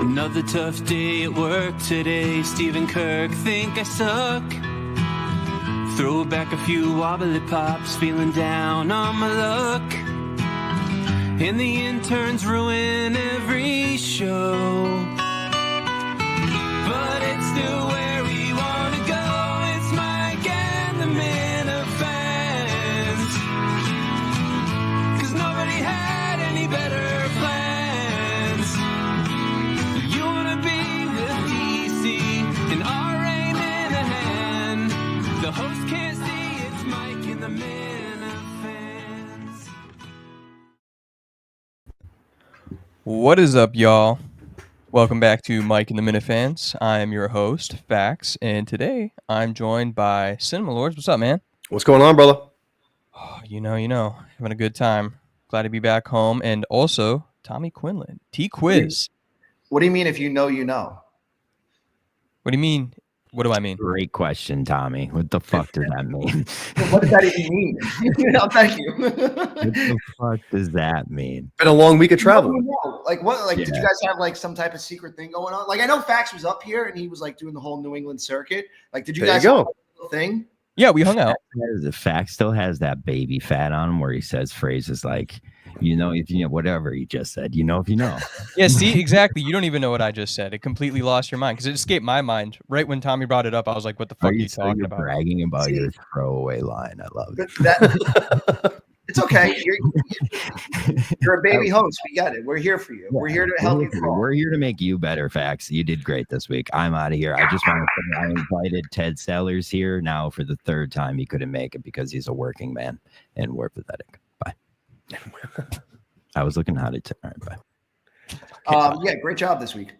Another tough day at work today. Stephen Kirk, think I suck. Throw back a few wobbly pops, feeling down on my luck. And the interns ruin every show. But it's still where we want to go. It's Mike and the Minifans. 'Cause nobody had any better plans. You want to be with DC and R-Rain in a hand. The host can't see, it's Mike and the Minifans. What is up, y'all? Welcome back to Mike and the Minifans. I am your host, Fax, and today I'm joined by Cinema Lords. What's up, man? What's going on, brother? Oh, you know, having a good time. Glad to be back home, and also Tommy Quinlan, T-Quiz. What do you mean if you know, you know? What do you mean? What do I mean? Great question, Tommy. What the fuck does that mean? What does that even mean? No, thank you. What the fuck does that mean? Been a long week of travel. Like what? Like, Yeah. did you guys have like some type of secret thing going on? Like, I know Fax was up here and he was like doing the whole New England circuit. Like, did you There guys you go. have a little thing? Yeah, we hung out. The fact still has that baby fat on him where he says phrases like, you know, if you know, whatever he just said, you know, if you know. Yeah, see, exactly. You don't even know what I just said. It completely lost your mind because it escaped my mind. Right when Tommy brought it up, I was like, what the fuck are you talking about? Bragging about your throwaway line. I love it. It's okay. You're a baby host. We got it. We're here for you. We're here to help you. We're here to make you better, Fax. You did great this week. I'm out of here. I just want to say I invited Ted Sellers here now for the third time. He couldn't make it because he's a working man and we're pathetic. Bye. I was looking how to all right, bye. Yeah, great job this week.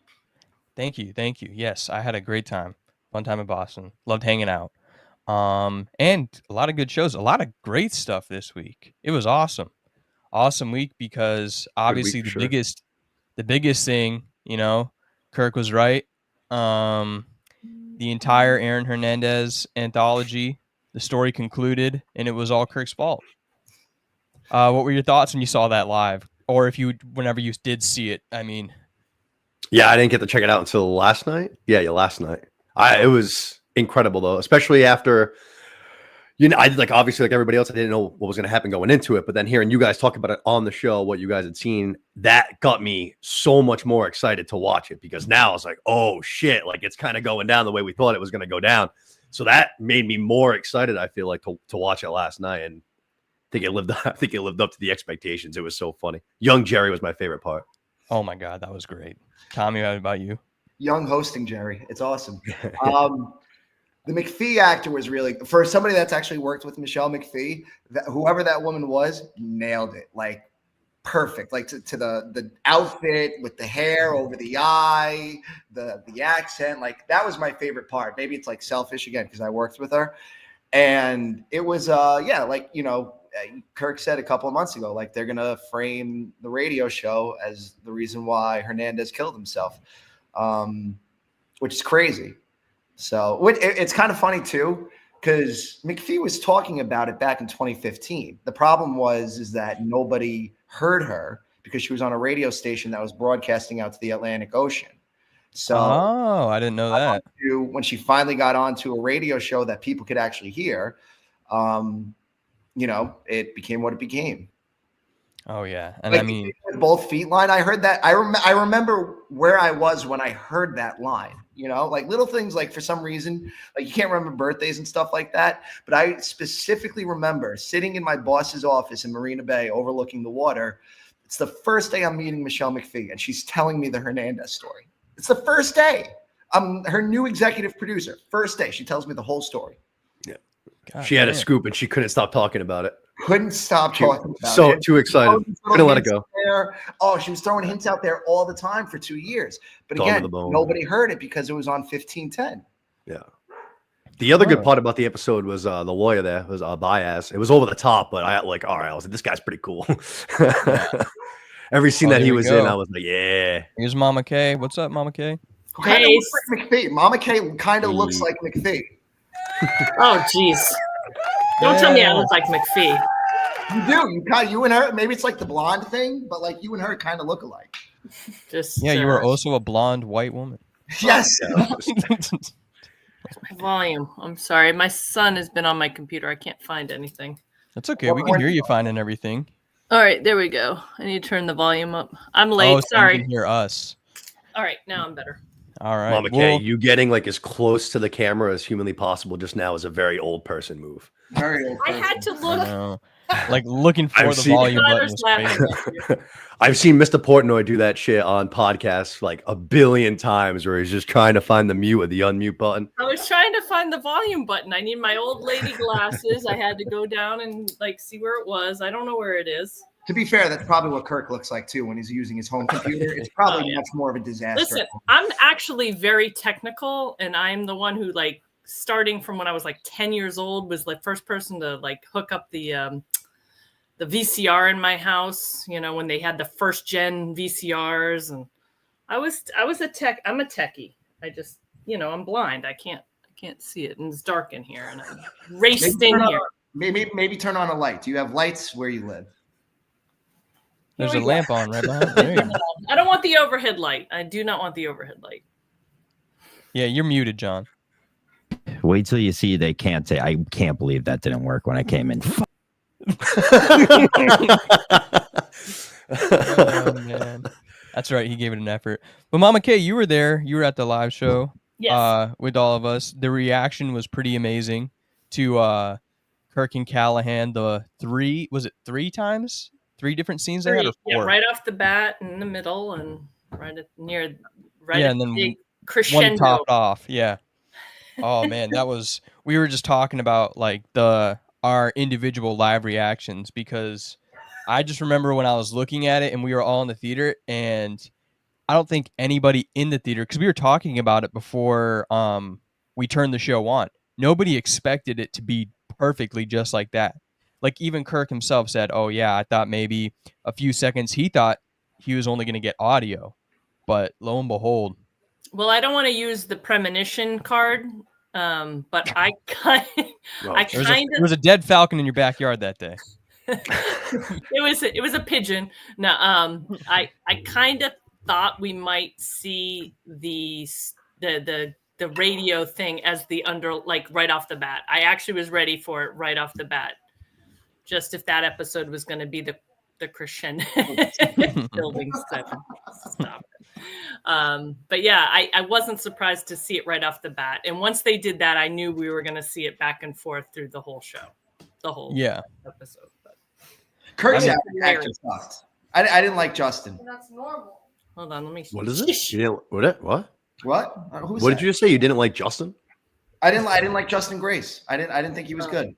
Thank you. Yes, I had a great time. Fun time in Boston. Loved hanging out. And a lot of good shows, a lot of great stuff this week. It was awesome. Awesome week because obviously the biggest thing, you know, Kirk was right. The entire Aaron Hernandez anthology, the story concluded and it was all Kirk's fault. What were your thoughts when you saw that live? Or whenever you did see it, I mean. Yeah, I didn't get to check it out until last night. Yeah, last night. It was incredible though, especially after, I like obviously like everybody else, I didn't know what was going to happen going into it, but then hearing you guys talk about it on the show, what you guys had seen, that got me so much more excited to watch it because now it's like, oh shit, like it's kind of going down the way we thought it was going to go down. So that made me more excited. I feel like to watch it last night, and I think it lived up to the expectations. It was so funny. Young Jerry was my favorite part. Oh my God, that was great. Tommy, how about you? Young hosting, Jerry. It's awesome. The McPhee actor was really, for somebody that's actually worked with Michelle McPhee, whoever that woman was, nailed it. Like perfect. Like to the outfit with the hair over the eye, the accent. Like that was my favorite part. Maybe it's like selfish again because I worked with her. And it was like, Kirk said a couple of months ago, like they're gonna frame the radio show as the reason why Hernandez killed himself, which is crazy. So it's kind of funny too, because McPhee was talking about it back in 2015. The problem is that nobody heard her because she was on a radio station that was broadcasting out to the Atlantic Ocean. So I didn't know that. When she finally got onto a radio show that people could actually hear, it became what it became. Oh yeah, and like, I mean, both feet line. I heard that. I remember where I was when I heard that line. Like little things, like for some reason, like you can't remember birthdays and stuff like that. But I specifically remember sitting in my boss's office in Marina Bay, overlooking the water. It's the first day I'm meeting Michelle McPhee, and she's telling me the Hernandez story. It's the first day. I'm her new executive producer. First day, she tells me the whole story. Yeah, God, she had a scoop, and she couldn't stop talking about it. Couldn't stop talking about it. So too excited. Couldn't let it go. She was throwing hints out there all the time for 2 years. But again, nobody heard it because it was on 1510. Yeah. The other good part about the episode was the lawyer there was Baez. It was over the top, but I all right, I was like, this guy's pretty cool. Every scene that he was in, I was like, yeah. Here's Mama K. What's up, Mama K? Kind of looks like McPhee. Mama K kind of looks like McPhee. Oh, jeez. Don't tell me I look like McPhee. You do. You and her. Maybe it's like the blonde thing, but like you and her kind of look alike. Just Yeah, you were also a blonde white woman. Yes. volume. I'm sorry. My son has been on my computer. I can't find anything. That's okay. We can hear you finding everything. All right, there we go. I need to turn the volume up. I'm late. Oh, so sorry. you can hear us. All right, now I'm better. All right. Mama K, you getting like as close to the camera as humanly possible just now is a very old person move. Very old I person. had to look. Like looking for the volume button. Was crazy. I've seen Mr. Portnoy do that shit on podcasts like a billion times where he's just trying to find the mute or the unmute button. I was trying to find the volume button. I need my old lady glasses. I had to go down and like see where it was. I don't know where it is. To be fair, that's probably what Kirk looks like too when he's using his home computer. It's probably much more of a disaster. Listen, I'm actually very technical, and I'm the one who like starting from when I was like 10 years old was the first person to like hook up the VCR in my house. You know, when they had the first gen VCRs, and I was a tech. I'm a techie. I just, you know, I'm blind. I can't see it, and it's dark in here, and I raced in here. Maybe turn on a light. Do you have lights where you live? There's a lamp on right behind. There you go. I don't want the overhead light. I do not want the overhead light. Yeah, you're muted, John. Wait till you see they can't say, I can't believe that didn't work when I came in. Oh, man. That's right. He gave it an effort. But Mama K, you were there. You were at the live show with all of us. The reaction was pretty amazing to Kirk and Callahan. Three times? 3 different scenes they had, or 4? Yeah, right off the bat in the middle and right at and the then big crescendo. One topped off. Yeah. Oh man, we were just talking about like our individual live reactions, because I just remember when I was looking at it and we were all in the theater, and I don't think anybody in the theater, because we were talking about it before we turned the show on, nobody expected it to be perfectly just like that. Like even Kirk himself said, oh yeah, I thought maybe a few seconds he thought he was only going to get audio, but lo and behold. Well, I don't want to use the premonition card, but I kind there was a dead falcon in your backyard that day. it was a pigeon. No, I kind of thought we might see the radio thing as the right off the bat. I actually was ready for it right off the bat. Just if that episode was going to be the crescendo building 7. Stop it. But yeah, I wasn't surprised to see it right off the bat. And once they did that, I knew we were going to see it back and forth through the whole show, the whole episode. But Kirk's actor sucked. I didn't like Justin. That's normal. Hold on, let me. What is it? You didn't what? What? What did you just say? You didn't like Justin? I didn't like Justin Grace. I didn't think he was good.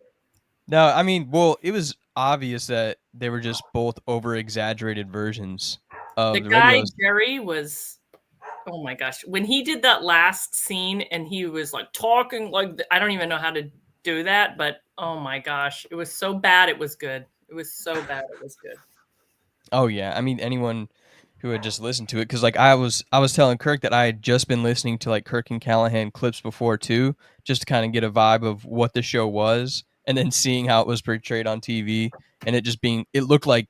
No, I mean, well, it was obvious that they were just both over-exaggerated versions of the guy. radios. Jerry was, oh my gosh, when he did that last scene and he was like talking like I don't even know how to do that, but oh my gosh, it was so bad it was good. It was so bad it was good. Oh yeah, I mean anyone who had just listened to it, because like I was telling Kirk that I had just been listening to like Kirk and Callahan clips before too, just to kind of get a vibe of what the show was. And then seeing how it was portrayed on TV, and it looked like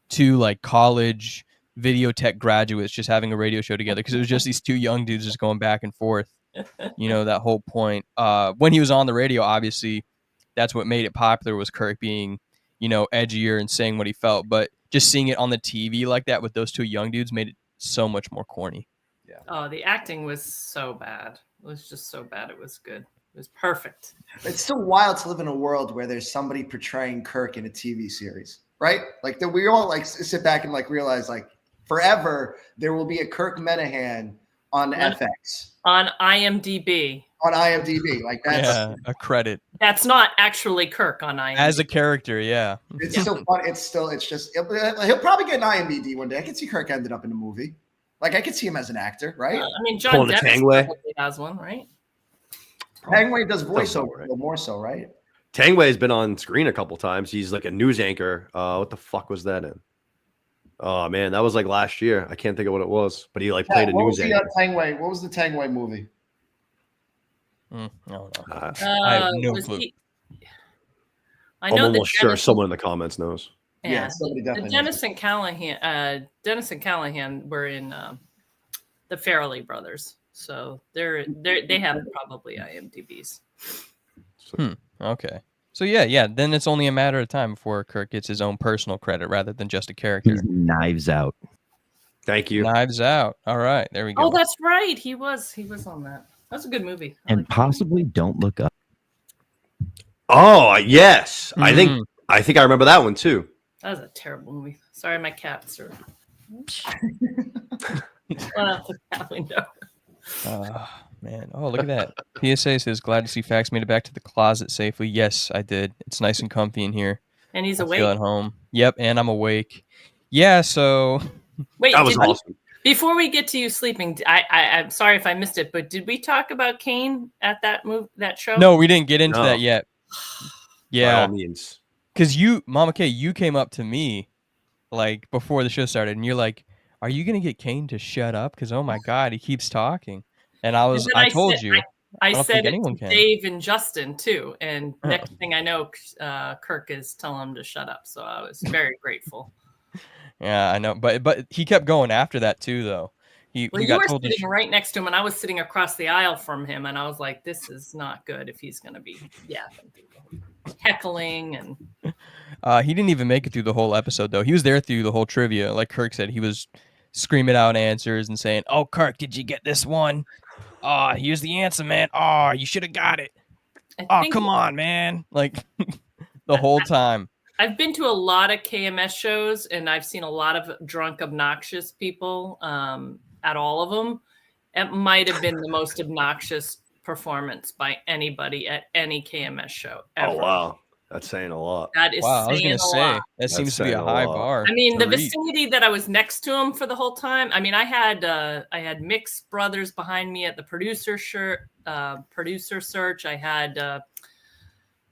2 like college video tech graduates just having a radio show together, because it was just these 2 young dudes just going back and forth. You know, that whole point. When he was on the radio, obviously, that's what made it popular, was Kirk being, you know, edgier and saying what he felt. But just seeing it on the TV like that with those 2 young dudes made it so much more corny. Yeah. Oh, the acting was so bad. It was just so bad. It was good. It was perfect. It's still wild to live in a world where there's somebody portraying Kirk in a TV series, right? Like that we all like sit back and like realize like forever there will be a Kirk Menahan on FX. On IMDb. On IMDb. Like that's a credit. That's not actually Kirk on IMDb. As a character, yeah. It's still fun. It's just he'll probably get an IMDb one day. I can see Kirk ended up in a movie. Like I could see him as an actor, right? I mean, John Depp probably has one, right? Tangway does voiceover, a little more so, right? Tangway's been on screen a couple times. He's like a news anchor. What the fuck was that in? Oh man, that was like last year. I can't think of what it was, but he like played a news anchor. Tangway? What was the Tangway movie? I don't know. I have no clue. I know I'm almost sure someone in the comments knows. Yeah, And somebody definitely Dennis and Callahan were in the Farrelly brothers, so they have probably IMDb's. Okay. So yeah. Then it's only a matter of time before Kirk gets his own personal credit rather than just a character. He's Knives Out. Thank you. Knives Out. All right, there we go. Oh, that's right. He was on that. That's a good movie. I And like that. possibly Don't Look Up. Oh yes, I Mm. think I remember that one too. That was a terrible movie. Sorry, my cats are. Went out the cat window. Man. Oh, look at that. PSA says, glad to see Fax made it back to the closet safely. Yes, I did. It's nice and comfy in here. And he's I awake. feel at home. Yep, and I'm awake. Yeah, so Wait, That was awesome. Before we get to you sleeping, I'm sorry if I missed it, but did we talk about Kane at that show? no, we didn't get into No. that yet. By Yeah, all means. because Mama K, you came up to me like before the show started, and you're like, "Are you gonna get Kane to shut up? Because oh my god, he keeps talking." And I And then I told said, you. I don't said think it anyone to can. Dave and Justin too, and next thing I know, Kirk is telling him to shut up. So I was very grateful. Yeah, I know, but he kept going after that too, though. He Well, you got were told to sitting right next to him, and I was sitting across the aisle from him, and I was like, "This is not good if he's going to be heckling." And he didn't even make it through the whole episode, though. He was there through the whole trivia. Like Kirk said, he was screaming out answers and saying, "Oh, Kirk, did you get this one? Oh, here's the answer, man. Oh, you should have got it. Oh, come on, man!" Like the whole time. I've been to a lot of KMS shows, and I've seen a lot of drunk, obnoxious people at all of them. It might have been the most obnoxious performance by anybody at any KMS show ever. Oh wow, that's saying a lot. That is Wow, I was saying gonna a say lot. that seems to be saying a a high lot. bar. I mean, to the reach. vicinity that I was next to him for the whole time. I mean, I had Mix Brothers behind me at the producer search. I had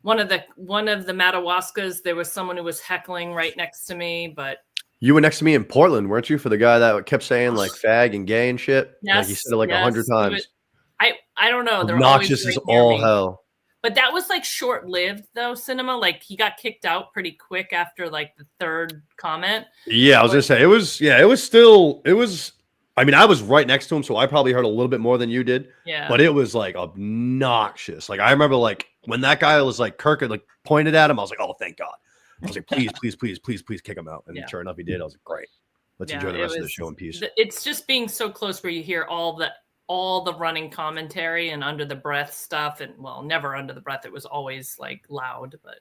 one of the Matawaskas. There was someone who was heckling right next to me, but You were next to me in Portland, weren't you? For the guy that kept saying like fag and gay and shit. yes, Like he said it like 100 times. I don't know. They're Obnoxious always is right near all me. hell. But that was like short-lived though, Cinema. Like he got kicked out pretty quick after like the third comment. Yeah, I was gonna say it was. Yeah, it was. I mean, I was right next to him, so I probably heard a little bit more than you did. Yeah. But it was like obnoxious. Like I remember, like when that guy was like Kirk had like pointed at him, I was like, oh, thank God. I was like, please kick him out. And sure enough, he did. I was like, great. Let's enjoy the rest of the show in peace. It's just being so close where you hear all the running commentary and under the breath stuff, and well, never under the breath. It was always like loud, but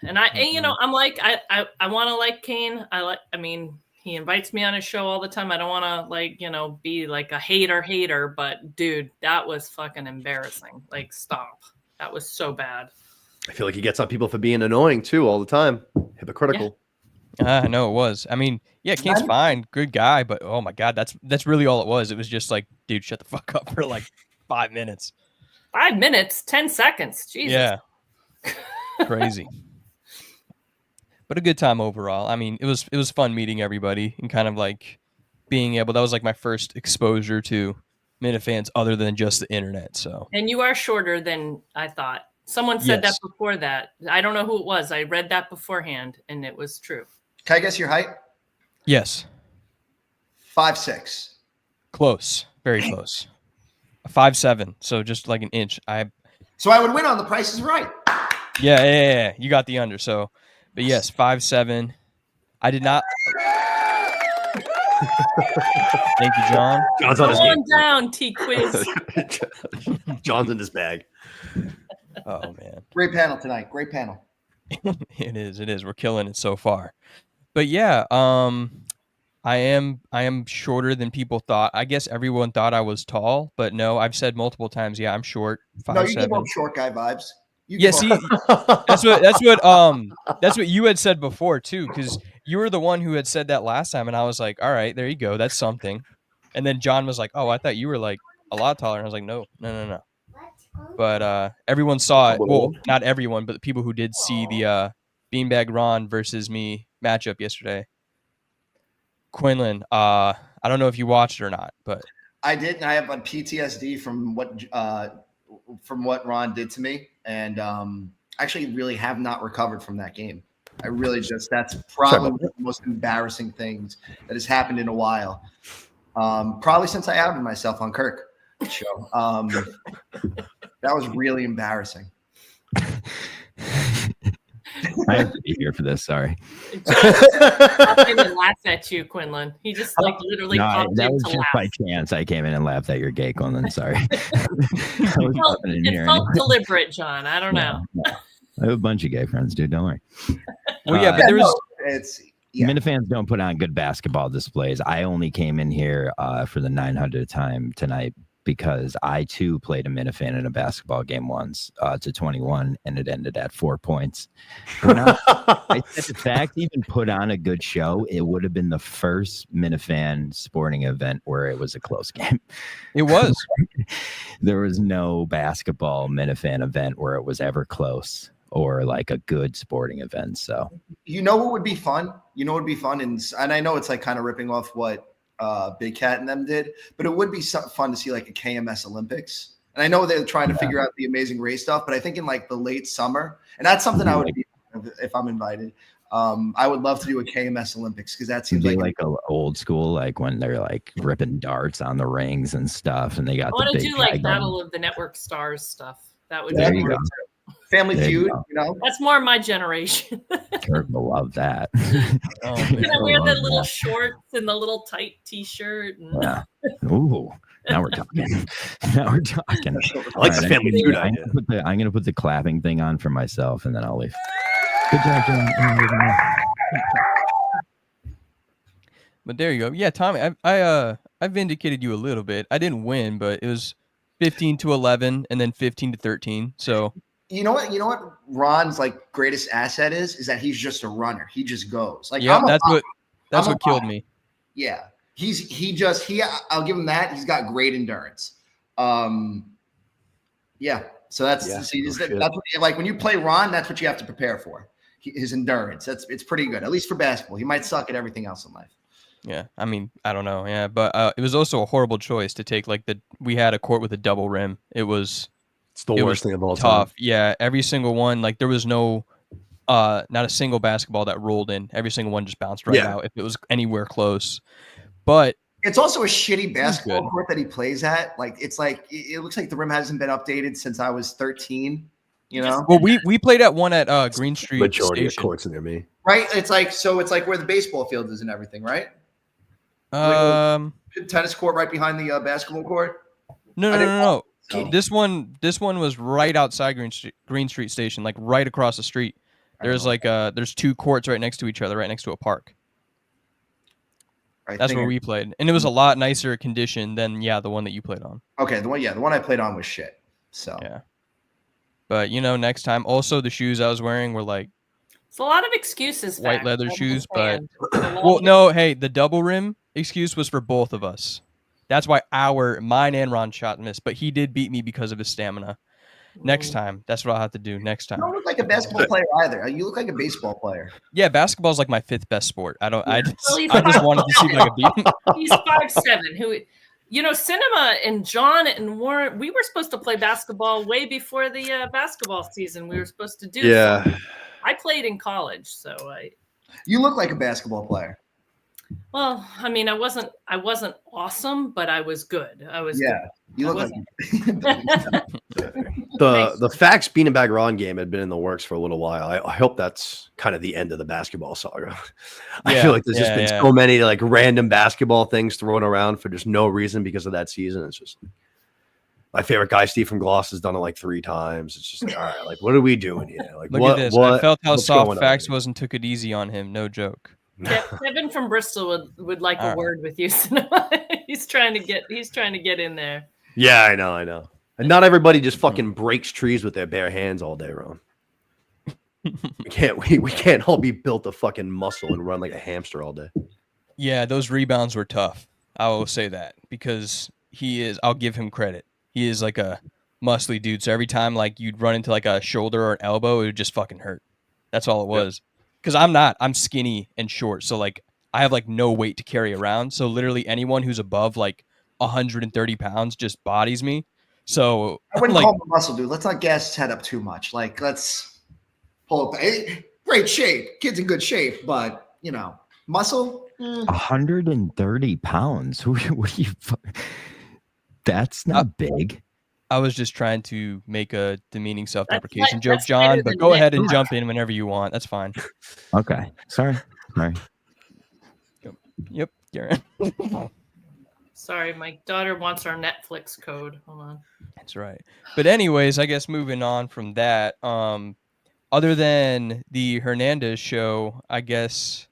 and I'm like I want to like Kane. I mean, he invites me on his show all the time. I don't want to be like a hater, but dude, that was fucking embarrassing. Like, stop. That was so bad. I feel like he gets on people for being annoying too all the time. Hypocritical. I know it was. I mean, yeah, Kane's fine, good guy, but oh my God, that's really all it was. It was just like, dude, shut the fuck up for like 5 minutes. 5 minutes, 10 seconds. Jesus. Yeah, crazy. But a good time overall. I mean, it was fun meeting everybody and kind of like being able. That was like my first exposure to Minifans other than just the internet. So. And you are shorter than I thought. Someone said Yes. that before that. I don't know who it was. I read that beforehand, and it was true. Can I guess your height? Yes. 5'6". Close. Very close. 5'7", so just like an inch. So I would win on The Price is Right. Yeah. You got the under. So, but yes, 5'7". I did not. Thank you, John. John's on his Come game. on down, T-Quiz. John's in his bag. Oh man, Great panel tonight. Great panel. it is. We're killing it so far. But yeah, I am shorter than people thought. I guess everyone thought I was tall, but no, I've said multiple times, yeah, I'm short. 5'7". No, you give off short guy vibes. You Yeah, give see, off- that's what you had said before too, because you were the one who had said that last time, and I was like, all right, there you go, that's something. And then John was like, oh, I thought you were like a lot taller, and I was like, no. But everyone saw it. Well, not everyone, but the people who did see the Beanbag Ron versus me matchup yesterday. Quinlan, I don't know if you watched it or not, but I did, and I have a PTSD from what Ron did to me, and actually really have not recovered from that game. I really just that's probably one of the most embarrassing things that has happened in a while. Probably since I outed myself on Kirk show. That was really embarrassing. I have to be here for this. Sorry. John came and laughed at you, Quinlan. He just like literally popped that in was to just laugh. by chance. I came in and laughed at your gay, Quinlan. Sorry. It felt deliberate, John. I don't know. No. I have a bunch of gay friends, dude. Don't worry. Well, yeah, but there was. Minifans don't put on good basketball displays. I only came in here for the 900th time tonight because I too played a Minifan in a basketball game once to 21, and it ended at 4 points. I said the fact even put on a good show, it would have been the first Minifan sporting event where it was a close game. It was. There was no basketball Minifan event where it was ever close or like a good sporting event. So you know what would be fun? You know what would be fun? And I know it's like kind of ripping off what Big Cat and them did, but it would be fun to see like a KMS Olympics. And I know they're trying to figure out the Amazing Race stuff, but I think in like the late summer, and that's something I would be if I'm invited. I would love to do a KMS Olympics because that seems like a old school, like when they're like ripping darts on the rings and stuff, and they got. I want to do like Battle of the Network Stars stuff. That would be great. Family Feud, you know. That's more my generation. Kurt will love that. Can I wear the little shorts and the little tight T-shirt? And... Yeah. Ooh. Now we're talking. I like the Family Feud idea. I'm going to put the clapping thing on for myself, and then I'll leave. Good job, John. But there you go. Yeah, Tommy, I vindicated you a little bit. I didn't win, but it was 15-11 and then 15-13. So you know what Ron's like greatest asset is that he's just a runner. He just goes. Like yeah, that's what killed me. Yeah. I'll give him that. He's got great endurance. Yeah. So that's what, like when you play Ron, that's what you have to prepare for. His endurance. It's pretty good, at least for basketball. He might suck at everything else in life. Yeah, I mean, I don't know. Yeah, but it was also a horrible choice to take. Like we had a court with a double rim. It's the worst thing of all tough. time. Yeah, every single one. Like there was no, not a single basketball that rolled in. Every single one just bounced right out if it was anywhere close. But it's also a shitty basketball court that he plays at. Like it looks like the rim hasn't been updated since I was 13. You know. Well, we played at one at Green Street. Majority Station. of courts near me. Right. It's like where the baseball field is and everything, right? Tennis court right behind the basketball court. No. This one was right outside Green Street Station, like right across the street. There's two courts right next to each other, right next to a park. That's where we played, and it was a lot nicer condition than the one that you played on. Okay, the one I played on was shit. So yeah, but next time. Also, the shoes I was wearing were like it's a lot of excuses. White leather shoes, but the double rim excuse was for both of us. That's why mine and Ron shot missed, but he did beat me because of his stamina. Next time, that's what I'll have to do next time. You don't look like a basketball player either. You look like a baseball player. Yeah, basketball is like my fifth best sport. I just wanted to see if I could beat him. He's 5'7". Cinema and John and Warren, we were supposed to play basketball way before the basketball season. We were supposed to do. Yeah. Something. I played in college, so You look like a basketball player. Well, I mean, I wasn't awesome, but I was good. Good. You look like the Fax Beanbag Ron game had been in the works for a little while. I hope that's kind of the end of the basketball saga. I feel like there's just been so many like random basketball things thrown around for just no reason because of that season. It's just my favorite guy, Steve from Gloss, has done it like 3 times. It's just like, all right, like what are we doing here? Like look at this. I felt how soft Fax was and took it ezy on him. No joke. Kevin from Bristol would like a word with you. He's trying to get in there. Yeah, I know. And not everybody just fucking breaks trees with their bare hands all day, Ron. we can't all be built of fucking muscle and run like a hamster all day. Yeah, those rebounds were tough. I will say that because I'll give him credit. He is like a muscly dude. So every time like you'd run into like a shoulder or an elbow, it would just fucking hurt. That's all it was. Because I'm skinny and short. So like I have like no weight to carry around. So literally anyone who's above like 130 pounds just bodies me. So I wouldn't call him a muscle dude. Let's not gas his head up too much. Like let's pull up. great shape. Kid's in good shape, but you know, muscle. 130 pounds. What are you? That's not big. I was just trying to make a demeaning self-deprecation joke, that's John, better but than go Nick. ahead and jump in whenever you want. That's fine. Okay. Sorry. Yep, Garen. Sorry, my daughter wants our Netflix code. Hold on. That's right. But anyways, I guess moving on from that, other than the Hernandez show, I guess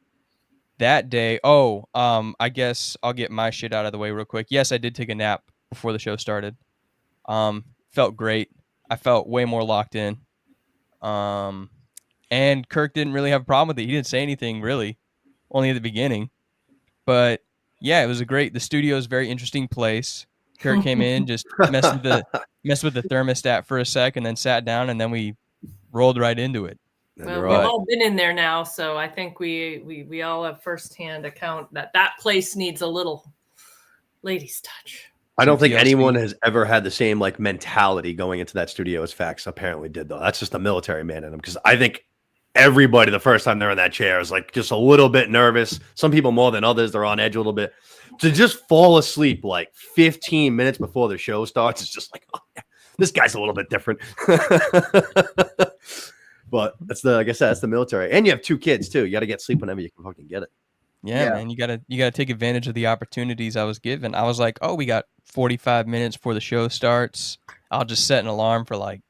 that day, I guess I'll get my shit out of the way real quick. Yes, I did take a nap before the show started. Felt great. I felt way more locked in. And Kirk didn't really have a problem with it. He didn't say anything really, only at the beginning. But yeah, it was the studio is a very interesting place. Kirk came in, just messed with the thermostat for a sec, and then sat down, and then we rolled right into it. Well, we've all been in there now, so I think we all have firsthand account that place needs a little ladies' touch. I don't think anyone has ever had the same like mentality going into that studio as Fax apparently did, though. That's just the military man in them, because I think everybody the first time they're in that chair is like just a little bit nervous. Some people more than others. They're on edge a little bit. To just fall asleep like 15 minutes before the show starts, it's just like, oh, yeah, this guy's a little bit different. But that's like I said, that's the military. And you have 2 kids too. You got to get sleep whenever you can fucking get it. Yeah, man, you gotta take advantage of the opportunities I was given. I was like, oh, we got 45 minutes before the show starts. I'll just set an alarm for like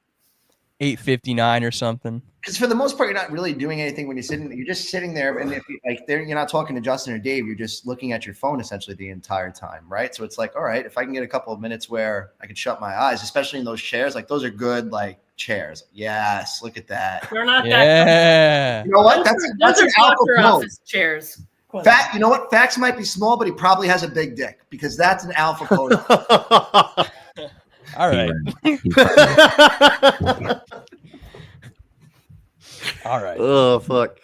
8:59 or something. Because for the most part, you're not really doing anything when you're sitting. You're just sitting there, and if you're not talking to Justin or Dave, you're just looking at your phone essentially the entire time, right? So it's like, all right, if I can get a couple of minutes where I can shut my eyes, especially in those chairs, like those are good, like chairs. Yes, look at that. They're not that. Yeah. You know what? That's an doctor alpha office chairs. You know what? Fax might be small, but he probably has a big dick because that's an alpha pose. All right. All right. Oh, fuck.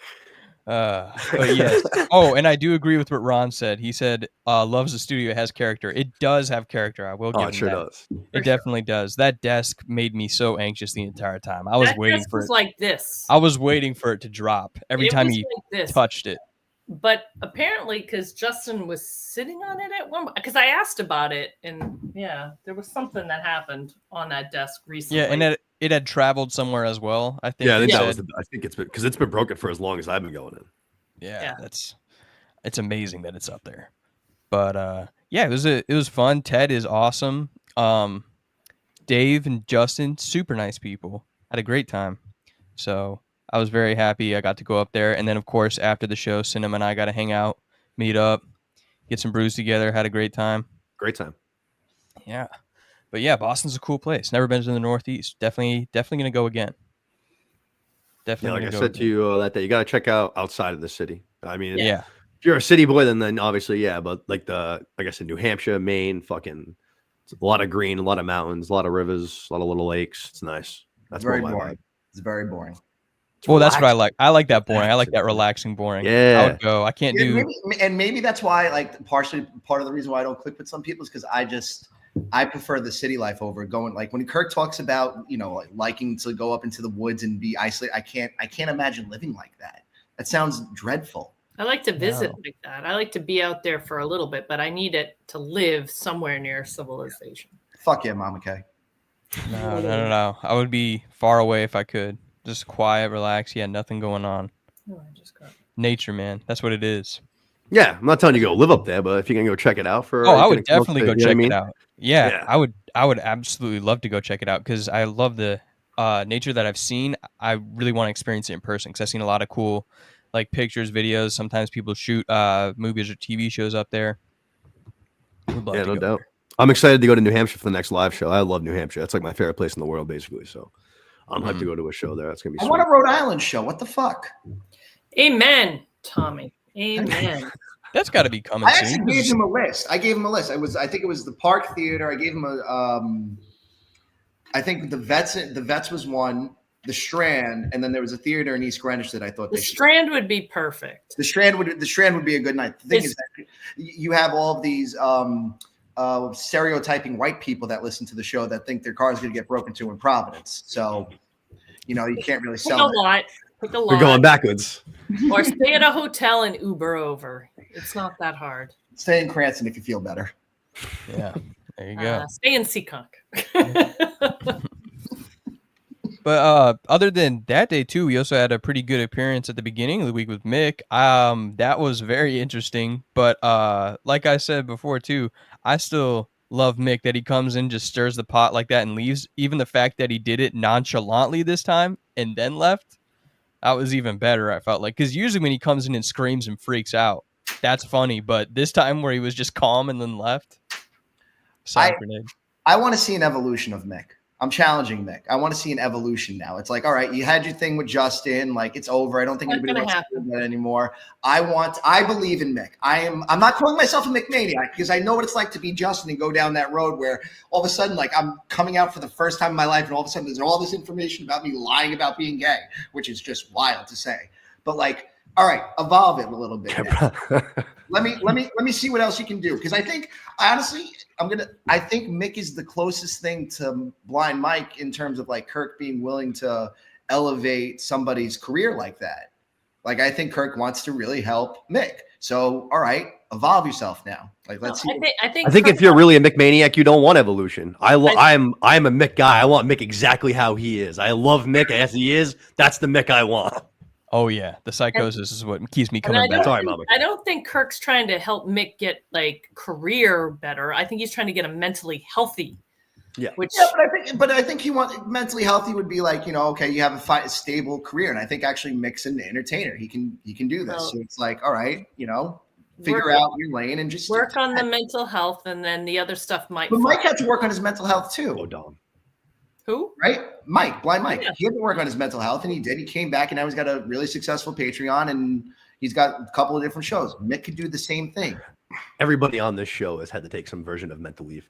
But yes. Oh, and I do agree with what Ron said. He said, loves the studio, has character. It does have character. I will give him it sure that. does. It definitely does. That desk made me so anxious the entire time. I was waiting for it. Like this. I was waiting for it to drop every time he touched it. But apparently, because Justin was sitting on it at one, because I asked about it, and yeah, there was something that happened on that desk recently. Yeah, and it had traveled somewhere as well. I think. Yeah, I think it's been because it's been broken for as long as I've been going in. Yeah, it's amazing that it's up there. But yeah, it was fun. Ted is awesome. Dave and Justin, super nice people. Had a great time. So I was very happy I got to go up there. And then, of course, after the show, Cinema and I got to hang out, meet up, get some brews together. Had a great time. Great time. Yeah. But, yeah, Boston's a cool place. Never been to the Northeast. Definitely going to go again. Definitely. Yeah, like I said to you that day, you got to check out outside of the city. I mean, yeah. If you're a city boy, then obviously, yeah. But like I said, New Hampshire, Maine, fucking a lot of green, a lot of mountains, a lot of rivers, a lot of little lakes. It's nice. That's very boring. It's very boring. Well, that's what I like. I like that boring. I like that relaxing boring. Yeah. I would go. I can't do. Maybe that's why, like, part of the reason why I don't click with some people is because I prefer the city life over going. Like when Kirk talks about, like liking to go up into the woods and be isolated. I can't imagine living like that. That sounds dreadful. I like to visit like that. I like to be out there for a little bit, but I need it to live somewhere near civilization. Fuck yeah, Mama K. No. I would be far away if I could. Just quiet, relax. Yeah, nothing going on. Oh, I just got nature, man. That's what it is. Yeah, I'm not telling you to go live up there, but if you can go check it out for. Oh, I would definitely go check it out. Yeah, yeah, I would absolutely love to go check it out because I love the nature that I've seen. I really want to experience it in person because I've seen a lot of cool like pictures, videos. Sometimes people shoot movies or TV shows up there. Yeah, no doubt. I'm excited to go to New Hampshire for the next live show. I love New Hampshire. That's like my favorite place in the world, basically. So I'm hyped to go to a show there. That's gonna be. I want a Rhode Island show. What the fuck? Amen, Tommy. Amen. That's got to be coming. I actually gave him a list. I think it was the Park Theater. I gave him I think the Vets was one. The Strand, and then there was a theater in East Greenwich that I thought the Strand would be perfect. The Strand would be a good night. The thing is that you have all of these stereotyping white people that listen to the show that think their car is going to get broken into in Providence. So, you can't really sell. You know what? Pick a We're lot. going backwards. Or stay at a hotel and Uber over. It's not that hard. Stay in Cranston if you feel better. Yeah, there you go. Stay in Seekonk. But other than that day too, we also had a pretty good appearance at the beginning of the week with Mick. That was very interesting. But like I said before too, I still love Mick that he comes in, just stirs the pot like that and leaves. Even the fact that he did it nonchalantly this time and then left, that was even better. I felt like, because usually when he comes in and screams and freaks out, that's funny. But this time where he was just calm and then left, grenade. I want to see an evolution of Mick. I'm challenging Mick. I want to see an evolution now. It's like, all right, you had your thing with Justin. Like, it's over. I don't think anybody wants to do that anymore. I believe in Mick. I'm not calling myself a Mick maniac because I know what it's like to be Justin and go down that road where all of a sudden, like, I'm coming out for the first time in my life, and all of a sudden there's all this information about me lying about being gay, which is just wild to say. But like, all right, evolve it a little bit. Let me see what else you can do. Because I think, honestly, I think Mick is the closest thing to Blind Mike in terms of like Kirk being willing to elevate somebody's career like that. Like, I think Kirk wants to really help Mick. So, all right, evolve yourself now. Like, let's see. I think if you're really a Mick maniac, you don't want evolution. I'm a Mick guy. I want Mick exactly how he is. I love Mick as he is. That's the Mick I want. Oh yeah, the psychosis is what keeps me coming back. Sorry, Mama. I don't think Kirk's trying to help Mick get like career better. I think he's trying to get him mentally healthy. Yeah. But I think he wants mentally healthy would be like, okay, you have a stable career, and I think actually Mick's an entertainer. He can do this. So it's like, all right, figure out your lane and just work on the mental health, and then the other stuff might. But Mike had to work on his mental health too. Oh, Dom. Who? Right? Blind Mike. Yeah. He had to work on his mental health, and he did. He came back, and now he's got a really successful Patreon, and he's got a couple of different shows. Mick could do the same thing. Everybody on this show has had to take some version of mental leave.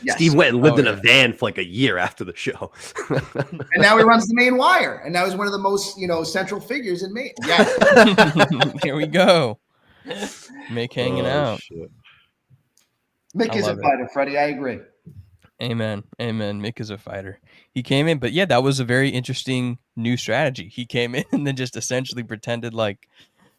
Yes. Steve went and lived in a van for like a year after the show. And now he runs the main wire, and now he's one of the most, central figures in Maine. Yeah. Here we go. Mick hanging out. Shit. Mick is a fighter, Freddie. I agree. Amen. Mick is a fighter. He came in, but yeah, that was a very interesting new strategy. He came in and then just essentially pretended like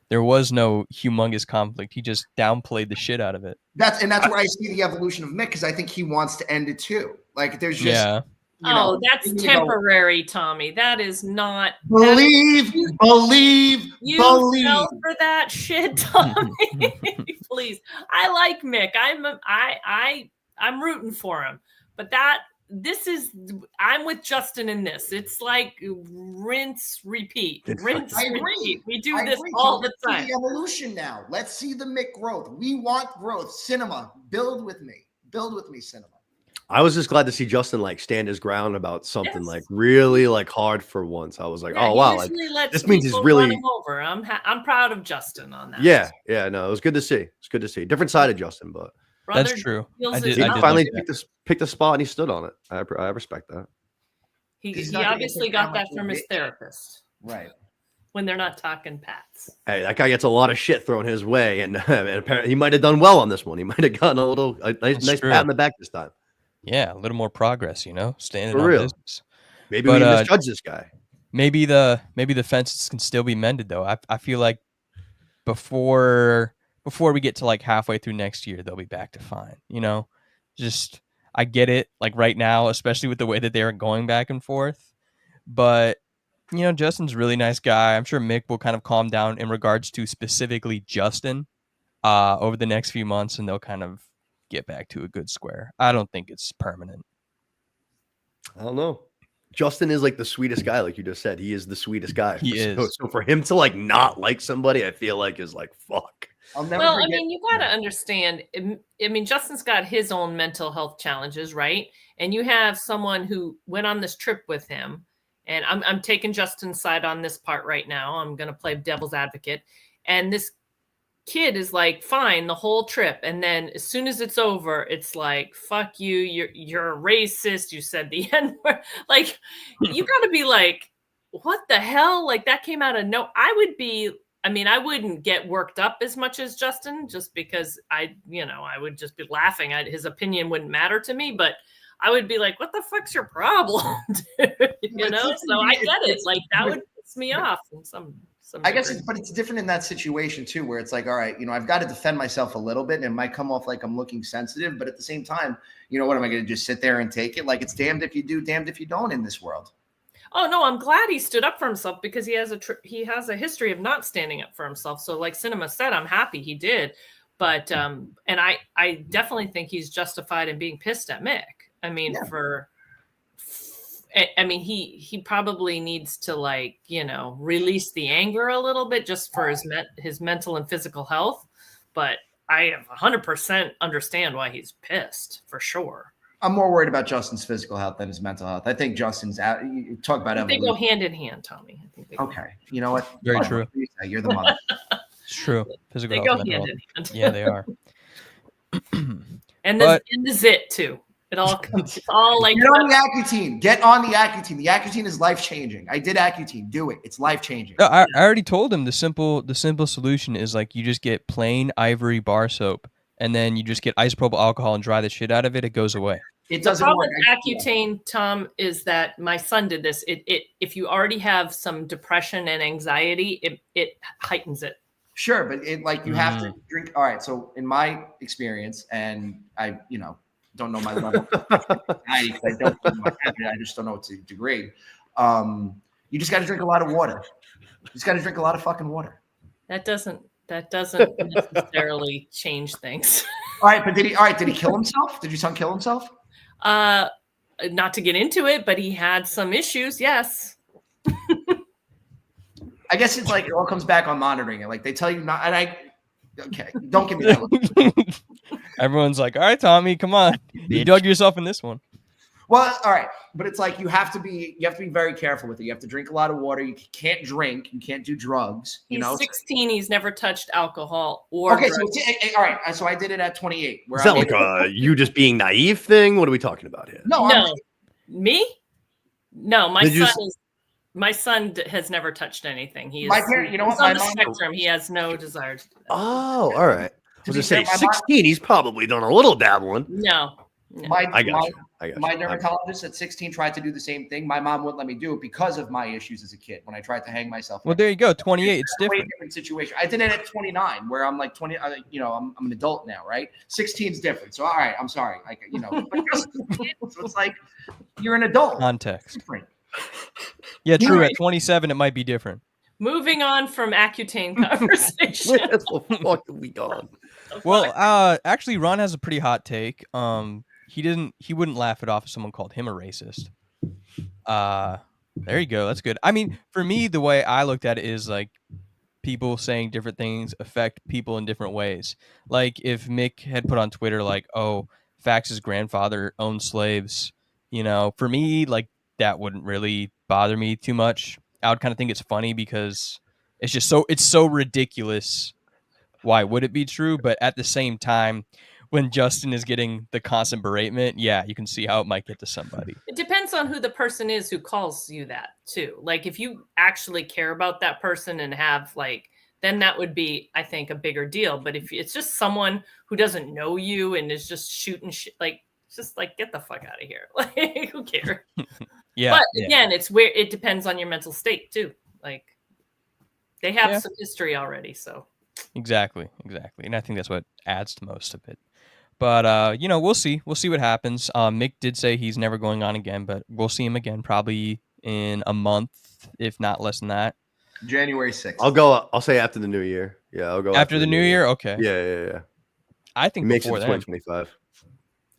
there was no humongous conflict. He just downplayed the shit out of it. That's where I see the evolution of Mick, because I think he wants to end it too. Like, there's just that's temporary, Tommy. That is not believe. You Believe. fell for that shit, Tommy. Please. I like Mick. I'm rooting for him. But I'm with Justin in this. It's like rinse, repeat. Rinse, repeat. We do this all the time. The evolution now. Let's see the Mick growth. We want growth. Cinema. Build with me. Build with me, cinema. I was just glad to see Justin like stand his ground about something like really like hard for once. I was like, oh wow, like this means he's really over. I'm proud of Justin on that. Yeah, no, it was good to see. It's good to see. Different side of Justin, but that's true. He finally picked a spot and he stood on it. I respect that. He obviously got that from his therapist, right? When they're not talking pats. Hey, that guy gets a lot of shit thrown his way, and apparently he might have done well on this one. He might have gotten a nice pat in the back this time. Yeah, a little more progress, standing for on real. Business. Maybe we misjudge this guy. Maybe the fences can still be mended though. I feel like before we get to like halfway through next year, they'll be back to fine. Just I get it. Like right now, especially with the way that they're going back and forth, but Justin's a really nice guy. I'm sure Mick will kind of calm down in regards to specifically Justin over the next few months, and they'll kind of get back to a good square. I don't think it's permanent. I don't know. Justin is like the sweetest guy, like you just said. He is the sweetest guy. He is. So for him to like not like somebody, I feel like is like fuck. You got to understand. Justin's got his own mental health challenges, right? And you have someone who went on this trip with him, and I'm taking Justin's side on this part right now. I'm going to play devil's advocate, and this kid is like fine the whole trip, and then as soon as it's over, it's like fuck you, you're a racist, you said the N-word. Like you got to be like, what the hell? Like that came out of no. I wouldn't get worked up as much as Justin, just because I would just be laughing. His opinion wouldn't matter to me, but I would be like, what the fuck's your problem? So I get it. Like that would piss pisses me off in some I guess degree. it's different in that situation too, where it's like, all right, I've got to defend myself a little bit, and it might come off like I'm looking sensitive, but at the same time, what am I going to just sit there and take it? Like, it's damned if you do, damned if you don't in this world. Oh no, I'm glad he stood up for himself, because he has a history of not standing up for himself. So like Cinema said, I'm happy he did, but and I definitely think he's justified in being pissed at Mick. I mean, he probably needs to release the anger a little bit just for his mental and physical health. But I 100% understand why he's pissed, for sure. I'm more worried about Justin's physical health than his mental health. I think Justin's out. You talk about evolution. They go hand in hand, Tommy. I think they go. Okay. You know what? Very true. You're the mother. It's true. Physical They health, go mental hand health. in hand. Yeah, they are. And the zit too. It all comes. It's all like. Get on the Accutane. Get on the Accutane. The Accutane is life changing. I did Accutane. Do it. It's life changing. No, I already told him the simple solution is like you just get plain ivory bar soap, and then you just get isopropyl alcohol and dry the shit out of it. It goes away. It The doesn't problem work. with Accutane, Tom, is that my son did this. If you already have some depression and anxiety, it heightens it. Sure, but you have to drink. All right. So in my experience, and I, don't know my level of anxiety, 'cause I just don't know what to degrade. You just got to drink a lot of water. You just got to drink a lot of fucking water. That doesn't necessarily change things. All right, but did he kill himself? Did your son kill himself? Not to get into it, but he had some issues. Yes. I guess it's like it all comes back on monitoring it. Like they tell you not, and okay, don't give me that one. Everyone's like, all right, Tommy, come on. You dug yourself in this one. Well, all right, but it's like you have to be very careful with it. You have to drink a lot of water. You can't drink. You can't do drugs. He's 16. He's never touched alcohol or okay. drugs. So all right. So I did it at 28. Is that like a you just being naive thing? What are we talking about here? No, me? No, my son has never touched anything. He is my parent. You know what? He's on the spectrum. He has no desire to do that. Oh, all right. I was just saying, 16. He's probably done a little dabbling. No. I got you. My dermatologist at 16 tried to do the same thing. My mom wouldn't let me do it because of my issues as a kid when I tried to hang myself. Well, there you go. 28. It's different. Different situation. I did it at 29, where I'm like 20. I'm an adult now, right? 16 is different. So all right, I'm sorry. So it's like you're an adult. Context. Different. Yeah, true. At 27, it might be different. Moving on from Accutane conversation. Where the fuck are we gone? Well, actually, Ron has a pretty hot take. He wouldn't laugh it off if someone called him a racist. There you go. That's good. I mean, for me, the way I looked at it is like people saying different things affect people in different ways. Like if Mick had put on Twitter like, "Oh, Fax's grandfather owned slaves," for me, like that wouldn't really bother me too much. I would kind of think it's funny because it's so ridiculous. Why would it be true? But at the same time, when Justin is getting the constant beratement, yeah, you can see how it might get to somebody. It depends on who the person is who calls you that too. Like if you actually care about that person and have then that would be, I think, a bigger deal. But if it's just someone who doesn't know you and is just shooting shit, just get the fuck out of here. Like who cares? Yeah. But again, it's where it depends on your mental state too. Like they have some history already, so. Exactly. And I think that's what adds to most of it. But, we'll see. We'll see what happens. Mick did say he's never going on again, but we'll see him again probably in a month, if not less than that. January 6th. I'll say after the new year. Yeah, I'll go after the new year. Okay. Yeah. I think it makes it before then. 2025.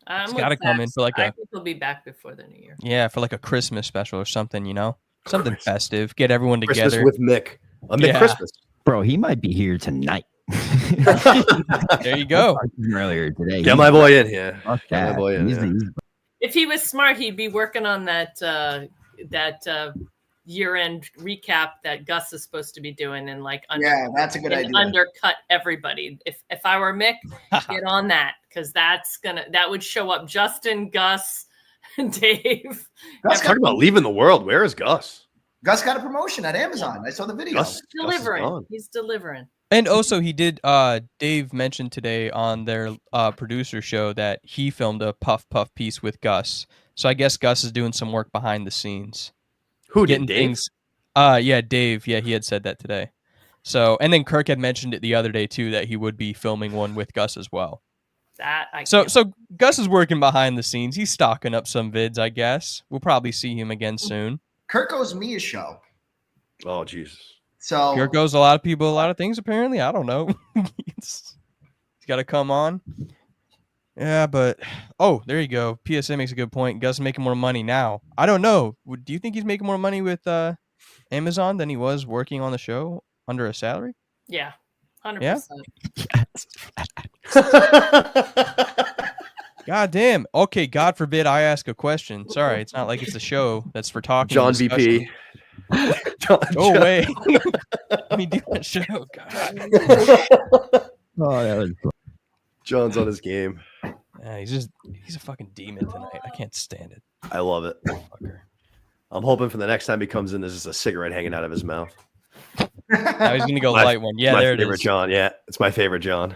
It's got to come in for I think he'll be back before the new year. Yeah, for like a Christmas special or something, something festive. Get everyone together. Christmas with Mick. A Mick Christmas. Bro, he might be here tonight. There you go. Earlier today. Get my boy in here. Get my boy in. If he was smart, he'd be working on that year-end recap that Gus is supposed to be doing and that's a good idea. Undercut everybody. If I were Mick, get on that because that would show up Justin, Gus, Dave. Gus talking about leaving the world. Where is Gus? Gus got a promotion at Amazon. I saw the video. He's delivering. And also he did, Dave mentioned today on their producer show that he filmed a Puff piece with Gus. So I guess Gus is doing some work behind the scenes. Who getting did Dave? things? Yeah, Dave. Yeah, he had said that today. So, and then Kirk had mentioned it the other day too that he would be filming one with Gus as well. That I So, can't. so Gus is working behind the scenes. He's stocking up some vids, I guess. We'll probably see him again soon. Kirk owes me a show. Oh Jesus. So Kirk goes a lot of people, a lot of things. Apparently, I don't know. He's got to come on. Yeah, but there you go. PSA makes a good point. Gus is making more money now. I don't know. Do you think he's making more money with Amazon than he was working on the show under a salary? Yeah, 100%. Yeah? God damn. Okay, God forbid I ask a question. Sorry, it's not like it's a show that's for talking. John and discussion. VP. Go away. Let me do that show. God. Oh, that was cool. John's on his game. Yeah, he's a fucking demon tonight. I can't stand it. I love it. Fucker. I'm hoping for the next time he comes in, there's just a cigarette hanging out of his mouth. Now he's gonna go My- light one. Yeah, my there it favorite is. John. Yeah, it's my favorite John.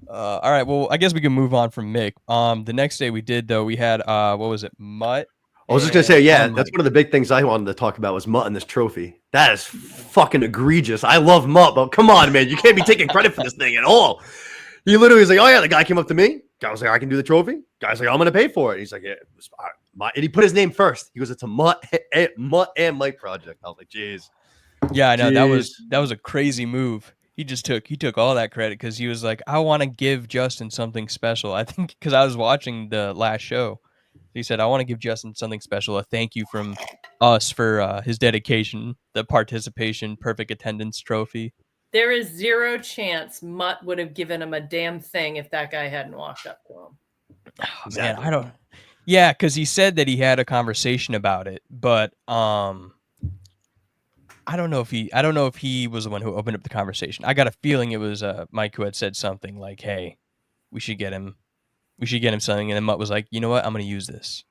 All right. Well, I guess we can move on from Mick. The next day we did though. We had what was it? Mutt. I was just gonna say, yeah, and that's one of the big things I wanted to talk about was Mutt and this trophy. That is fucking egregious. I love Mutt, but come on, man, you can't be taking credit for this thing at all. He literally was like, "Oh yeah," the guy came up to me. Guy was like, "I can do the trophy." Guy's like, "I'm gonna pay for it." He's like, "Yeah," and he put his name first. He goes, "It's a Mutt and Mike project." I was like, "Jeez." Yeah, I know Jeez. that was a crazy move. He took all that credit because he was like, I want to give Justin something special. I think because I was watching the last show. He said, I want to give Justin something special, a thank you from us for his dedication, the participation, perfect attendance trophy. There is zero chance Mutt would have given him a damn thing if that guy hadn't walked up to him. Oh, Exactly. man, I don't. Yeah, because he said that he had a conversation about it, but I don't know if he was the one who opened up the conversation. I got a feeling it was Mike who had said something like, "Hey, we should get him something," and then Mutt was like, "You know what? I'm gonna use this.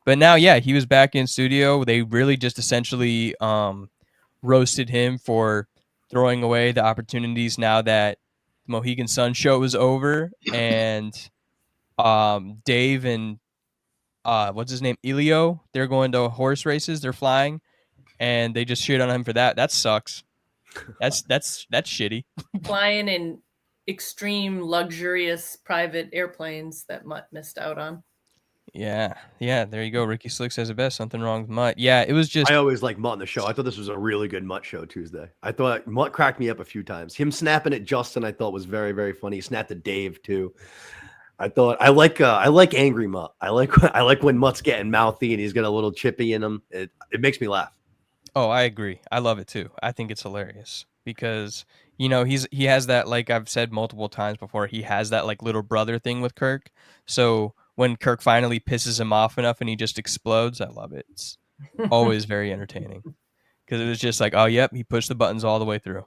But now, yeah, he was back in studio. They really just essentially roasted him for throwing away the opportunities now that the Mohegan Sun show was over, and Dave and what's his name, Elio, they're going to horse races. They're flying, and they just shit on him for that. That sucks. That's shitty. Flying in extreme luxurious private airplanes that Mutt missed out on. Yeah. There you go. Ricky Slick says it best. Something wrong with Mutt. Yeah, it was just. I always like Mutt on the show. I thought this was a really good Mutt show Tuesday. I thought Mutt cracked me up a few times. Him snapping at Justin, I thought was very, very funny. He snapped at Dave too. I like angry Mutt. I like when Mutt's getting mouthy and he's got a little chippy in him. It makes me laugh. Oh, I agree. I love it too. I think it's hilarious because he has that, like I've said multiple times before, he has that like little brother thing with Kirk. So when Kirk finally pisses him off enough and he just explodes, I love it. It's always very entertaining because it was just like, oh, yep, he pushed the buttons all the way through.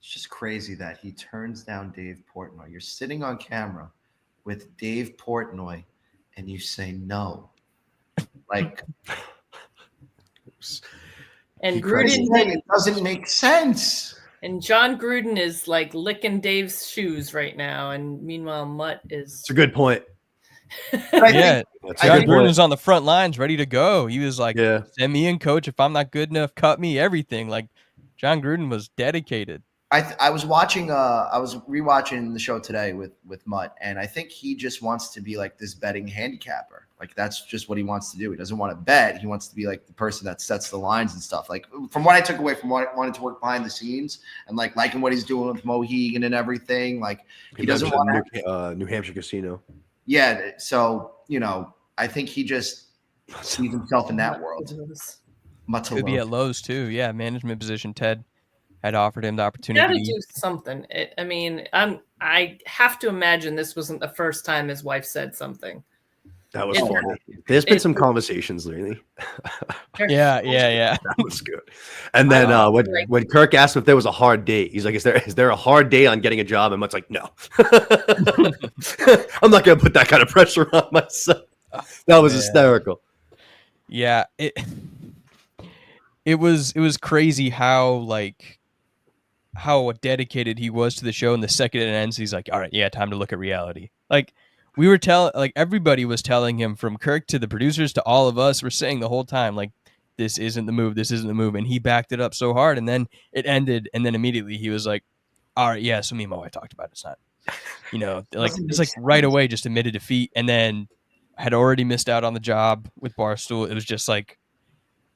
it's just crazy that he turns down Dave Portnoy. You're sitting on camera with Dave Portnoy and you say no. Like, And Crazy. Gruden it doesn't make sense. and John Gruden is like licking Dave's shoes right now, and meanwhile Mutt is. It's a good point. But I Yeah, think, That's a John good Gruden point. was on the front lines, ready to go. He was like, Yeah. "Send me in, coach. If I'm not good enough, cut me. Everything." Like John Gruden was dedicated. I was watching I was rewatching the show today with Mutt, and I think he just wants to be like this betting handicapper. Like that's just what he wants to do. He doesn't want to bet. He wants to be like the person that sets the lines and stuff. Like from what I took away from wanting to work behind the scenes and like liking what he's doing with Mohegan and everything. Like he doesn't want to. New Hampshire casino. Yeah. So I think he just sees himself in that world. Mutt Could be at Lowe's too. Yeah, management position. Ted had offered him the Got opportunity. to do something. I have to imagine this wasn't the first time his wife said something. That was It- funny. There's been some conversations lately. Yeah. That was good. And then when Kirk asked if there was a hard date, he's like, "Is there a hard date on getting a job?" And Mutt's like, "No, I'm not gonna put that kind of pressure on myself." That was hysterical. Yeah, it was crazy how dedicated he was to the show. And the second it ends, he's like, "All right, yeah, time to look at reality." Like, we were everybody was telling him, from Kirk to the producers to all of us, were saying the whole time, like, this isn't the move, and he backed it up so hard, and then it ended, and then immediately he was like, all right, yeah, so me and my wife talked about it. It's not, it's like right away just admitted defeat, and then had already missed out on the job with Barstool. It was just like,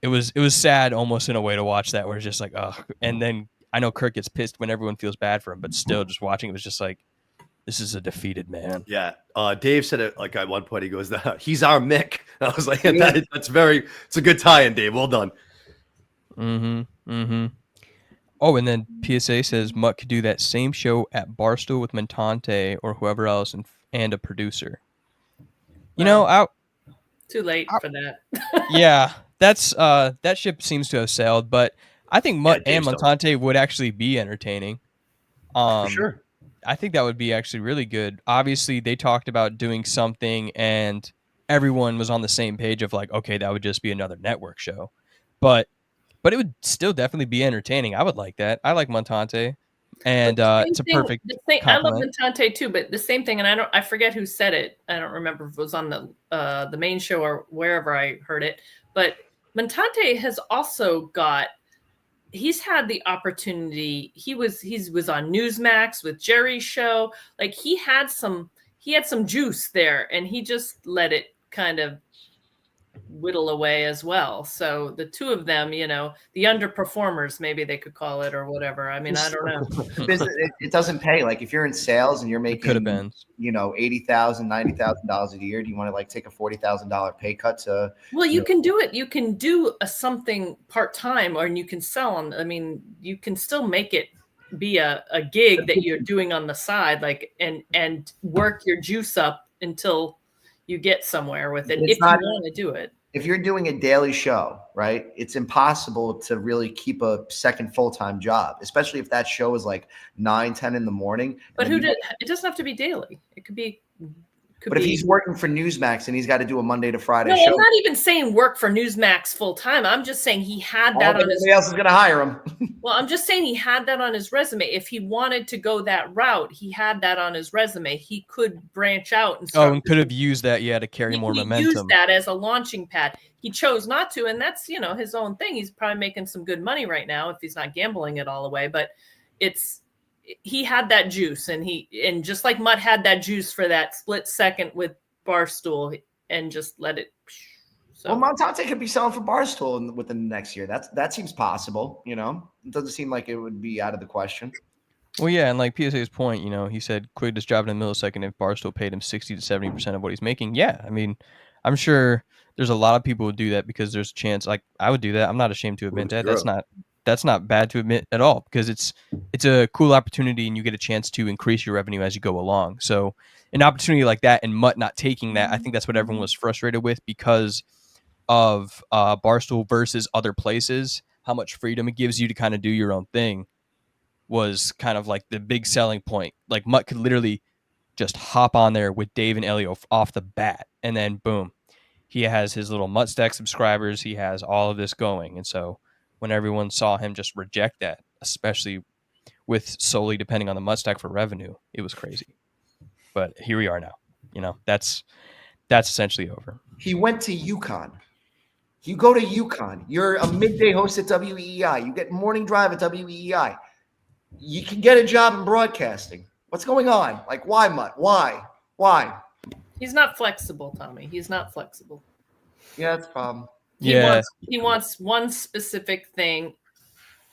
it was sad almost in a way to watch that, where it's just like, ugh. And then I know Kirk gets pissed when everyone feels bad for him, but still just watching it was just like, this is a defeated man. Yeah. Dave said it like at one point, he goes, he's our Mick. And I was like, it's a good tie-in, Dave. Well done. Oh, and then PSA says Mutt could do that same show at Barstool with Montante or whoever else and a producer. Too late for that. Yeah, that's that ship seems to have sailed, but I think Mutt and Montante would actually be entertaining. For sure. I think that would be actually really good. Obviously, they talked about doing something, and everyone was on the same page of like, okay, that would just be another network show. But it would still definitely be entertaining. I would like that. I like Montante, and it's a perfect compliment. I love Montante too, but the same thing, and I forget who said it. I don't remember if it was on the main show or wherever I heard it. But Montante has also got. He's had the opportunity. He was on Newsmax with Jerry's show. Like he had some juice there, and he just let it kind of whittle away as well. So the two of them, the underperformers, maybe they could call it, or whatever. I mean, I don't know. It doesn't pay. Like if you're in sales and you're making, could have been, $80,000, $90,000 a year. Do you want to like take a $40,000 pay cut to? Well, you can do it. You can do something part-time, or you can sell on. I mean, you can still make it be a gig that you're doing on the side, like and work your juice up until you get somewhere with it. If you want to do it. If you're doing a daily show, right, it's impossible to really keep a second full-time job, especially if that show is like 9, 10 in the morning. But it doesn't have to be daily. It could be. If he's working for Newsmax and he's got to do a Monday to Friday show. I'm not even saying work for Newsmax full time. I'm just saying he had that on his. Nobody else is going to hire him. Well, I'm just saying he had that on his resume. If he wanted to go that route, he had that on his resume. He could branch out and could have used that, to carry more momentum. Use that as a launching pad. He chose not to, and that's his own thing. He's probably making some good money right now if he's not gambling it all away. But he had that juice, and just like Mutt had that juice for that split second with Barstool, and just let it. So. Well, Montante could be selling for Barstool within the next year. That seems possible. It doesn't seem like it would be out of the question. Well, yeah, and like PSA's point, he said quit his job in a millisecond if Barstool paid him 60 to 70% of what he's making. Yeah, I mean, I'm sure there's a lot of people who would do that because there's a chance. Like I would do that. I'm not ashamed to admit that. That's not bad to admit at all, because it's a cool opportunity and you get a chance to increase your revenue as you go along. So an opportunity like that, and Mutt not taking that, I think that's what everyone was frustrated with because of Barstool versus other places. How much freedom it gives you to kind of do your own thing was kind of like the big selling point. Like Mutt could literally just hop on there with Dave and Elio off the bat, and then boom, he has his little Mutt Stack subscribers. He has all of this going, and so when everyone saw him just reject that, especially with solely depending on the Mutt Stack for revenue, it was crazy. But here we are now. That's essentially over. He went to UConn. You go to UConn. You're a midday host at WEEI. You get morning drive at WEEI. You can get a job in broadcasting. What's going on? Like, why, Mutt? Why? He's not flexible, Tommy. He's not flexible. Yeah, that's a problem. He wants one specific thing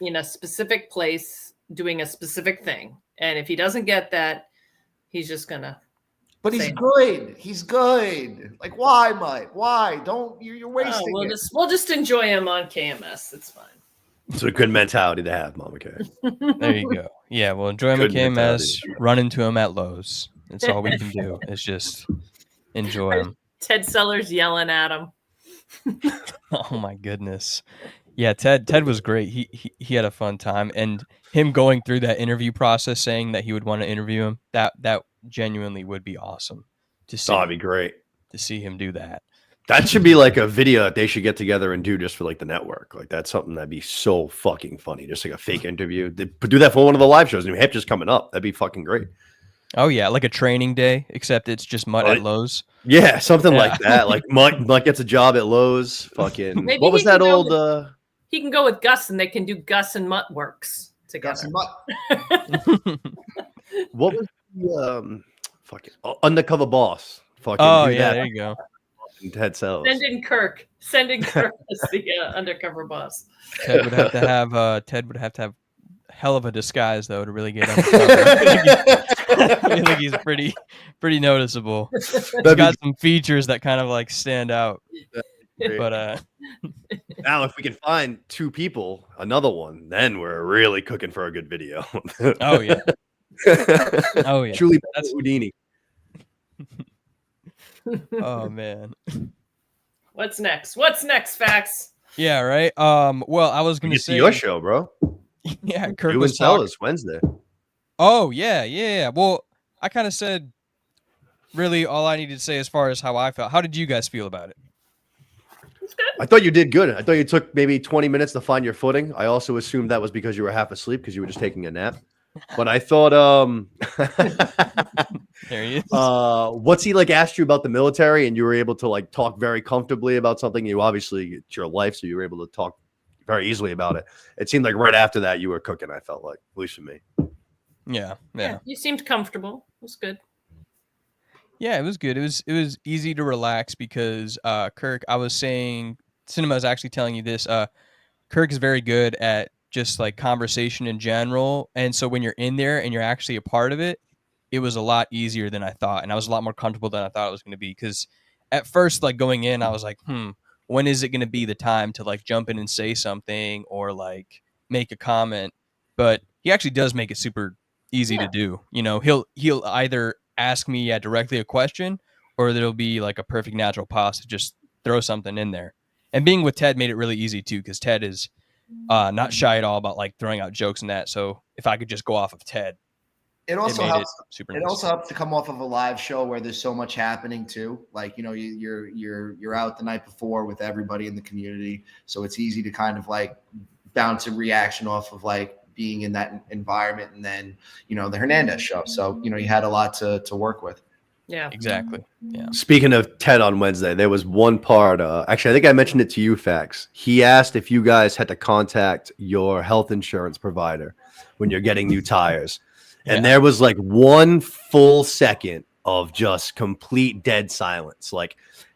in a specific place doing a specific thing. And if he doesn't get that, he's just going to. But he's good. He's good. Like, why, Mutt? Why? You're wasting it. We'll just enjoy him on KMS. It's fine. It's a good mentality to have, Mama K. There you go. Yeah, we'll enjoy him at KMS, run into him at Lowe's. That's all we can do is just enjoy him. Ted Sellers yelling at him. Oh my goodness. Yeah, Ted was great. He had a fun time, and him going through that interview process, saying that he would want to interview him, that genuinely would be awesome to see. Oh, that'd be great to see him do that. That should be like a video that they should get together and do just for like the network. Like that's something that'd be so fucking funny. Just like a fake interview. They do that for one of the live shows. New Hampshire's coming up. That'd be fucking great. Oh yeah, like a training day, except it's just Mutt at Lowe's. Yeah, something Yeah. like that. Like Mutt gets a job at Lowe's. Fucking Maybe what was he can that go old? He can go with Gus, and they can do Gus and Mutt works Gus together. and Mutt. What was the fucking undercover boss? Fucking Oh do yeah, that. there you go. Ted Sells. Send in Kirk as the undercover boss. Ted would have to have hell of a disguise though to really get undercover. I think he's pretty noticeable. He's got some features that kind of like stand out. But now if we can find two people, another one, then we're really cooking for a good video. Oh yeah. Oh yeah. Truly, that's Houdini. Oh man. What's next? What's next, Fax? Yeah, right. Well, I was gonna It's say your show, bro. Yeah, Kirk You was and Tell talking. us Wednesday. Oh yeah. Well, I kind of said really all I needed to say as far as how I felt. How did you guys feel about it? I thought you did good. I thought you took maybe 20 minutes to find your footing. I also assumed that was because you were half asleep because you were just taking a nap. But I thought There he is. what's he like asked you about the military and you were able to like talk very comfortably about something. You obviously it's your life, so you were able to talk very easily about it. It seemed like right after that you were cooking, I felt like, at least for me. Yeah. You seemed comfortable. It was good. Yeah, it was good. It was easy to relax because Kirk, I was saying, Cinema is actually telling you this. Kirk is very good at just like conversation in general, and so when you're in there and you're actually a part of it, it was a lot easier than I thought, and I was a lot more comfortable than I thought it was going to be. Because at first, like going in, I was like, when is it going to be the time to like jump in and say something or like make a comment? But he actually does make it super easy to do. You know, he'll either ask me directly a question, or there'll be like a perfect natural pause to just throw something in there. And being with Ted made it really easy too, because Ted is not shy at all about like throwing out jokes and that. So if I could just go off of Ted, It also made helps. it super It nice. also helps to come off of a live show where there's so much happening too. Like, you know, you're out the night before with everybody in the community, so it's easy to kind of like bounce a reaction off of like being in that environment, and then you know the Hernandez show. So you know you had a lot to work with. Yeah, Exactly. Yeah. Speaking of Ted on Wednesday, there was one part. Actually, I think I mentioned it to you, Fax. He asked if you guys had to contact your health insurance provider when you're getting new tires. And there was like one full second of just complete dead silence. Like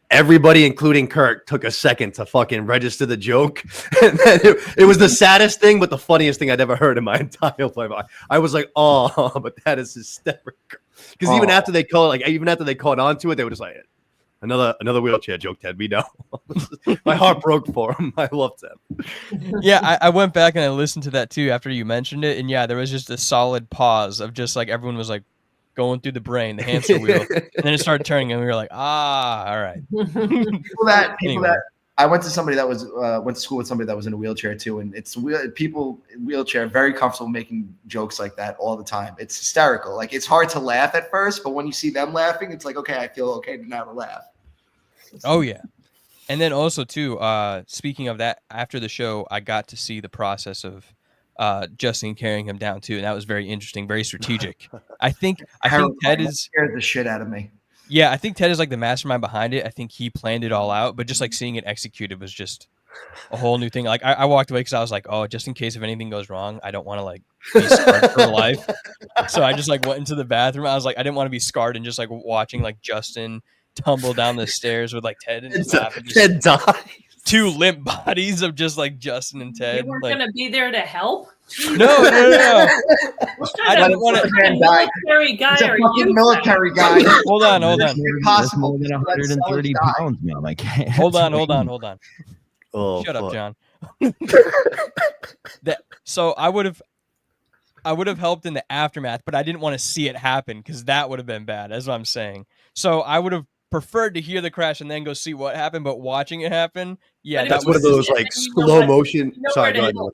everybody, including Kirk, took a second to fucking register the joke. And then it was the saddest thing, but the funniest thing I'd ever heard in my entire life. I was like, oh, but that is hysterical. Because even after they caught on to it, they were just like, another wheelchair joke, Ted. We know. My heart broke for him. I loved him. Yeah, I went back and I listened to that too after you mentioned it. And yeah, there was just a solid pause of just like everyone was like going through the brain, the hamster wheel. And then it started turning and we were like, all right. People that I went to somebody that was went to school with somebody that was in a wheelchair too, and it's people in wheelchair very comfortable making jokes like that all the time. It's hysterical. Like it's hard to laugh at first, but when you see them laughing, it's like okay, I feel okay now to laugh. Oh yeah. And then also too, speaking of that, after the show, I got to see the process of Justin carrying him down too, and that was very interesting, very strategic. I think Ted scared the shit out of me. Yeah, I think Ted is like the mastermind behind it. I think he planned it all out, but just like seeing it executed was just a whole new thing. Like I walked away because I was like, oh, just in case if anything goes wrong, I don't want to like be scarred for life. So I just like went into the bathroom. I was like, I didn't want to be scarred and just like watching like Justin tumble down the stairs with like Ted and his lap. Ted died. Two limp bodies of just like Justin and Ted. You weren't like, gonna be there to help. No. What kind of military guy He's a are fucking you? military guy. Hold on. That's more than 130 pounds, man. I can't. Hold on. Oh, Shut fuck. up, John. So I would have helped in the aftermath, but I didn't want to see it happen because that would have been bad. That's what I'm saying. So I would have preferred to hear the crash and then go see what happened, but watching it happen, yeah, But That's it one of was- those like you know slow what- motion. you know Sorry, where go to ahead. help.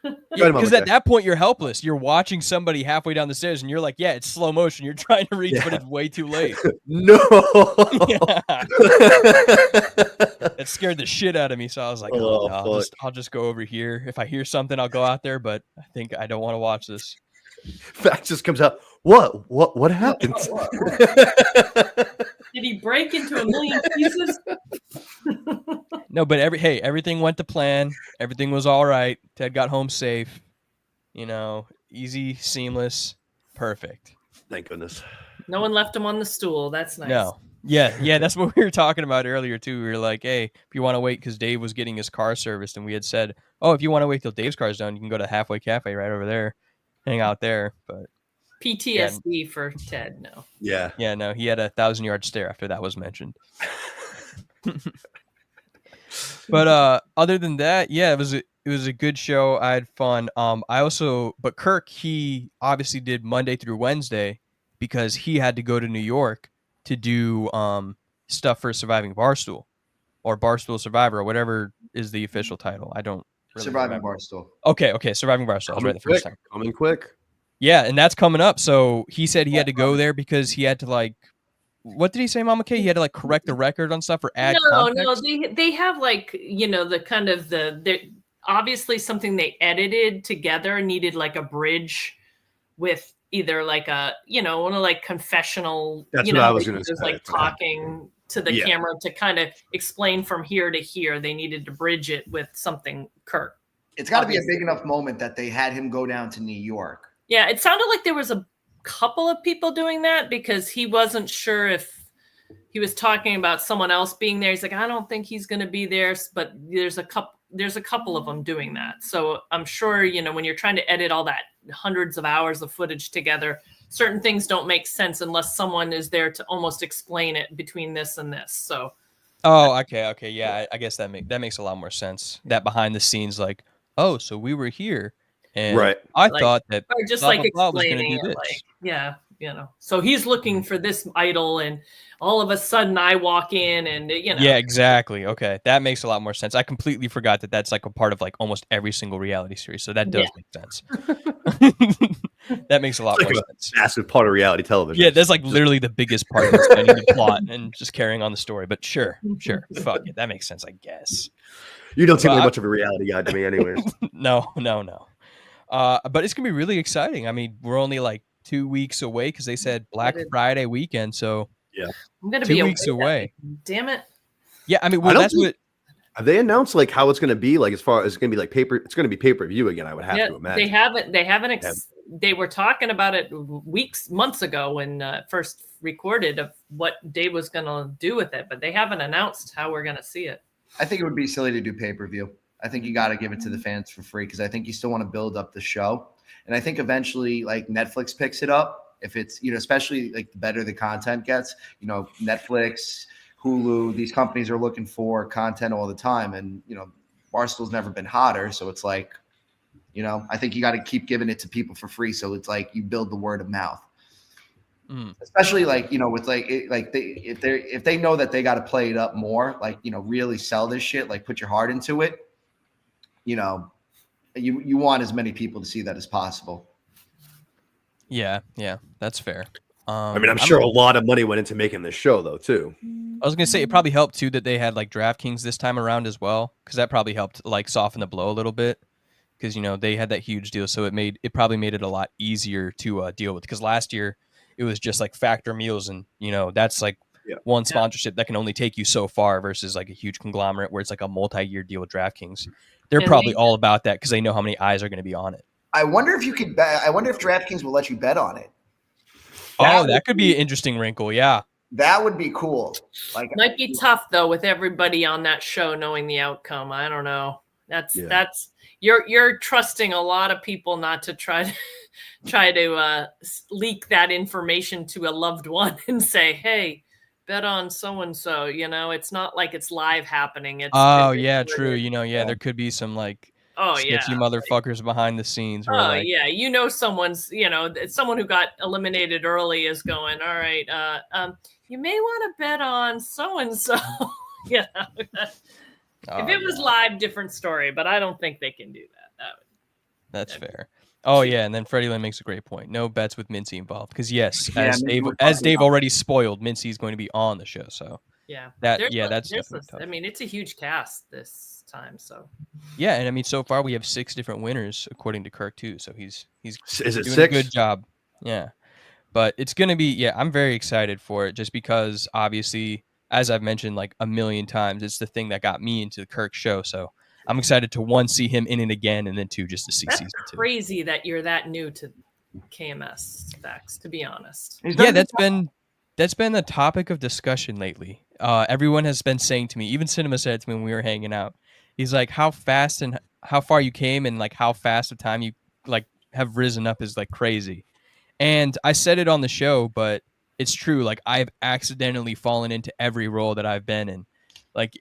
Okay. because at that point you're helpless. You're watching somebody halfway down the stairs and you're like, yeah, it's slow motion. You're trying to reach, but it's way too late. No. Yeah. That scared the shit out of me. So I was like, Oh, no, I'll just go over here. If I hear something, I'll go out there, but I think I don't want to watch this. Fact just comes out. What happened? Did he break into a million pieces? No, but everything went to plan. Everything was all right. Ted got home safe. You know, easy, seamless, perfect. Thank goodness. No one left him on the stool. That's nice. No. Yeah, that's what we were talking about earlier too. We were like, hey, if you want to wait, because Dave was getting his car serviced, and we had said, oh, if you want to wait till Dave's car's done, you can go to Halfway Cafe right over there, hang out there. But PTSD for Ted. No. Yeah. no, he had a 1,000-yard stare after that was mentioned. But other than that, yeah, it was a good show. I had fun. But Kirk, he obviously did Monday through Wednesday because he had to go to New York to do stuff for Surviving Barstool or Barstool Survivor or whatever is the official title. I don't really Surviving remember. Barstool. Okay, Surviving Barstool. I was right the first time. Coming quick. Yeah, and that's coming up. So he said he had to go there because he had to like. What did he say, Mama K? He had to like correct the record on stuff or add context? No, they have like, you know, the kind of the obviously something they edited together needed like a bridge with either like a, you know, one of like confessional. That's you what know, I was going to say. like talking to the camera to kind of explain from here to here. They needed to bridge it with something Kirk. It's got to be a big enough moment that they had him go down to New York. Yeah, it sounded like there was a couple of people doing that because he wasn't sure if he was talking about someone else being there. He's like, I don't think he's going to be there, but there's a couple of them doing that. So I'm sure, you know, when you're trying to edit all that hundreds of hours of footage together, certain things don't make sense unless someone is there to almost explain it between this and this. So okay, yeah, I guess that makes a lot more sense. That behind the scenes, like, oh, so we were here, and Right. I thought that or just blah, like blah, blah was explaining gonna do it, this. like, yeah, you know. So he's looking for this idol, and all of a sudden I walk in, and you know. Yeah, exactly. Okay, that makes a lot more sense. I completely forgot that that's like a part of like almost every single reality series, so that does make sense. That makes a lot more sense. Massive part of reality television. Yeah, that's like literally the biggest part of explaining the plot and just carrying on the story. But sure, fuck it, that makes sense, I guess. You don't seem like much of a reality guy to me, anyways. No. But it's gonna be really exciting. I mean, we're only like 2 weeks away because they said Black Friday weekend. So yeah, I'm gonna 2 be weeks away. Damn it. Yeah, I mean, well, that's what. Have they announced like how it's going to be? Like as far as it's going to be like paper, it's going to be pay-per-view again. I would have to imagine. They haven't. They were talking about it months ago when first recorded of what Dave was going to do with it, but they haven't announced how we're going to see it. I think it would be silly to do pay-per-view. I think you got to give it to the fans for free because I think you still want to build up the show. And I think eventually like Netflix picks it up if it's, you know, especially like the better the content gets, you know, Netflix, Hulu, these companies are looking for content all the time. And, you know, Barstool's never been hotter. So it's like, you know, I think you got to keep giving it to people for free. So it's like you build the word of mouth. Especially like, you know, with like, if they know that they got to play it up more, like, you know, really sell this shit, like put your heart into it, you know, you want as many people to see that as possible. Yeah, that's fair. I mean, I'm sure a lot of money went into making this show, though, too. I was gonna say it probably helped too that they had like DraftKings this time around as well, because that probably helped like soften the blow a little bit. Because you know they had that huge deal, so it probably made it a lot easier to deal with. Because last year it was just like Factor Meals, and you know that's like one sponsorship that can only take you so far versus like a huge conglomerate where it's like a multi-year deal with DraftKings. They're probably all about that because they know how many eyes are going to be on it. I wonder if you could bet. I wonder if DraftKings will let you bet on it. That could be an interesting wrinkle. Yeah, that would be cool. Like, might be tough though with everybody on that show knowing the outcome. I don't know. That's you're trusting a lot of people not to try to leak that information to a loved one and say, hey, bet on so and so. You know, it's not like it's live happening. It's true. You know, there could be some like sketchy motherfuckers behind the scenes. You know, someone's, you know, someone who got eliminated early is going, all right, you may want to bet on so and so. Yeah. If it was live, different story, but I don't think they can do that. That's fair. Oh yeah, and then Freddie Lynn makes a great point. No bets with Mincy involved, because as Dave already spoiled, Mincy is going to be on the show. So that's definitely tough. I mean, it's a huge cast this time. So yeah, and I mean, so far we have 6 different winners according to Kirk too. So he's is it doing 6? a good job. Yeah. But it's going to be, yeah, I'm very excited for it just because obviously, as I've mentioned like a million times, it's the thing that got me into the Kirk show. So I'm excited to one, see him in it again, and then two, just to see That's season 2. crazy that you're that new to KMS facts, to be honest. Yeah, that's been the topic of discussion lately. Everyone has been saying to me, even Cinema said it to me when we were hanging out. He's like, how fast and how far you came, and like how fast of time you like have risen up is like crazy. And I said it on the show, but it's true. Like I've accidentally fallen into every role that I've been in. Like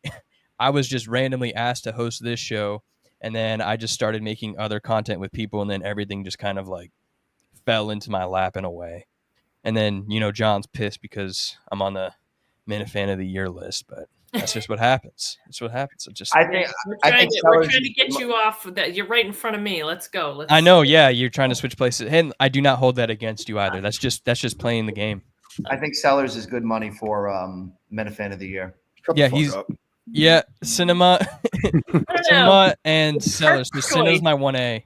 I was just randomly asked to host this show, and then I just started making other content with people, and then everything just kind of like fell into my lap in a way. And then, John's pissed because I'm on the Minifan of the Year list, but that's just what happens. That's what happens. We're trying to get you off of that. You're right in front of me. Let's go. I know. Yeah. You're trying to switch places. And I do not hold that against you either. That's just playing the game. I think Sellers is good money for Minifan of the Year. Cinema and Sellers. So Cinema's my 1A.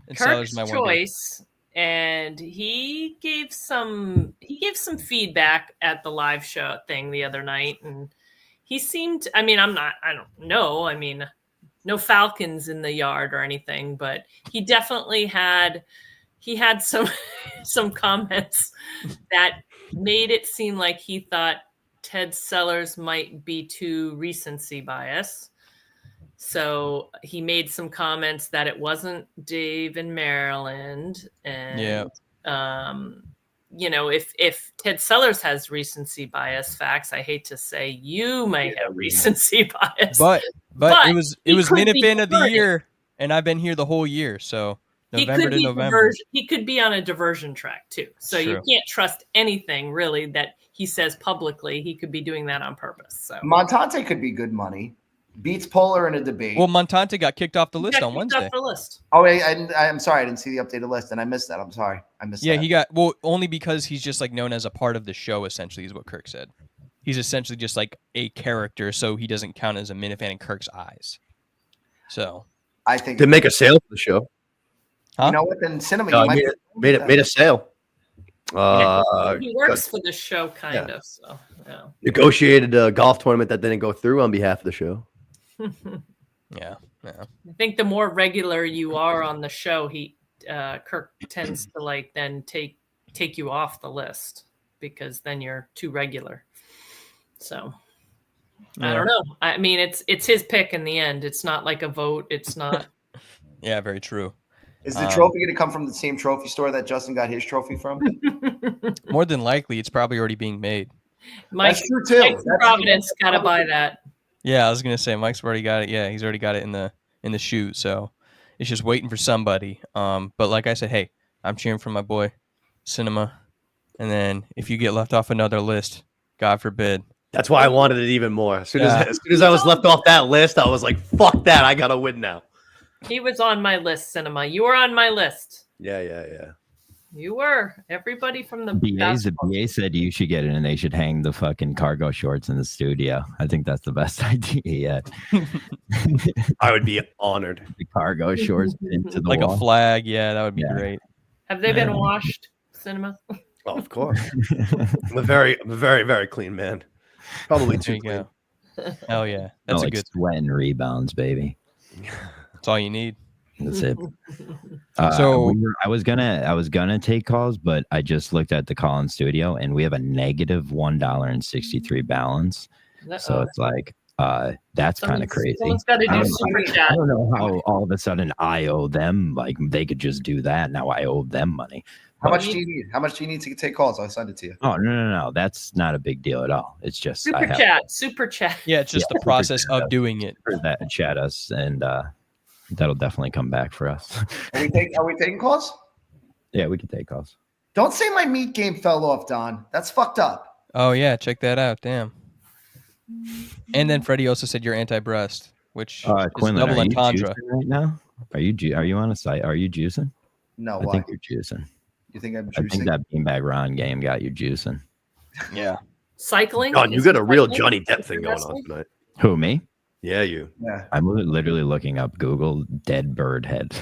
And Sellers my 1B. Choice. And he gave some feedback at the live show thing the other night, and he seemed, I don't know, no falcons in the yard or anything, but he definitely had some comments that made it seem like he thought Ted Sellers might be too recency bias. So he made some comments that it wasn't Dave in Maryland. And, if Ted Sellers has recency bias facts, I hate to say you might have recency bias. But it was Minifan of the Year, and I've been here the whole year. So November to November. He could be on a diversion track too. So you can't trust anything really that he says publicly. He could be doing that on purpose. So Montante could be good money. Beats Polar in a debate. Well, Montante got kicked off the list on Wednesday. Oh, I'm sorry. I didn't see the updated list, and I missed that. I'm sorry. I missed that. Yeah, he got only because he's just like known as a part of the show. Essentially, is what Kirk said. He's essentially just like a character, so he doesn't count as a Minifan in Kirk's eyes. So I think to make a sale for the show. Huh? You know what? Then Cinema made a sale. He works for the show, kind of. So negotiated a golf tournament that didn't go through on behalf of the show. Yeah. I think the more regular you are on the show, Kirk tends to then take you off the list because then you're too regular. So I don't know. I mean, it's his pick in the end. It's not like a vote. It's not. Yeah, very true. Is the trophy going to come from the same trophy store that Justin got his trophy from? More than likely, it's probably already being made. That's true too. Mike's Providence got to buy that. Yeah, I was gonna say Mike's already got it. Yeah, he's already got it in the chute. So it's just waiting for somebody. But like I said, hey, I'm cheering for my boy, Cinema. And then if you get left off another list, God forbid. That's why I wanted it even more. As soon as I was left off that list, I was like, "Fuck that! I gotta win now." He was on my list, Cinema. You were on my list. Yeah. You were. Everybody from the BA said you should get it, and they should hang the fucking cargo shorts in the studio. I think that's the best idea yet. I would be honored. The cargo shorts into the wall. A flag. Yeah, that would be great. Have they been washed, Cinema? Oh, of course. I'm a very, very clean man. Probably too clean. Hell yeah, that's a good sweat and rebounds, baby. That's all you need. That's it. So I was gonna take calls, but I just looked at the call in studio, and we have a negative $1.63 balance. So it's like that's kind of crazy. Someone's got to do super chat. I don't know how all of a sudden I owe them. Like they could just do that. Now I owe them money. How much do you need? How much do you need to take calls? I'll send it to you. Oh no. That's not a big deal at all. It's just super chat. Yeah, it's just the process of doing it. For that, chat us, and that'll definitely come back for us. Are we taking calls? Yeah, we can take calls. Don't say my meat game fell off, Don. That's fucked up. Oh yeah, check that out. Damn. And then Freddie also said you're anti-breast, which is Quinlan, double entendre. Right now, are you on a site? Are you juicing? No, I think you're juicing. You think I'm juicing? I think that beanbag Ron game got you juicing. Yeah. Cycling. God, you got a real Johnny Depp thing going on tonight. Who, me? Yeah, you. Yeah. I'm literally looking up Google dead bird head.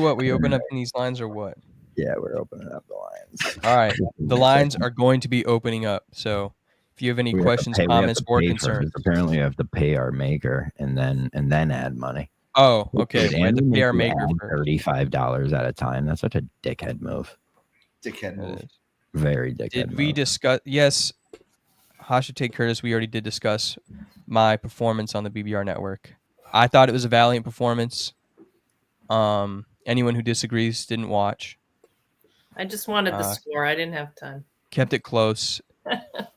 what? We open up these lines or what? Yeah, we're opening up the lines. All right. The lines are going to be opening up. So if you have any questions, comments, or concerns. Apparently, you have to pay our maker and then add money. Oh, okay. We have to pay our make maker $35 at a time. That's such a dickhead move. Dickhead move. Very dickhead. Did we discuss? Yes. Hashtag Curtis. We already did discuss my performance on the BBR network. I thought it was a valiant performance. Anyone who disagrees didn't watch. I just wanted the score. I didn't have time. Kept it close.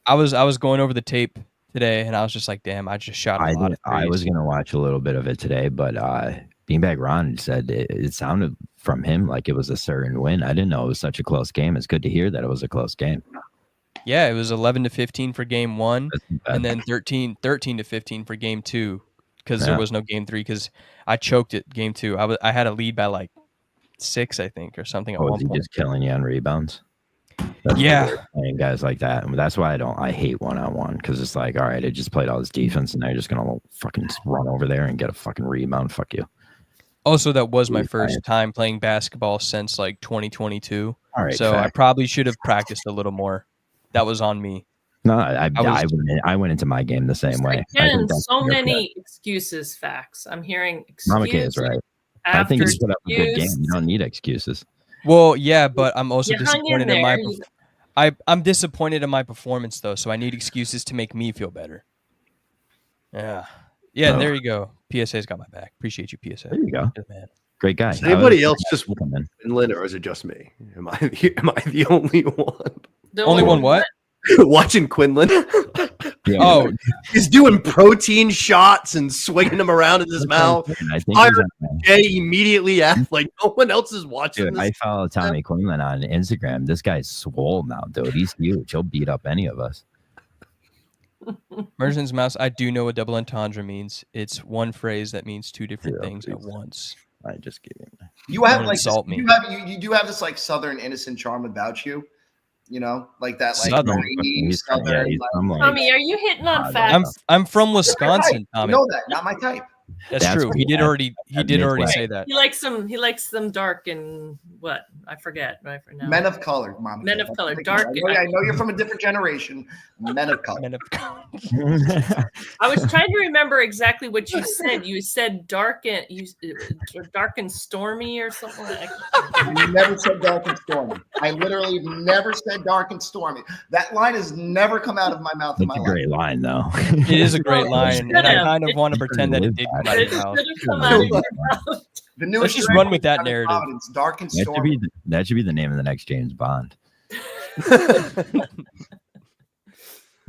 I was going over the tape today, and I was just like, "Damn, I just shot a lot of threes." I was gonna watch a little bit of it today, but Beanbag Ron said it sounded from him like it was a certain win. I didn't know it was such a close game. It's good to hear that it was a close game. Yeah, it was 11-15 for game 1, and then 13-15 for game 2, because there was no game 3 because I choked it game 2. I had a lead by like 6, I think, or something at one Was he point. just killing you on rebounds? And guys like that. And that's why I hate one-on-one, because it's like, all right, I just played all this defense and now you're just gonna fucking run over there and get a fucking rebound. Fuck you. Also, that was my first time playing basketball since like 2022. All right, so I probably should have practiced a little more. That was on me. No, I went into my game the same way. Again, so many excuses, facts. I'm hearing excuses. Mama K is right. I think you put up a good game. You don't need excuses. Well, yeah, but I'm also disappointed in my. I'm disappointed in my performance though, so I need excuses to make me feel better. Yeah. There you go. PSA's got my back. Appreciate you, PSA. There you go. Good man. Great guy. Is anybody else just Quinlan, or is it just me? Am I the only one? Only one what? Watching Quinlan. Oh, he's doing protein shots and swinging them around in his mouth. I think Jay immediately asked, like, no one else is watching. Dude, I follow Tommy Quinlan on Instagram. This guy's swole now, dude. He's huge. He'll beat up any of us. Merchant's Mouse, I do know what double entendre means. It's one phrase that means two different things at once. I just gave him. You have like you do have this like southern innocent charm about you. You know, like that, like Southern. Tommy, are you hitting on facts? I'm from Wisconsin, Tommy. You know that, not my type. That's true. He did already say that. He likes them dark and what? I forget right for now. Men of color, Mama. Men of color, dark. I know you're from a different generation. Men of color. Men of color. I was trying to remember exactly what you said. You said dark and stormy or something. You never said dark and stormy. I literally never said dark and stormy. That line has never come out of my mouth. It's a great line, though. It is a great line, and I kind of want to pretend that it did come out of your mouth. Let's just run with that narrative. Dark and stormy. That should be the name of the next James Bond.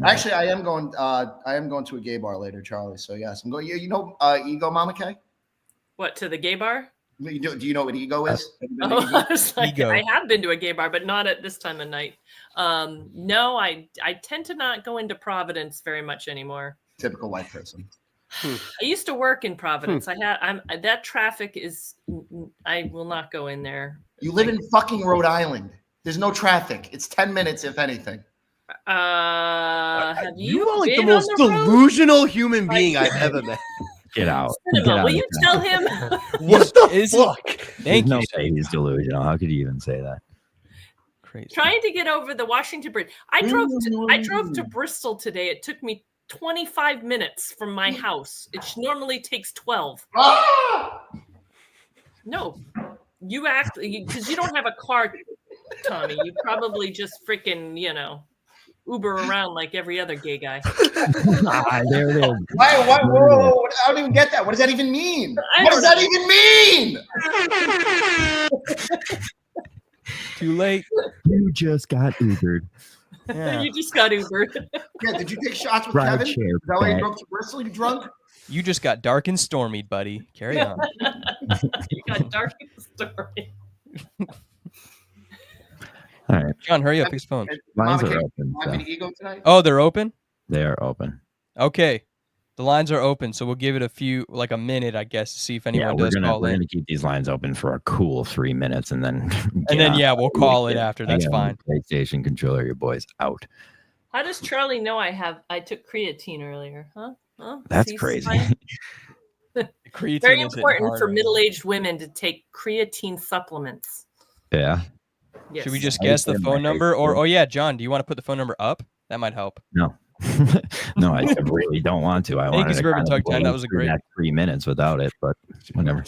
Actually, I am going to a gay bar later, Charlie. So yes, I'm going. You know, Ego, Mama K. What, to the gay bar? Do you know what Ego is? I was like, I have been to a gay bar, but not at this time of night. No, I tend to not go into Providence very much anymore. Typical white person. I used to work in Providence. That traffic is. I will not go in there. You live in fucking Rhode Island. There's no traffic. It's 10 minutes, if anything. Have you are like the most delusional human being I've ever met. Get out. Will you tell him? What the fuck? Thank you. He's delusional. How could you even say that? Crazy. Trying to get over the Washington Bridge. I drove to Bristol today. It took me 25 minutes from my house. It normally takes 12. No, you act because you don't have a car, Tommy. You probably just freaking, Uber around like every other gay guy. There it is. Whoa, I don't even get that. What does that even mean? What does that even mean? Too late. You just got Ubered. Yeah. You just got Ubered. Yeah, did you take shots with Kevin? Is that why you drove to Bristol? You drunk? You just got dark and stormy, buddy. Carry on. You got dark and stormy. All right. John, hurry up. His phone. Lines are open. Ego tonight? Oh, they're open? They are open. Okay. The lines are open, so we'll give it a minute, I guess, to see if anyone does call in. We're going to keep these lines open for a cool 3 minutes, and then we'll call it after. That's fine. PlayStation controller, your boys out. How does Charlie know I took creatine earlier? Huh? That's crazy. Creatine Very is hitting important hard for right now. middle-aged women to take creatine supplements. Yeah. Yes. Should we just I guess would the say phone my number? Or, high oh yeah, John, do you want to put the phone number up? That might help. No. No, I really don't want to. I Thank wanted you, to Suburban kind Tug of Time. That was a through great. that 3 minutes without it, but whatever.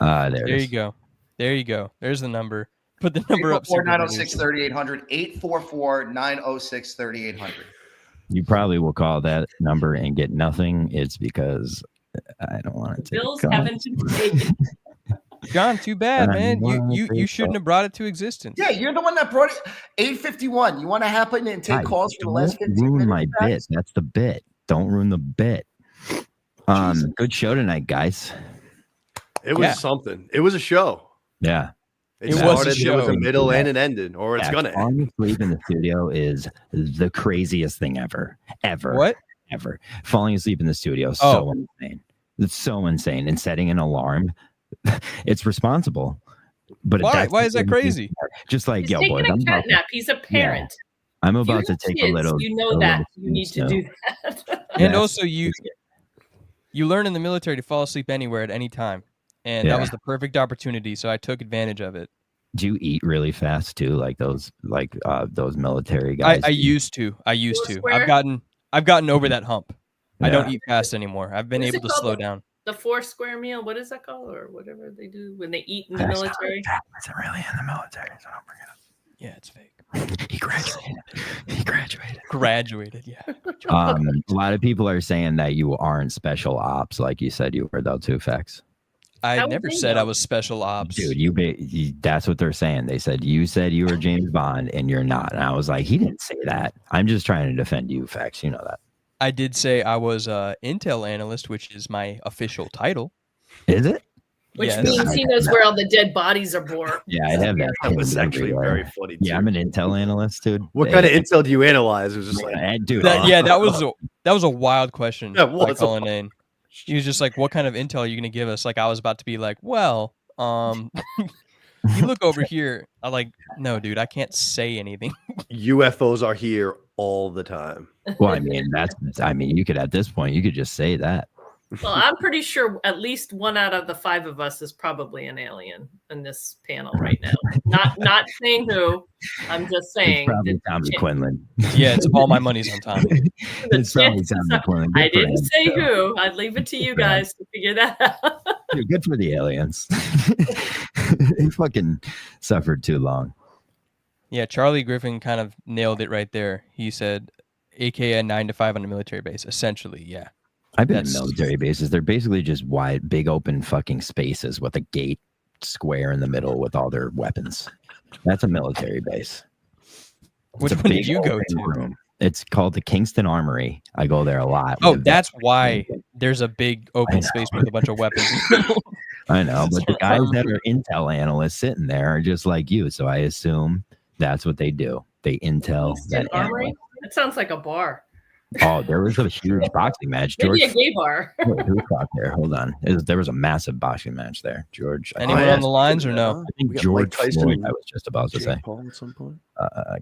There There it you is. go. There you go. There's the number. Put the number up. 844-906-3800. 844-906-3800. You probably will call that number and get nothing. It's because I don't want to take Bills calls. haven't been paid. John, too bad, I man. wanna You take shouldn't have brought it to existence. Yeah, you're the one that brought it. 8:51. You want to happen and take Guys, calls for the last don't 15 ruin minutes? my bit. That's the bit. Don't ruin the bit. Good show tonight, guys. It was Yeah. something. It was a show. Yeah. It It was a started, there was show. a middle and an ending, or it's Yeah, gonna end. falling asleep in the studio is the craziest thing ever. What? Ever. Falling asleep in the studio is Oh. so insane. It's so insane. And setting an alarm, it's responsible. But Why? that's Why the is that crazy crazy? part. Just like, He's yo, taking boys, a I'm cat about, nap. He's a parent. I'm You about to have take kids, a little. You know a that. little You need to snooze do now. that. And Yes. also, you learn in the military to fall asleep anywhere at any time, and Yeah. that was the perfect opportunity. So I took advantage of it. Do you eat really fast too, like those military guys? I used to. Foursquare? I've gotten over that hump. I don't Yeah. eat fast anymore. I've been What is able it to called? slow down. The 4-square meal. What is that called, or whatever they do when they eat in the That's not- military? That wasn't really in the military, so don't bring it Yeah, it's fake. up. He graduated. He graduated. Graduated. Yeah. A lot of people are saying that you aren't special ops, like you said you were, though, too, Facts. I How would never they said I know? was special ops. Dude, that's what they're saying. They said you said you were James Bond and you're not. And I was like, he didn't say that. I'm just trying to defend you, Facts. You know that. I did say I was a Intel analyst, which is my official title. Is it? Which Yes. means he knows where all the dead bodies are born. Yeah, I have that. That was pinned actually everywhere. very funny. Too. Yeah, I'm an Intel analyst, dude. What kind of intel do you analyze? It was just like, dude. That was a wild question. That by was a Colin Ain. He was just like, "What kind of intel are you gonna give us?" Like I was about to be like, "Well, you look over here." I'm like, "No, dude, I can't say anything." UFOs are here all the time. Well, I mean, you could at this point, you could just say that. Well, I'm pretty sure at least one out of the 5 of us is probably an alien in this panel right now. Not saying who. I'm just It's saying. probably Tommy Quinlan. Yeah, it's all my money's on Tommy. It's probably Tommy Quinlan. I Good for didn't him, say so. who. I'd leave it to you Good for him. guys to figure that out. Dude, good for the aliens. They fucking suffered too long. Yeah, Charlie Griffin kind of nailed it right there. He said, "AKA 9 to 5 on a military base." Essentially, yeah. I've been That's- in military bases. They're basically just wide, big open fucking spaces with a gate square in the middle with all their weapons. That's a military base. It's Which a one did big you go open to? room. It's called the Kingston Armory. I go there a lot. Oh, Live that's there. why there's a big open know. space with a bunch of weapons. I know, but the guys that are intel analysts sitting there are just like you. So I assume that's what they do. They intel that Kingston Armory? analyst. That sounds like a bar. Oh, there was a huge boxing match. Maybe George, a gay bar. wait, who fought there? Hold on. There was a massive boxing match there. George. Anyone yeah. on the lines or no? I think We got George Mike Tyson Floyd, and I was just about to say. Jake Paul at some point.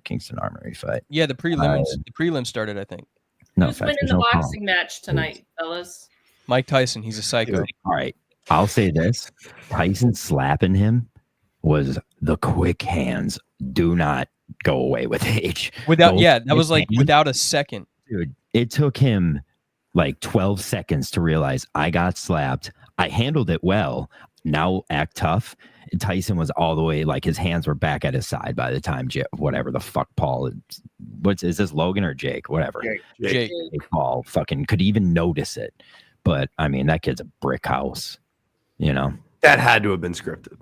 Kingston Armory fight. Yeah, the prelims started, I think. No, Who's facts, winning there's the no call. boxing match tonight, fellas? Mike Tyson, he's a psycho. All right. I'll say this. Tyson slapping him was the quick hands. Do not go away with age. Those That was like quick hands, without a second. dude, it took him like 12 seconds to realize I got slapped. I handled it well. Now act tough. Tyson was all the way, like his hands were back at his side by the time whatever the fuck Paul is this Logan or Jake? Whatever. Jake. Paul fucking could even notice it. But I mean, that kid's a brick house, you know. That had to have been scripted.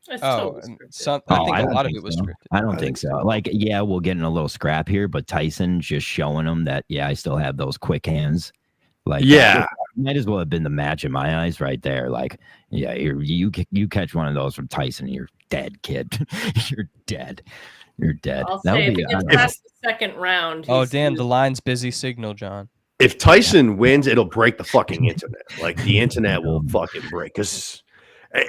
It's Oh, totally scripted. I Oh, think a don't lot of think it was so. scripted. I don't think so. Like, yeah, we'll get in a little scrap here, but Tyson just showing him that, yeah, I still have those quick hands. Like, Yeah. might as well have been the match in my eyes right there. Like, yeah, you catch one of those from Tyson, you're dead, kid. You're dead. You're dead. I'll That say would if be it gets past the second round. Oh, he's- damn, the line's busy signal, John. If Tyson wins, it'll break the fucking internet. Like the internet will fucking break because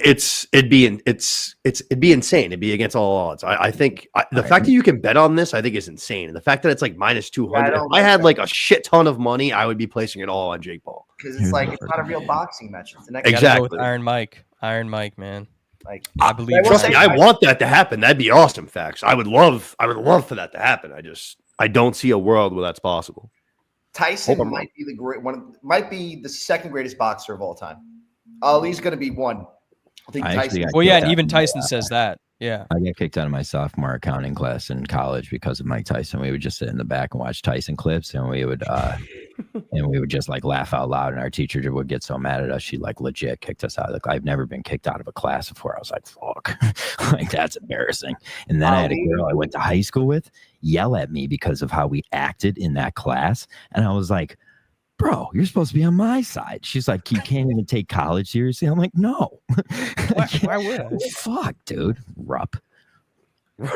it'd be insane. It'd be against all odds. I think the fact that you can bet on this, I think, is insane. And the fact that it's like minus 200. Yeah, I If don't I like had that. like a shit ton of money, I would be placing it all on Jake Paul. because it's like it's not a real boxing match. It's the next Gotta go with Exactly. Iron Mike, man. like I believe. will Trust say- me, I want that to happen. That'd be awesome. Facts. I would love for that to happen. I don't see a world where that's possible. Tyson Hope I'm might be might be the second greatest boxer of all time. Ali's going to be one. I think I actually Tyson. got Well, yeah, kicked and out even of Tyson my- says that. Yeah. I got kicked out of my sophomore accounting class in college because of Mike Tyson. We would just sit in the back and watch Tyson clips, and we would just like laugh out loud. And our teacher would get so mad at us, she like legit kicked us out of the class. I've never been kicked out of a class before. I was like, fuck, like that's embarrassing. And then I had a girl I went to high school with yell at me because of how we acted in that class, and I was like, bro, you're supposed to be on my side. She's like, you can't even take college seriously. I'm like, no. Why would I? Fuck, dude. Rupp. I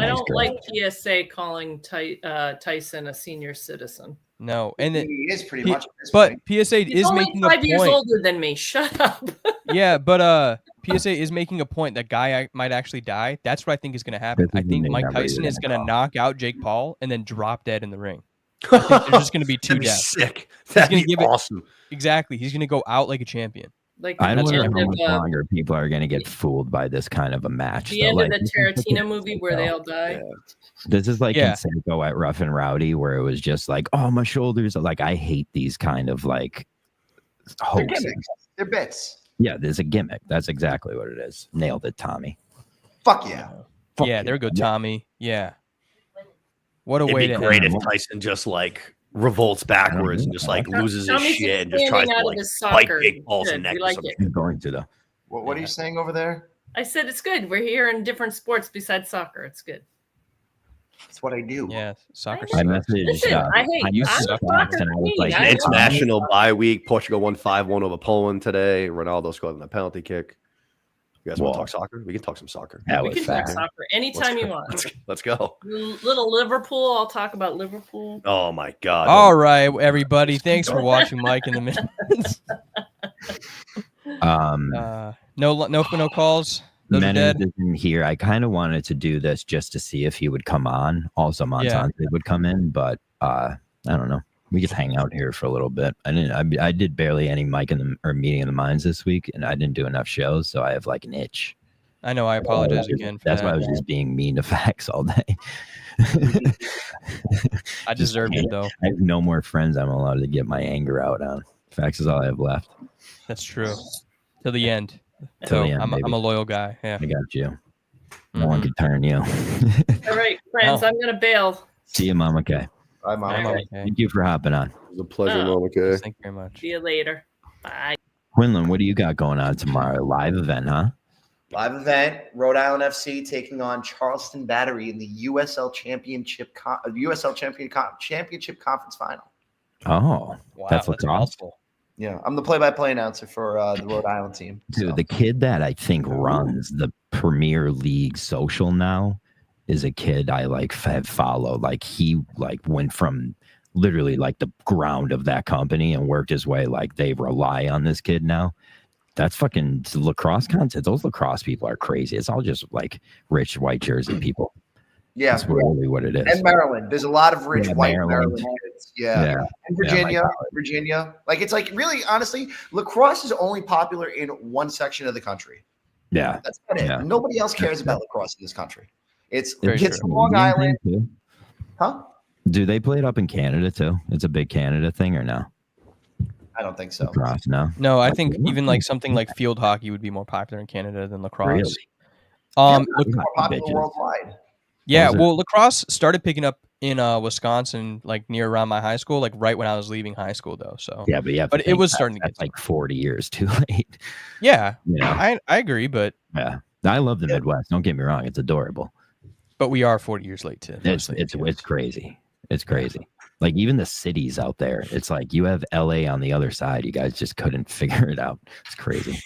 don't like PSA calling Tyson a senior citizen. No, and it, He is pretty P- much. At this but point. PSA He's is only making a 5 years point. older than me. Shut up. Yeah, but PSA is making a point that guy might actually die. That's what I think is going to happen. This I is think the Mike number Tyson you're is gonna going to call. knock out Jake Paul and then drop dead in the ring. I think there's just going to be two That'd be deaths. sick. That'd gonna be give it- awesome. Exactly. He's going to go out like a champion. Like I at the wonder end how much of longer people are going to get fooled by this kind of a match. the though. end Like, of the this is like Tarantino in movie where they Psycho. all die. This is like Yeah. in Psycho at Rough and Rowdy, where it was just like, oh, my shoulders. Like, I hate these kind of like They're hoaxes. gimmicks. They're bits. Yeah, there's a gimmick. That's exactly what it is. Nailed it, Tommy. Fuck yeah. Fuck Yeah, you. there we go, Tommy. Yeah. What a It'd way be to great end. if Tyson just like revolts backwards and just like loses his Tommy's shit and just just tries standing to out of like his bite soccer. Jake Paul's Good, neck we or like something. it. He's going to though. What are you saying over there? I said it's good. We're here in different sports besides soccer. It's good. That's what I do. Yeah, soccer. I I sucks. messaged. Listen, I hate- used I'm to a suck soccer and I was queen. like, I It's know. national bye week. Portugal won 5-1 over Poland today. Ronaldo scored on a penalty kick. You guys want to Whoa. talk soccer? We can talk some soccer. that We was can talk fast. soccer anytime you want. Let's go. Little Liverpool. I'll talk about Liverpool. Oh my god. All right, everybody. Thanks for watching Mike in the minutes. No calls. Those are Menace dead. isn't here. I kind of wanted to do this just to see if he would come on. Also, Montante would come in, but I don't know. We just hang out here for a little bit. I did barely any Mike or meeting of the minds this week, and I didn't do enough shows, so I have like an itch. I know. I apologize again for That's that. why I was just being mean to Facts all day. I deserved it though. I have no more friends I'm allowed to get my anger out on. Facts is all I have left. That's true. Till the end. Till So the end, I'm baby. a loyal guy. Yeah. I got you. No one Mhm. can turn you. All right, friends. Oh. I'm gonna bail. See you, Mama K. I'm I'm on. okay. Thank you for hopping on. It was a pleasure, Oh. Mama K. Thank you very much. See you later. Bye. Quinlan, what do you got going on tomorrow? Live event, huh? Live event, Rhode Island FC taking on Charleston Battery in the USL Championship Championship Conference Final. Oh, Wow, that's a lacrosse. mouthful. Yeah, I'm the play-by-play announcer for the Rhode Island team. Dude, so. the kid that I think runs the Premier League social now is a kid I like have followed. Like he like went from literally like the ground of that company and worked his way. Like they rely on this kid now. That's fucking lacrosse content. Those lacrosse people are crazy. It's all just like rich white Jersey people. Yeah, That's really what it is. and Maryland. There's a lot of rich Yeah, white Maryland. Maryland kids. Yeah. And Virginia. Like it's like really, honestly, lacrosse is only popular in one section of the country. Yeah. That's about it. Yeah. Nobody else cares about lacrosse in this country. It's Very kids true. from Long Island, Too? huh? Do they play it up in Canada too? It's a big Canada thing or no? I don't think so. Lacrosse, no. No, I think even like something like field hockey would be more popular in Canada than lacrosse. Really? Look, It's more popular Bitches. worldwide. yeah, Was it? well, lacrosse started picking up in Wisconsin, like near around my high school, like right when I was leaving high school, though. So Yeah, but yeah, But it was starting to that's get like 40 years too late. yeah, You know? I agree, but Yeah, I love the Midwest. Don't get me wrong; it's adorable. we are 40 years late to It's crazy. It's crazy. Like even the cities out there, it's like you have LA on the other side. You guys just couldn't figure it out. It's crazy.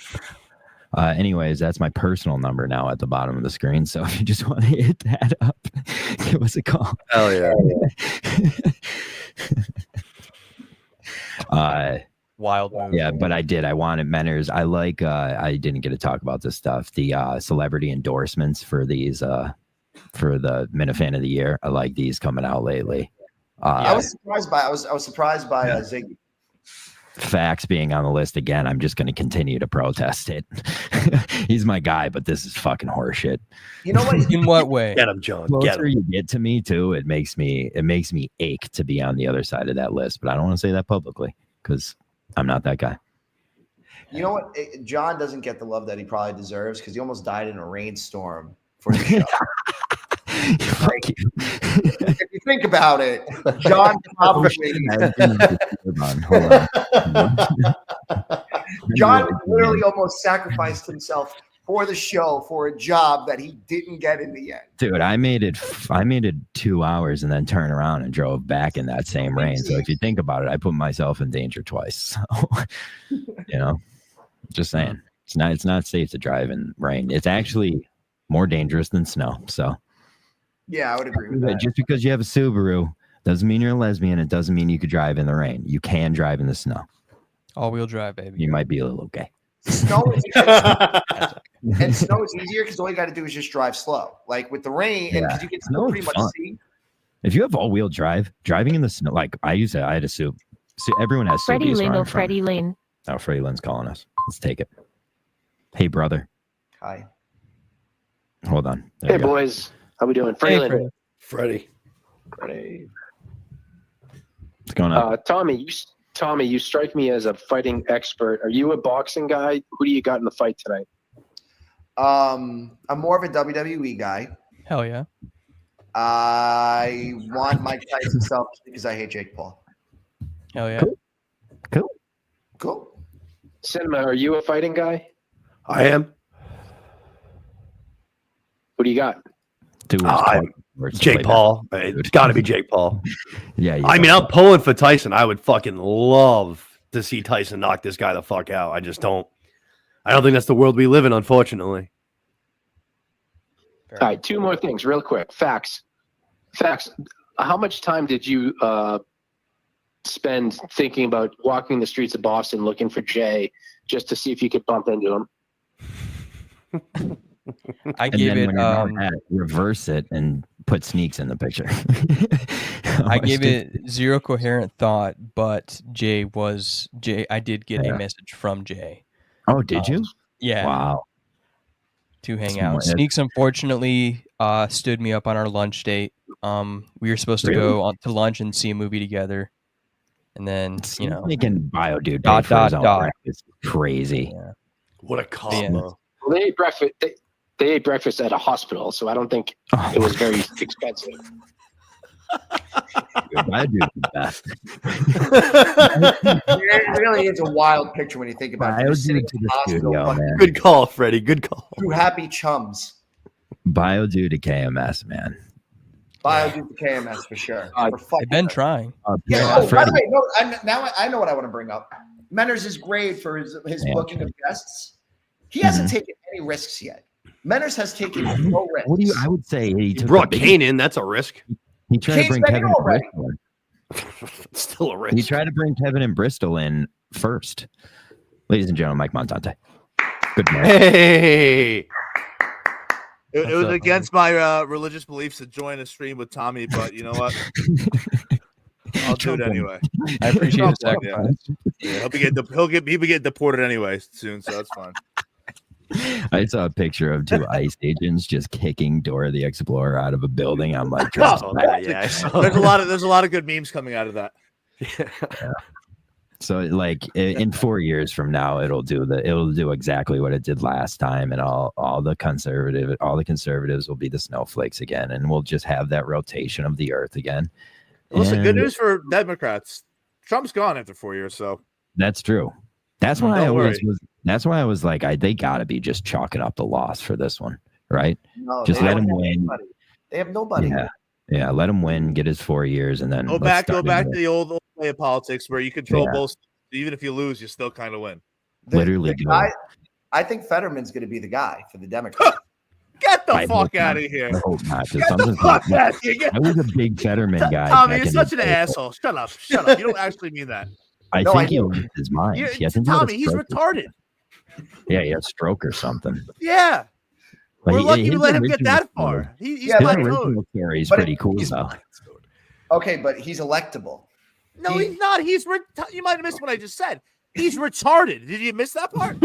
Anyways, that's my personal number now at the bottom of the screen. So if you just want to hit that up, give us a call. Hell yeah. wild move. Yeah, but I wanted Menners. I like I didn't get to talk about this stuff. The celebrity endorsements for these for the Minifan of the Year. I like these coming out lately. I was surprised by Ziggy. Facts being on the list again, I'm just going to continue to protest it. He's my guy, but this is fucking horseshit. You know what? In what way? Get him, John. The Get closer him. you get to me, too, it makes me ache to be on the other side of that list. But I don't want to say that publicly because I'm not that guy. You know what? John doesn't get the love that he probably deserves because he almost died in a rainstorm for the show. Fuck you. If you think about it, John probably Hold on. John literally almost sacrificed himself for the show for a job that he didn't get in the end. Dude, I made it 2 hours and then turned around and drove back in that same rain. So if you think about it, I put myself in danger twice. So, just saying, it's not safe to drive in rain. It's actually more dangerous than snow. So yeah, I would agree with that. Just because you have a Subaru doesn't mean you're a lesbian. It doesn't mean you could drive in the rain. You can drive in the snow. All-wheel drive, baby. You might be a little gay. Snow is and snow is easier because all you got to do is just drive slow. Like with the rain, and because you can still pretty much see. If you have all-wheel drive, driving in the snow, like I had a Subaru. Everyone has Freddie Subarus. Lane, Freddie Lane. Oh, Freddie Lane's calling us. Let's take it. Hey, brother. Hi. Hold on. Hey, boys. How we doing? Freddie Lane. Freddie. What's going on? Tommy, you strike me as a fighting expert. Are you a boxing guy? Who do you got in the fight tonight? I'm more of a WWE guy. Hell yeah. I want Mike Tyson self because I hate Jake Paul. Hell yeah. Cool. Cinema, are you a fighting guy? I am. Who do you got? Jake Paul. It's got to be Jake Paul. Yeah. I mean, I'm pulling for Tyson. I would fucking love to see Tyson knock this guy the fuck out. I don't think that's the world we live in, unfortunately. All right, two more things real quick. Facts. How much time did you spend thinking about walking the streets of Boston looking for Jay just to see if you could bump into him? I gave it reverse it and put Sneaks in the picture. I gave it zero coherent thought, but Jay. I did get a message from Jay. Oh, did you? Yeah. Wow. To hang out. Sneaks unfortunately stood me up on our lunch date. We were supposed to go to lunch and see a movie together, and then making bio dude is crazy. Yeah. What a combo. Well, they ate breakfast. They ate breakfast at a hospital, so I don't think it was very expensive. Bio dude's the best. It really is a wild picture when you think about it. Sitting to the studio, man. Good call, Freddie. Good call. Two happy chums. Bio dude to KMS, man. Bio dude to KMS for sure. They've been trying. By the way, now I know what I want to bring up. Menners is great for his booking of guests. He hasn't taken any risks yet. Menners has taken no risks. I would say he brought Kane in. That's a risk. He tried to bring Kevin in Bristol. Still a risk. He tried to bring Kevin and Bristol in first. Ladies and gentlemen, Mike Montante. Good morning. Hey. It was against my religious beliefs to join a stream with Tommy, but you know what? I'll do it anyway. I appreciate the sacrifice. Yeah, he'll be getting deported anyway soon, so that's fine. I saw a picture of two ICE agents just kicking Dora the Explorer out of a building. I'm like, there's a lot of good memes coming out of that. Yeah. So like in 4 years from now, it'll do exactly what it did last time, and all the conservatives will be the snowflakes again, and we'll just have that rotation of the earth again. Listen, good news for Democrats. Trump's gone after 4 years, so that's true. That's why I was like, they got to be just chalking up the loss for this one, right? No, just let him win. They have nobody. Yeah, let him win, get his 4 years, and then go back to the old way of politics where you control both. Even if you lose, you still kind of win. I think Fetterman's going to be the guy for the Democrats. Get the fuck out of here! I hope not. I was a big Fetterman guy. Tommy, you're such an asshole. Shut up. You don't actually mean that. I think he lost his mind. Tommy, he's retarded. Yeah, he had a stroke or something. Yeah. We're lucky we let him get that far. He's original story is pretty cool, though. Okay, but he's electable. No, he's not. You might have missed what I just said. He's retarded. Did you miss that part?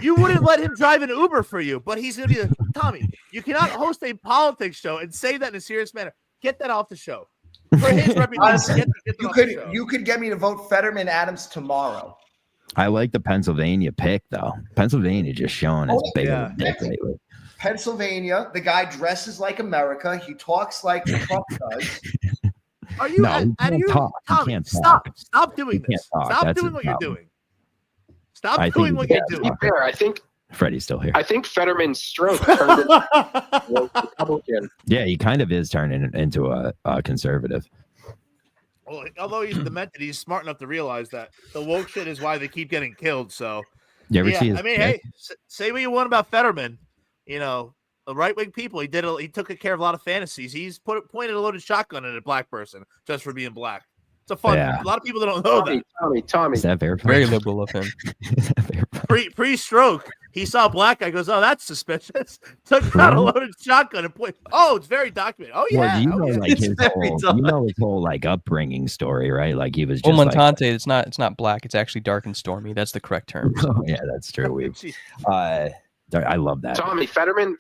You wouldn't let him drive an Uber for you, but he's going to be Tommy, you cannot host a politics show and say that in a serious manner. Get that off the show. For his reputation, you could get me to vote Fetterman Adams tomorrow. I like the Pennsylvania pick, though. Pennsylvania just showing its big of a dick lately. Pennsylvania, the guy dresses like America. He talks like Trump does. Are you? No, and you, talk. Tommy, stop doing this. Stop doing what you're doing. Stop doing what you're doing. To be fair, I think Freddie's still here. I think Fetterman's stroke turned into Republican. Yeah, he kind of is turning into a conservative. Well, although he's demented, he's smart enough to realize that the woke shit is why they keep getting killed. So, you ever see his hey, say what you want about Fetterman. You know, the right-wing people, he took care of a lot of fantasies. He's pointed a loaded shotgun at a black person just for being black. It's a fun. A lot of people don't know Tommy. Is that very liberal of him. Pre-stroke, he saw a black guy. Goes, oh, that's suspicious. Took out a loaded shotgun and point. Oh, it's very documented. Oh yeah. Well, his whole like upbringing story, right? Like he was just Montante. It's not black. It's actually dark and stormy. That's the correct term. Oh yeah, that's true. I love that. Tommy, Fetterman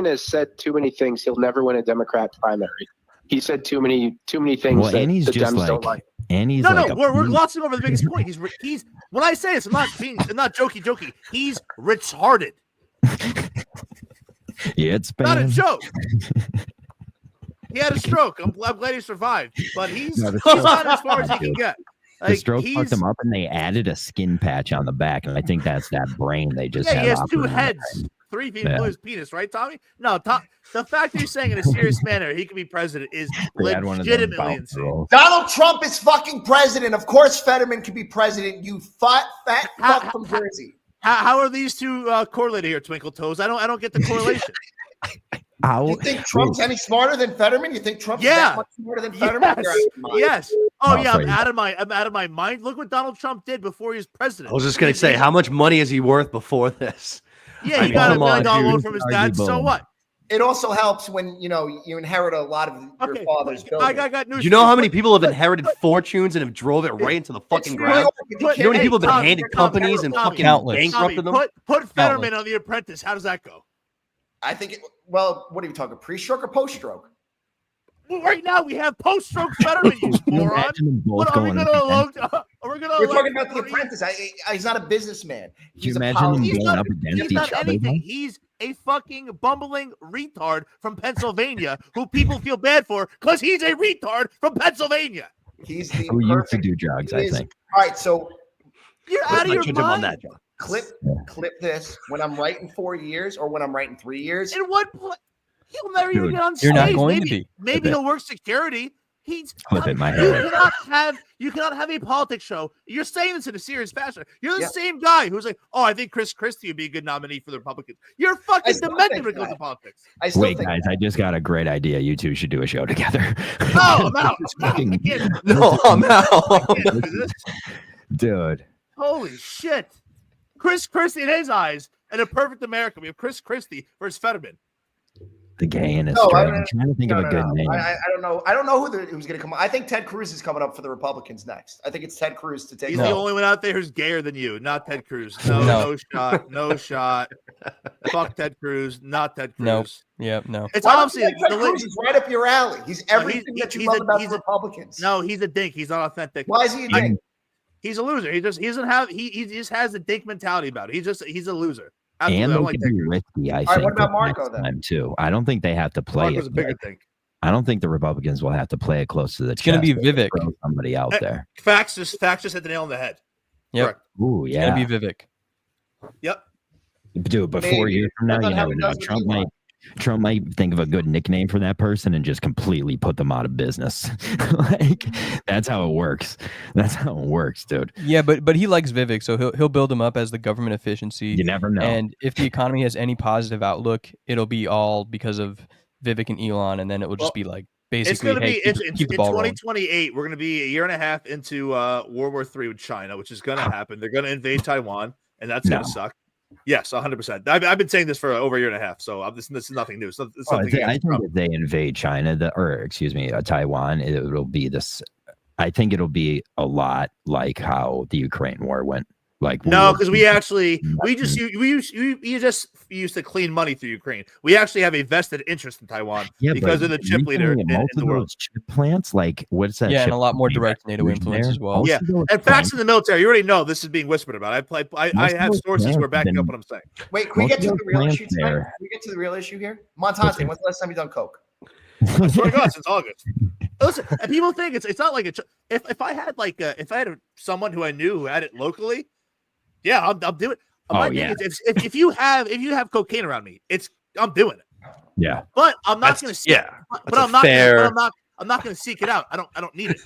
has said too many things. He'll never win a Democrat primary. He said too many things. Well, and he's just like, and he's no. We're glossing over the biggest point. He's when I say this, I'm not jokey. He's retarded. Yeah, it's not a joke. He had a stroke. I'm glad he survived, but he's not as far as he can get. The stroke fucked him up, and they added a skin patch on the back, and I think that's that brain they just he has two heads. 3 feet below his penis, right, Tommy? No, the fact that you're saying in a serious manner he can be president is legitimately insane. Donald Trump is fucking president. Of course Fetterman can be president, you fat fuck from Jersey. How are these two correlated here, Twinkle Toes? I don't get the correlation. You think Trump's any smarter than Fetterman? You think Trump's that much smarter than Fetterman? Yes. Oh yeah, I'm out of my mind. Look what Donald Trump did before he was president. I was just gonna say, how much money is he worth before this? Yeah, he got $1 million loan from his dad. So what? It also helps when you inherit a lot of your father's building. I got news. You know how many people have inherited fortunes and have drove it right into the fucking ground? You know how many people have been handed companies and fucking bankrupted them? Put Fetterman on The Apprentice. How does that go? I think what are you talking? Pre-stroke or post-stroke? Well, right now we have post-stroke Fetterman, you moron. We're talking about The Apprentice. He's not a businessman. He's anything. He's a fucking bumbling retard from Pennsylvania who people feel bad for because he's a retard from Pennsylvania. He's the who used to do drugs, I think. All right, so you're out of your mind. On that, John. Clip this when I'm right in 4 years or when I'm right in 3 years. In what place? He'll never even get on stage. You're not going to be. Maybe he'll work security. Flip it, my head. You cannot have a politics show. You're saying this in a serious fashion. You're the same guy who's like, oh, I think Chris Christie would be a good nominee for the Republicans. You're fucking demented when it comes to politics. Wait, guys, I just got a great idea. You two should do a show together. No, I'm out. I'm out. Dude. Holy shit. Chris Christie in his eyes and a perfect America. We have Chris Christie versus Fetterman. The gay and I'm trying to think of a good name. I don't know. I don't know who's going to come. I think Ted Cruz is coming up for the Republicans next. I think it's Ted Cruz to take. He's the only one out there who's gayer than you, not Ted Cruz. No shot. No shot. Fuck Ted Cruz, not Ted Cruz. Nope. Yep. No. It's obviously Ted Cruz is right up your alley. He's everything that you love about the Republicans. No, he's a dink. He's not authentic. Why is he a dink? He's a loser. He just has a dink mentality about it. He's a loser. Absolutely. And they can be risky, I think. What about Marco then? Time too. I don't think they have to play Marco's it. A bigger thing. I don't think the Republicans will have to play it close to the chest. It's going to be Vivek. Somebody out there. Facts just hit the nail on the head. Yep. Correct. Ooh, yeah. It's going to be Vivek. Yep. Dude, but 4 years from now, you never know. Trump might think of a good nickname for that person and just completely put them out of business. Like that's how it works. That's how it works, dude. Yeah, but he likes Vivek, so he'll build him up as the government efficiency. You never know. And if the economy has any positive outlook, it'll be all because of Vivek and Elon, and then it will just be like basically in 2028. We're going to be a year and a half into World War III with China, which is going to happen. They're going to invade Taiwan, and that's going to suck. Yes, 100%. I've been saying this for over a year and a half, so this is nothing new. I think if they invade China, Taiwan, it will be this I think it'll be a lot like how the Ukraine war went. Like No, because we just used to clean money through Ukraine. We actually have a vested interest in Taiwan because of the chip leader in the world. Chip plants, like what's that? Yeah, chip and a lot more company direct NATO influence as well. Yeah, and facts in the military. You already know this is being whispered about. I have sources who are backing up what I'm saying. Wait, can we get to the real issue tonight? Can we get to the real issue here? Montante, when's the last time you done coke? I swear to God, since August. Listen, and people think it's not like if I had someone who I knew who had it locally, yeah, I'm doing it. If you have cocaine around me, I'm doing it. Yeah, but I'm not going to. Yeah, but I'm not going to seek it out. I don't need it.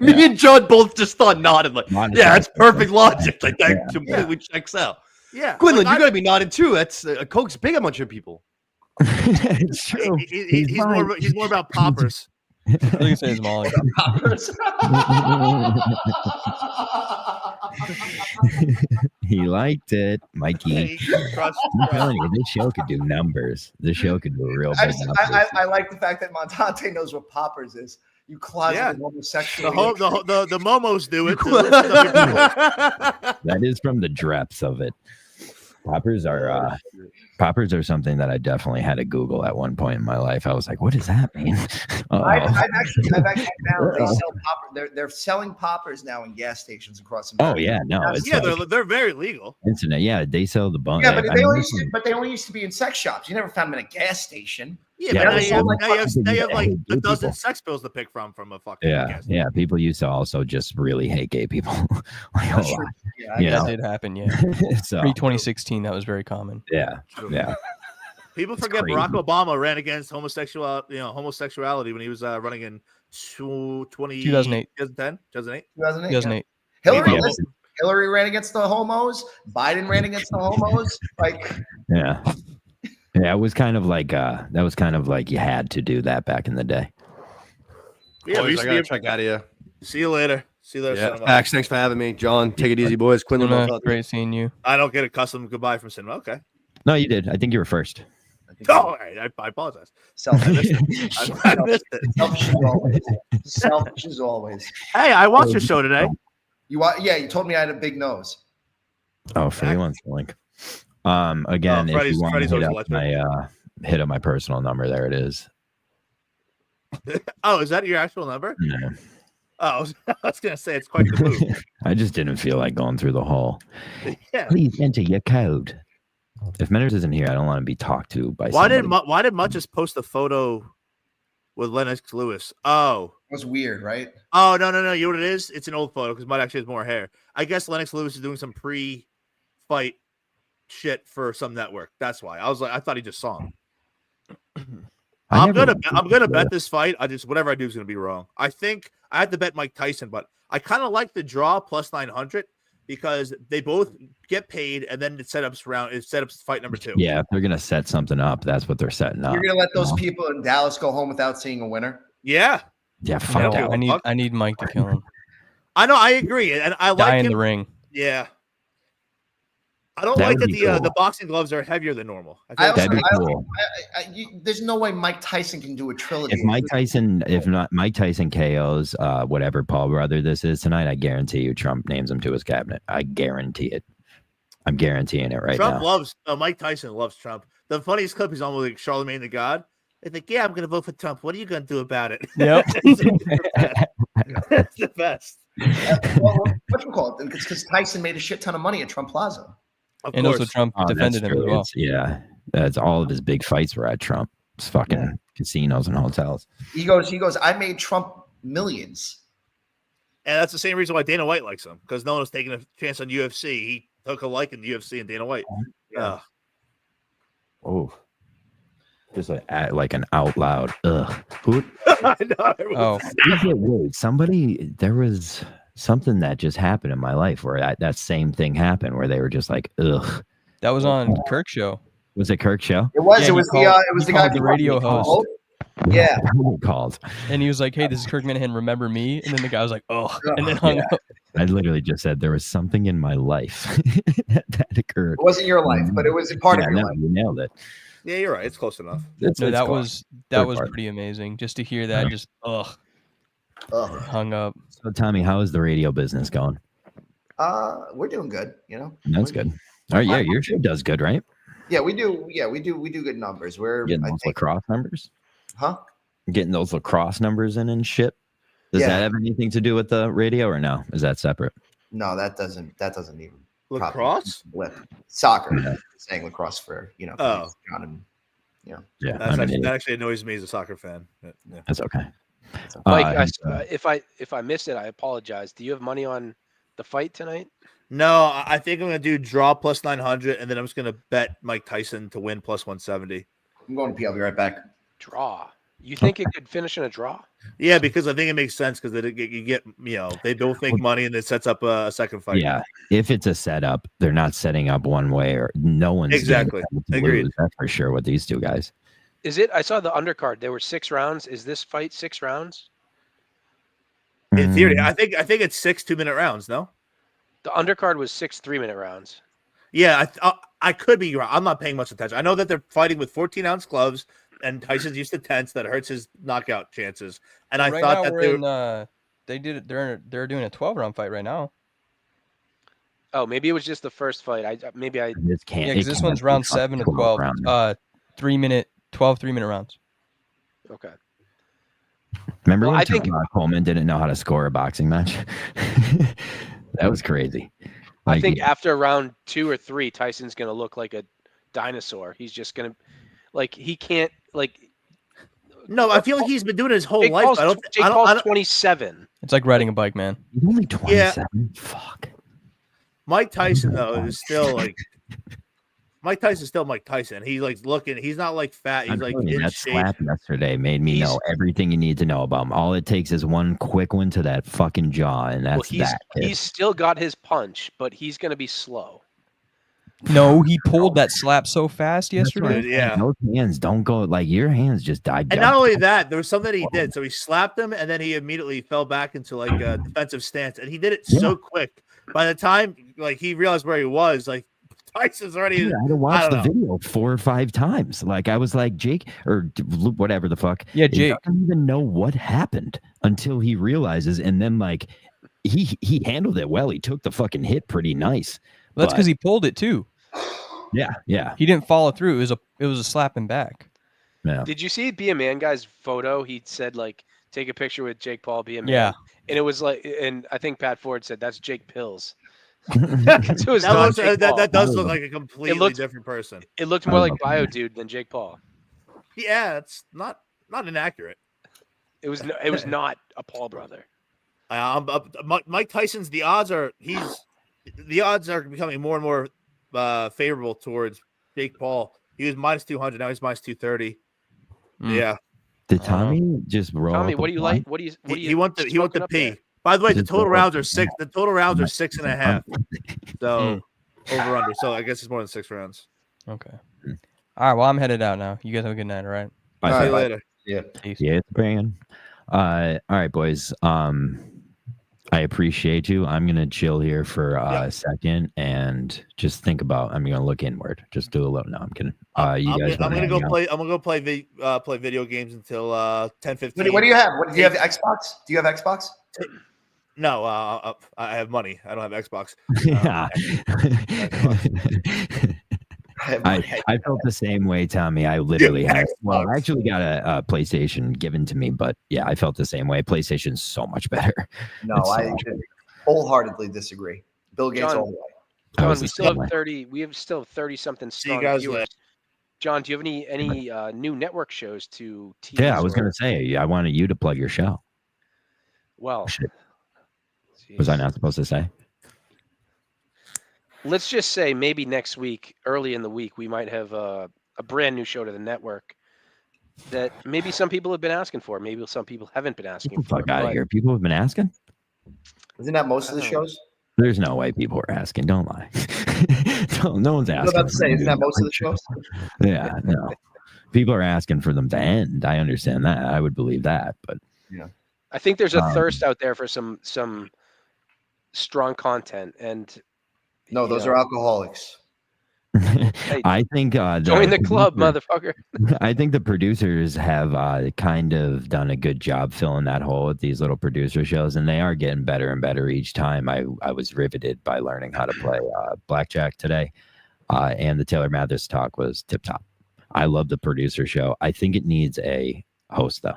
Me and John both just thought nodded like, yeah, that's perfect logic. Like that completely checks out. Yeah, Quinlan, you got to be nodding too. That's coke's big among your people. It's true. He's more about poppers. I think you say it's Molly. He liked it, Mikey. I'm telling you, this show could do numbers. This show could do a real big numbers. I like the fact that Montante knows what poppers is. You closeted homosexual. The momos do it. That is from the depths of it. Poppers are something that I definitely had to Google at one point in my life. I was like, "What does that mean?" I've actually found they sell poppers. They're selling poppers now in gas stations across America. Oh yeah, no, they're very legal. Internet, yeah, they sell the bun. Yeah, but they only used to be in sex shops. You never found them in a gas station. Yeah, but now you have like a dozen sex pills to pick from a fucking gas station. Yeah. People used to also just really hate gay people. That did happen. Yeah, so, pre-2016, that was very common. Yeah. People forget Barack Obama ran against homosexuality when he was running in 2008. 2008. Hillary ran against the homos. Biden ran against the homos. Yeah, it was kind of like you had to do that back in the day. Yeah, I gotta check out of you. See you later. Yeah, Max, thanks for having me, John. Take it easy, boys. Quinlan, great seeing you. I don't get a custom goodbye from cinema. Okay. No, you did. I think you were first. All right, I apologize. Selfish as always. Hey, I watched your show today. You told me I had a big nose. Oh, Freddie wants the link. Again, if you want to hit up my personal number, there it is. Oh, is that your actual number? No. Oh, I was gonna say it's quite the move. I just didn't feel like going through the whole. Yeah. Please enter your code. If Menners isn't here, I don't want to be talked to by. Why did Mutt just post a photo with Lennox Lewis? Oh, it was weird, right? Oh no! You know what it is? It's an old photo because Mutt actually has more hair. I guess Lennox Lewis is doing some pre-fight shit for some network. That's why I thought he just saw him. I'm gonna bet this fight. Whatever I do is gonna be wrong. I think I had to bet Mike Tyson, but I kind of like the draw plus 900 because they both get paid and then it sets up fight number 2. Yeah, if they're gonna set something up, that's what they're setting up. You're gonna let those people in Dallas go home without seeing a winner? Yeah. Fuck that. I need Mike to kill him. I know. I agree, and I Die like in him. the ring. Yeah. I don't like that the boxing gloves are heavier than normal. That'd be cool. There's no way Mike Tyson can do a trilogy. If Mike Tyson KOs whatever Paul brother this is tonight, I guarantee you Trump names him to his cabinet. I guarantee it. I'm guaranteeing it right now. Mike Tyson loves Trump. The funniest clip is almost like Charlemagne the God. It's like, yeah, I'm going to vote for Trump. What are you going to do about it? Yep. That's the best. What's it called? Because Tyson made a shit ton of money at Trump Plaza. And also Trump defended him as well. That's all of his big fights were at Trump. It's fucking casinos and hotels. He goes, I made Trump millions. And that's the same reason why Dana White likes him, because no one was taking a chance on UFC. He took a liking to UFC and Dana White. Yeah. Oh. Just like an out loud ugh. I know. There was something that just happened in my life where that same thing happened where they were just like, ugh. That was on Kirk's show. Was it Kirk's show? It was. It was the guy, the radio host. Yeah. Called. And he was like, hey, this is Kirk Minahan. Remember me? And then the guy was like, oh. And then hung up. I literally just said there was something in my life that occurred. It wasn't your life, but it was a part of your life. You nailed it. Yeah, you're right. It's close enough. That was pretty amazing. Just to hear that, just ugh. Ugh. Hung up. So, Tommy, how is the radio business going? We're doing good. You know, That's good. All right, yeah, your show does good, right? Yeah, we do. Yeah, we do good numbers. We're Getting those lacrosse numbers, huh? Getting those lacrosse numbers in and shit. Does that have anything to do with the radio, or no? Is that separate? No, that doesn't even. Lacrosse? Flip. Soccer. Yeah. Saying lacrosse for Oh. John and Yeah, that actually annoys me as a soccer fan. But, yeah. That's okay. Mike, if I missed it, I apologize. Do you have money on the fight tonight? No, I think I'm gonna do draw plus 900, and then I'm just gonna bet Mike Tyson to win plus 170. I'm going to pee. I'll be right back. Draw. You think it could finish in a draw? Yeah, because I think it makes sense because you get they both make money and it sets up a second fight. Yeah, if it's a setup, they're not setting up one way or no one's exactly agreed. That's for sure with these two guys. Is it? I saw the undercard. There were 6 rounds. Is this fight 6 rounds? In theory, I think it's 6 2-minute rounds. No, the undercard was 6 3-minute rounds. Yeah, I could be wrong. I'm not paying much attention. I know that they're fighting with 14-ounce gloves, and Tyson's used to tense that hurts his knockout chances. And I thought that they're doing a 12-round fight right now. Oh, maybe it was just the first fight. I just can't. Yeah, because this one's round 7 to 12. 12 3-minute rounds. Okay. Remember when Coleman didn't know how to score a boxing match? That was crazy. I think after round 2 or 3, Tyson's going to look like a dinosaur. He's just going to, he can't, No, I feel like he's been doing it his whole life. Jake Paul's 27. It's like riding a bike, man. He's only 27. Yeah. Fuck. Mike Tyson though is still Mike Tyson's still Mike Tyson. He's looking. He's not fat. He's in that shape. slap yesterday made me know everything you need to know about him. All it takes is one quick one to that fucking jaw, and that's that. He's still got his punch, but he's going to be slow. No, he pulled that slap so fast yesterday. Yeah, those hands don't go your hands just died. And not only that, there was something that he did. So he slapped him, and then he immediately fell back into a defensive stance, and he did it so quick. By the time he realized where he was, Tyson's already. Dude, I had to watch the video 4 or 5 times. I was like, Jake or whatever the fuck. Yeah, Jake. He doesn't even know what happened until he realizes, and then he handled it well. He took the fucking hit pretty nice. Well, that's because he pulled it too. Yeah. He didn't follow through. It was a slapping back. Yeah. Did you see Be a Man guy's photo? He said take a picture with Jake Paul, be a man. Yeah. And it was and I think Pat Ford said that's Jake Pills. That does look like a completely different person. It looked more like Bio Dude than Jake Paul. Yeah, it's not inaccurate. It was not a Paul brother. Mike Tyson's the odds are becoming more and more favorable towards Jake Paul. He was minus 200, now he's minus 230. Yeah. Did Tommy just roll? Tommy, what do you like? What do you? He went to pee. By the way, the total rounds are 6. The total rounds are 6.5. So over under. So I guess it's more than 6 rounds. Okay. All right. Well, I'm headed out now. You guys have a good night. All right. Bye. See you later. Yeah. Peace. Yeah, it's bringing. All right, boys. I appreciate you. I'm gonna chill here for a second and just think about. I'm gonna look inward. Just do a little. No, I'm kidding. I'm gonna go play video games until 10:15. What do you have? Do you have Xbox? Do you have Xbox? No, I have money. I don't have Xbox. Yeah. I felt the same way, Tommy. I literally had. Well, I actually got a PlayStation given to me, but yeah, I felt the same way. PlayStation's so much better. No, I wholeheartedly disagree. Bill Gates all the way. John, we still have 30. We have still 30 something strong viewers. Later. John, do you have any new network shows to tease? Yeah, I was gonna say I wanted you to plug your show. Well, was I not supposed to say? Let's just say maybe next week, early in the week, we might have a brand new show to the network that maybe some people have been asking for. Maybe some people haven't been asking for. Fuck out of here. People have been asking? Isn't that most of the shows? There's no way people are asking. Don't lie. No one's asking. I was about to say, isn't that most of the shows? Yeah, no. People are asking for them to end. I understand that. I would believe that, but yeah. I think there's a thirst out there for some strong content, and no, those are alcoholics. I think Join the club, motherfucker. I think the producers have kind of done a good job filling that hole with these little producer shows, and they are getting better and better each time. I was riveted by learning how to play blackjack today, and the Taylor Mathers talk was tip top. I love the producer show. I think it needs a host though,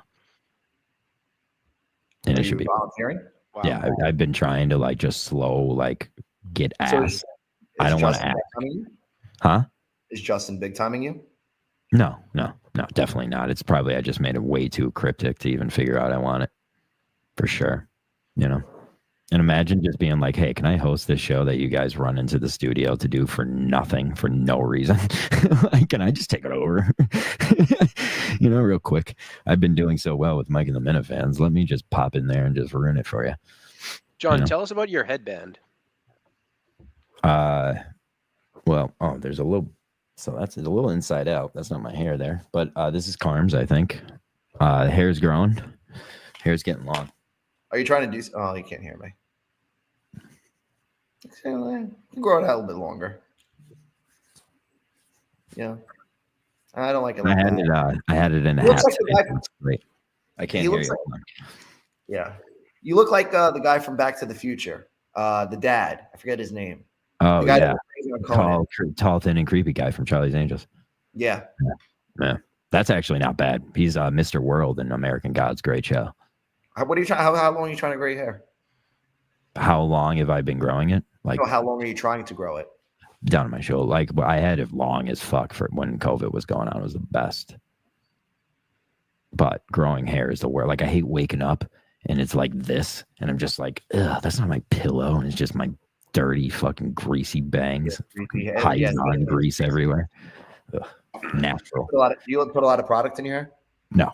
and Are it should you be volunteering? Wow. Yeah, I've been trying to like just slow like get So ass. I don't want to Justin act. big timing you? Huh? Is Justin big timing you? No, definitely not. It's probably I just made it way too cryptic to even figure out I want it. For sure. You know. And imagine just being like, hey, can I host this show that you guys run into the studio to do for nothing, for no reason? Like, can I just take it over? You know, real quick. I've been doing so well with Mike and the Minifans. Let me just pop in there and just ruin it for you. John, You know? tell us about your headband. There's a little, so that's a little inside out. That's not my hair there, but this is Carm's, I think. Hair's growing. Hair's getting long. Are you trying to do? Oh, you can't hear me. Grow it out a little bit longer. Yeah, I don't like it. Like I had it in a He looks hat. like the guy- It's great. I can't He hear looks you. Yeah, you look like the guy from Back to the Future. The dad. I forget his name. Oh The guy yeah, that was on Conan. tall, thin, and creepy guy from Charlie's Angels. Yeah. Yeah, that's actually not bad. He's Mr. World in American Gods. Great show. What are you trying? How long are you trying to grow your hair? How long have I been growing it? Like How long are you trying to grow it? down to my shoulder. Like I had it long as fuck for when COVID was going on. It was the best. But growing hair is the worst. Like I hate waking up and it's like this, and I'm just like, ugh, that's not my pillow, and it's just my dirty fucking greasy bangs, Hyzon grease everywhere. Ugh, natural. You put a lot of product in your hair? No,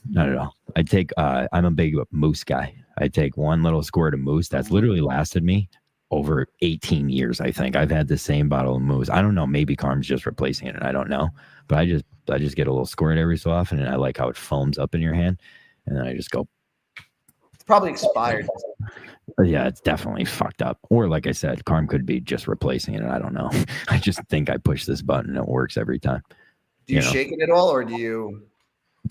not at all. I take I'm a big mousse guy. I take one little squirt of mousse that's literally lasted me over 18 years. I think I've had the same bottle of mousse. I don't know, maybe Carm's just replacing it, I don't know, but I just get a little squirt every so often, and I like how it foams up in your hand, and then I just go. It's probably expired. Yeah, it's definitely fucked up. Or like I said, Carm could be just replacing it, and I don't know. I just think I push this button and it works every time. Do you shake it at all, or do you?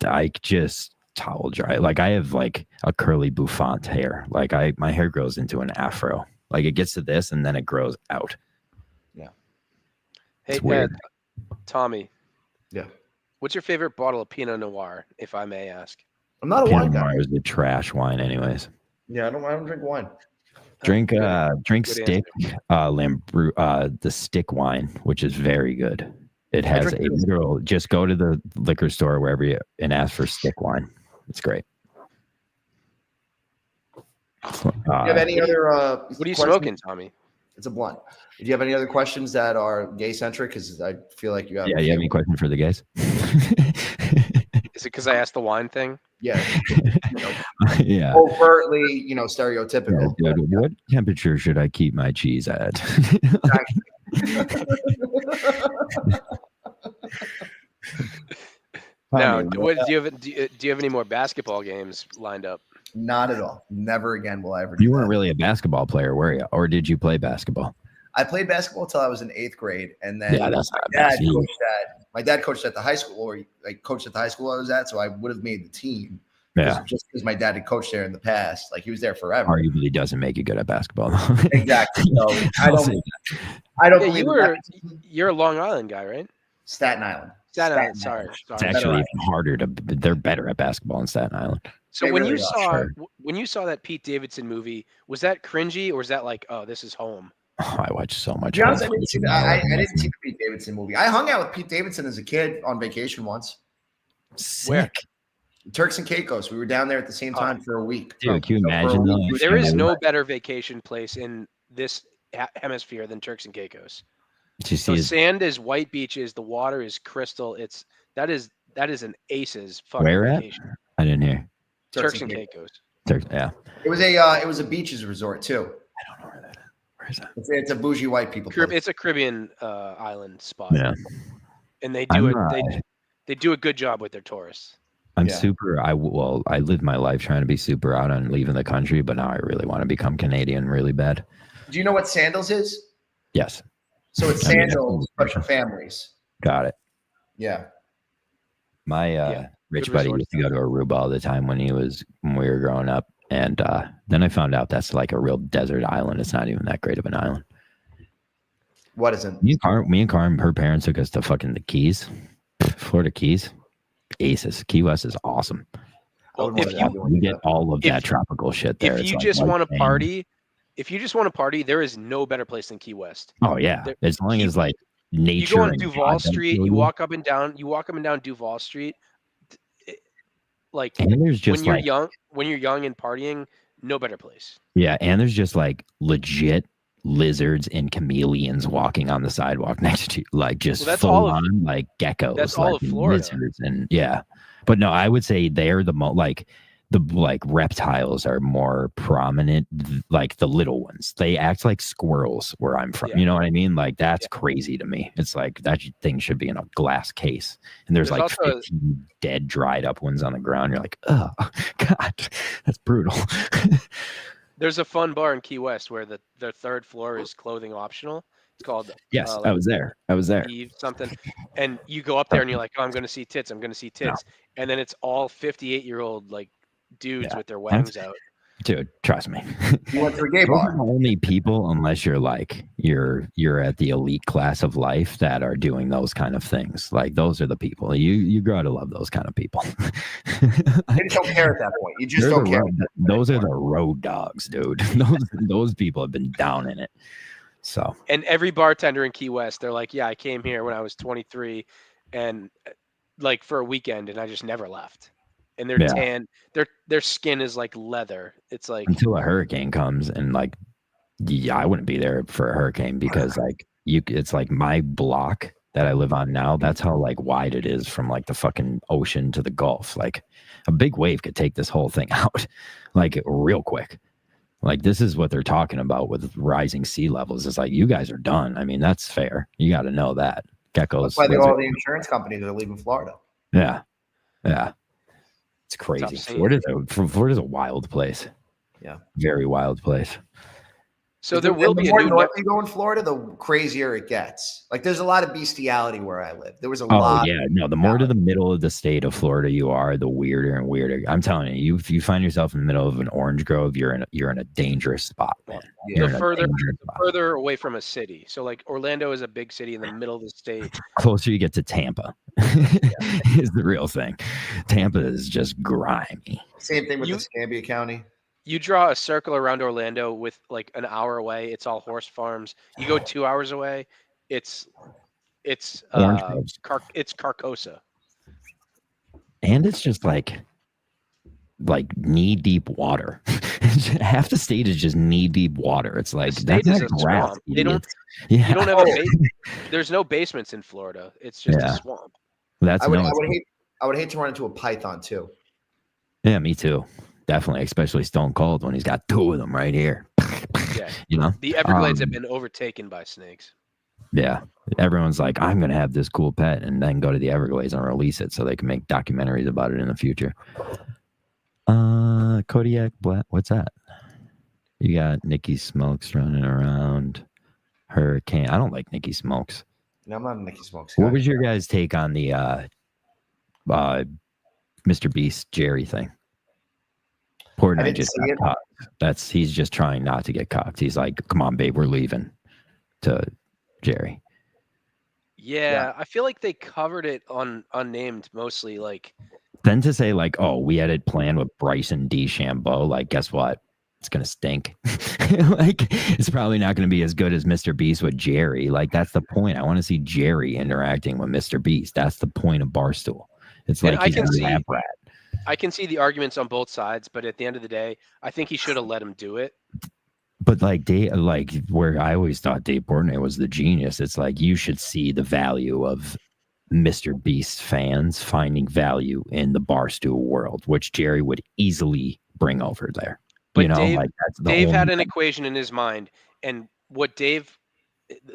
I just towel dry. Like I have like a curly bouffant hair. Like my hair grows into an afro. Like it gets to this and then it grows out. Yeah. Hey, weird. Tommy. Yeah. What's your favorite bottle of Pinot Noir, if I may ask? I'm not a Pinot wine guy. Noir is the trash wine, anyways. Yeah, I don't drink wine. Drink Good stick the stick wine, which is very good. It has a literal. Just go to the liquor store wherever you and ask for stick wine. It's great. Do you have any other? What are you smoking, Tommy? It's a blunt. Do you have any other questions that are gay centric? Because I feel like you have. Yeah, you have any question for the guys? Is it because I asked the wine thing? Yeah. Yeah. Overtly, stereotypical. Yeah, dude, what temperature should I keep my cheese at? Now, do you have any more basketball games lined up? Not at all. Never again will I ever do You weren't that. really a basketball player, were you? Or did you play basketball? I played basketball until I was in 8th grade, and then Yeah, that's not my dad coached at the high school, or coached at the high school I was at, so I would have made the team. Yeah. Just because my dad had coached there in the past, like he was there forever. Arguably doesn't make you good at basketball, though. Exactly. So I'll say I don't Yeah, believe you're a Long Island guy, right? Staten Island. Staten Island. Sorry. it's actually even harder they're better at basketball in Staten Island. So They when really you saw that Pete Davidson movie, was that cringy or was that like, oh, this is home? Oh, I watched so much. To be honest, I didn't see the Pete Davidson movie. I hung out with Pete Davidson as a kid on vacation once. Sick. Turks and Caicos. We were down there at the same time for a week. Dude, can you imagine though? There is no better vacation place in this hemisphere than Turks and Caicos. Did you see The sand is white beaches. The water is crystal. That is an aces fucking Where at? vacation. I didn't hear. Turks and Caicos. Yeah. It was a beaches resort too. I don't know where that is. Where is that? It's a bougie white people place. It's a Caribbean island spot. Yeah. And they do they do a good job with their tourists. I'm super. I lived my life trying to be super out on leaving the country, but now I really want to become Canadian really bad. Do you know what sandals is? Yes. So it's I mean, Sandals, but for families. Got it. Yeah. My rich good buddy resort used to go to Aruba all the time when we were growing up, and then I found out that's like a real desert island. It's not even that great of an island. What isn't? Me and Carm, her parents took us to fucking the Keys, Florida Keys. Aces. Key West is awesome. Well, if You get all of that tropical shit there. If It's you like just white want to sand. party, there is no better place than Key West. Oh yeah, There- as long Key- as like nature. You go on and Duval God don't Street, kill you walk up and down Duval Street. Like and there's just when you're young and partying, no better place. yeah, and there's just like legit lizards and chameleons walking on the sidewalk next to you, like just Well, that's full all of- on like geckos. that's all like, of Florida. Lizards and yeah, but no, I would say they're the like the reptiles are more prominent, like the little ones. They act like squirrels where I'm from. Yeah. You know what I mean? Like that's Yeah. crazy to me. It's like that thing should be in a glass case. And there's There's like also- 15 dead, dried up ones on the ground. You're like, oh God, that's brutal. There's a fun bar in Key West where the third floor is clothing optional. It's called Yes, like I was there. Eve something, and you go up there and you're like, oh, I'm going to see tits. I'm going to see tits, and then it's all 58-year-old like dudes Yeah. with their wangs out. Dude, trust me. You went to a gay Those are bar. the only people, unless you're like you're at the elite class of life, that are doing those kind of things. Like those are the people you grow to love. Those kind of people. You just don't care at that point. You just They're don't the care. those are the road dogs, dude. those people have been down in it. So And every bartender in Key West, they're like, yeah, I came here when I was 23, and like for a weekend, and I just never left. And they're Yeah. tan. Their skin is like leather. It's like until a hurricane comes, and like, yeah, I wouldn't be there for a hurricane because like it's like my block that I live on now. That's how like wide it is from like the fucking ocean to the Gulf. Like a big wave could take this whole thing out, like real quick. Like this is what they're talking about with rising sea levels. It's like you guys are done. I mean, that's fair. You got to know that geckos. That's why all the insurance companies are leaving Florida. Yeah, yeah. It's crazy. scene. Florida's a wild place. Yeah. Very wild place. so there will the be a more new north you go in Florida, the crazier it gets. Like there's a lot of bestiality where I live. There was a Oh lot. yeah, no. The more to the middle of the state of Florida you are, the weirder and weirder. I'm telling you, if you find yourself in the middle of an orange grove, you're in a dangerous spot, man. Yeah. You're the in a further dangerous spot. further away from a city. So like Orlando is a big city in the middle of the state. Closer you get to Tampa is the real thing. Tampa is just grimy. Same thing with You- the Escambia County. You draw a circle around Orlando with like an hour away, it's all horse farms. You go 2 hours away, it's Orange groves. it's Carcosa. And it's just like knee deep water. Half the state is just knee deep water. It's like The state that's is not a grass. swamp. They don't- idiots. Yeah, You don't have there's no basements in Florida. It's just Yeah. a swamp. that's I would no. hate to run into a python too. Yeah, me too. Definitely, especially Stone Cold when he's got two of them right here. Yeah. You know, The Everglades have been overtaken by snakes. yeah. Everyone's like, I'm gonna have this cool pet, and then go to the Everglades and release it so they can make documentaries about it in the future. Kodiak Black. What's that? You got Nikki Smokes running around. Hurricane. I don't like Nikki Smokes. No, I'm not a Mickey Smokes. What guy. was your guys' take on the Mr. Beast Jerry thing? Portnoy didn't just see got it. cocked. He's just trying not to get cocked. He's like, "Come on, babe, we're leaving." To Jerry. Yeah, I feel like they covered it on unnamed mostly. Like Then to say like, "Oh, we had it planned with Bryson DeChambeau." Like, guess what? It's gonna stink. Like, it's probably not gonna be as good as Mr. Beast with Jerry. Like, that's the point. I want to see Jerry interacting with Mr. Beast. That's the point of Barstool. It's And like I he's can a see- lab rat. I can see the arguments on both sides, but at the end of the day, I think he should have let him do it. But like where I always thought Dave Portnoy was the genius. It's like you should see the value of Mr. Beast fans finding value in the Barstool world, which Jerry would easily bring over there. But you know, Dave- like that's the Dave whole had an equation in his mind, and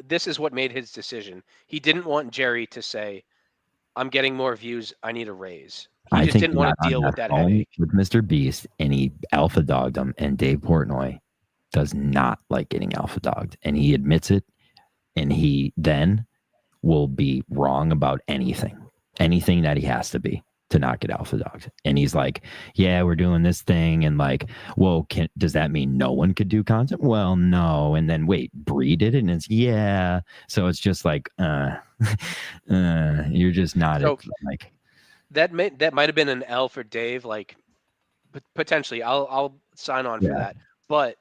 this is what made his decision. He didn't want Jerry to say, "I'm getting more views. I need a raise." He just didn't want to deal with that phone headache. with Mr. Beast, and he alpha dogged him. And Dave Portnoy does not like getting alpha dogged, and he admits it and he then will be wrong about anything that he has to be to not get alpha dogs. And he's like, yeah, we're doing this thing. And like, well, does that mean no one could do content? Well, no. And then wait, Bree did it. And it's, yeah. So it's just like, you're just not like. That might have been an L for Dave. Like potentially I'll sign on for that. But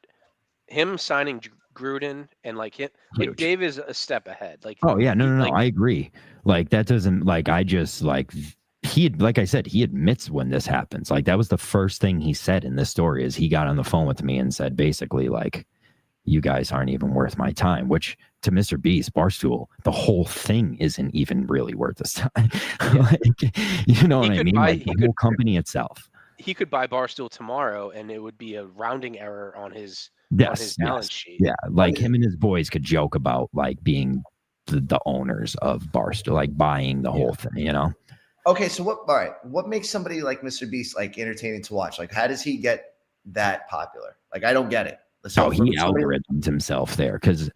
him signing Gruden and like him, like Dave is a step ahead. Like, oh yeah, no, I agree. Like that doesn't like, I just like, like I said, he admits when this happens. Like that was the first thing he said in this story is he got on the phone with me and said basically like, you guys aren't even worth my time, which to Mr. Beast, Barstool, the whole thing isn't even really worth his time. Like, you know what I mean? Like the whole company itself. He could buy Barstool tomorrow and it would be a rounding error on his balance sheet. Yeah, like him and his boys could joke about like being the owners of Barstool, like buying the whole thing, you know? Okay, so what makes somebody like Mr. Beast like entertaining to watch? Like, how does he get that popular? Like, I don't get it. So he algorithms himself there, because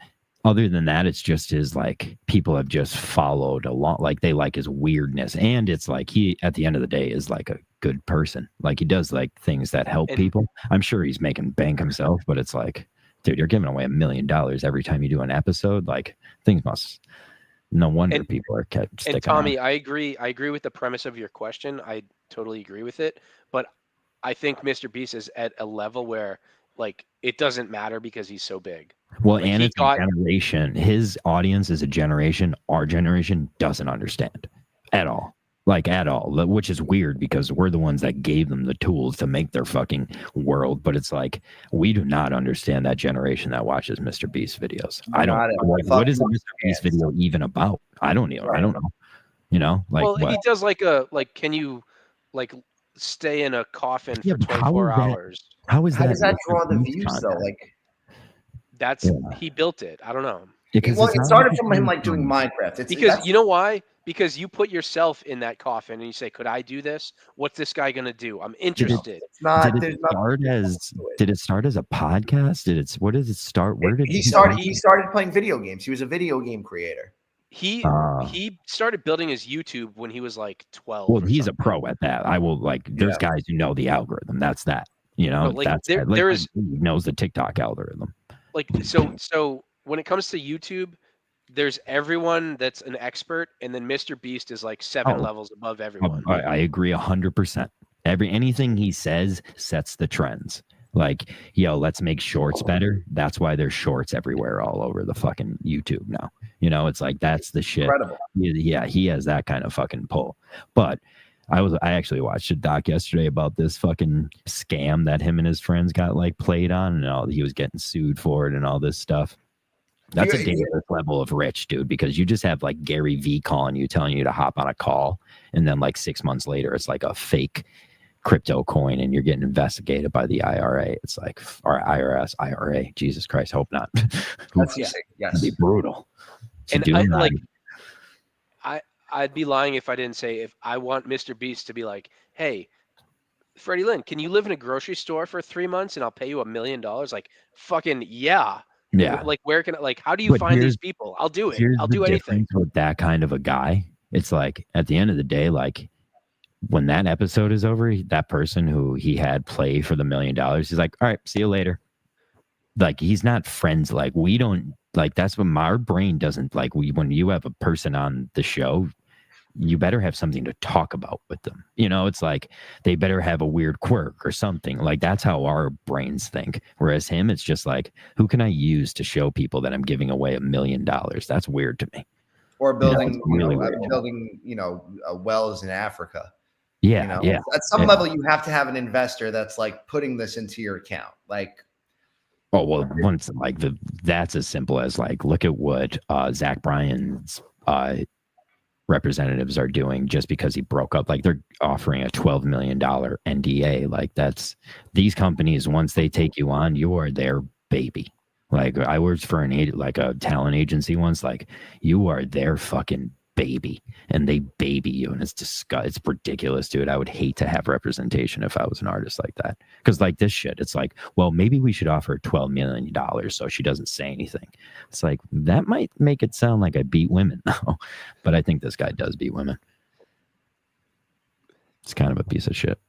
other than that, it's just his like people have just followed along, like they like his weirdness, and it's like he at the end of the day is like a good person. Like he does like things that help people. I'm sure he's making bank himself, but it's like, dude, you're giving away $1 million every time you do an episode. Like things must. No wonder people are kept sticking. And Tommy, on. I agree with the premise of your question. I totally agree with it. But I think Mr. Beast is at a level where like it doesn't matter because he's so big. Well, like, and it's a generation. His audience is a generation our generation doesn't understand at all. Like at all, which is weird because we're the ones that gave them the tools to make their fucking world. But it's like, we do not understand that generation that watches Mr. Beast videos. I don't like, what is a Mr. Beast video even about? I don't know. I don't know. You know, like, well, he does like can you like stay in a coffin for 24 hours? How does that draw the views though? Like he built it. I don't know. Well, it started from him like doing Minecraft. Because you know why? Because you put yourself in that coffin and you say, could I do this? What's this guy going to do? I'm interested. Did it start as a podcast? What did it start? Where did he started playing video games. He was a video game creator. He started building his YouTube when he was like 12. Well, he's a pro at that. I will there's guys who know the algorithm. That's that. You know, he knows the TikTok algorithm. Like so when it comes to YouTube, there's everyone that's an expert, and then Mr. Beast is like 7 levels above everyone. I agree 100%. Anything he says sets the trends. Like, let's make shorts better. That's why there's shorts everywhere all over the fucking YouTube now. You know, it's like that's the shit. Incredible. Yeah, he has that kind of fucking pull. But I actually watched a doc yesterday about this fucking scam that him and his friends got like played on, and he was getting sued for it and all this stuff. That's a dangerous level of rich, dude, because you just have like Gary V calling you, telling you to hop on a call. And then like 6 months later, it's like a fake crypto coin and you're getting investigated by the IRA. It's like, or IRS, IRA. Jesus Christ, hope not. Yes. It'd be brutal. And I'd be lying if I didn't say, if I want Mr. Beast to be like, hey, Freddie Lynn, can you live in a grocery store for 3 months and I'll pay you $1 million? Like, fucking yeah. Yeah. Like, where can how do you find these people? I'll do it. I'll do anything. With that kind of a guy, it's like at the end of the day, like when that episode is over, that person who he had play for the $1 million, he's like, all right, see you later. Like, he's not friends. Like, we don't like, that's what our brain doesn't like. When you have a person on the show, you better have something to talk about with them. You know, it's like they better have a weird quirk or something. Like that's how our brains think. Whereas him, it's just like, who can I use to show people that I'm giving away $1 million? That's weird to me. Or building, wells in Africa. Yeah, yeah. At some level, you have to have an investor that's like putting this into your account. Like, oh well, once like that's as simple as like, look at what Zach Bryan's representatives are doing just because he broke up. Like they're offering a $12 million NDA. Like these companies, once they take you on, you are their baby. Like I worked for a talent agency once. Like you are their fucking baby, and they baby you, and it's ridiculous, dude. I would hate to have representation if I was an artist like that, because like this shit, it's like, well, maybe we should offer her $12 million so she doesn't say anything. It's like, that might make it sound like I beat women though, but I think this guy does beat women. It's kind of a piece of shit,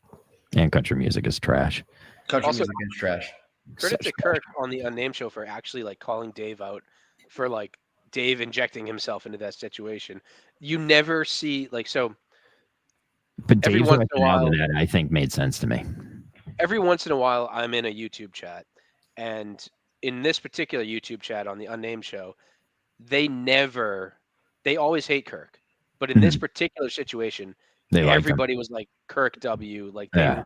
and country music is trash. Country Also- music is trash. Credit to Kirk on the Unnamed show for actually like calling Dave out for like Dave injecting himself into that situation. You never see like so. But Every Dave's once in a rationale to while- that, I think, made sense to me. Every once in a while, I'm in a YouTube chat, and in this particular YouTube chat on the Unnamed show, they always hate Kirk, but in this particular situation, They like him. everybody was like Kirk W. Like Yeah.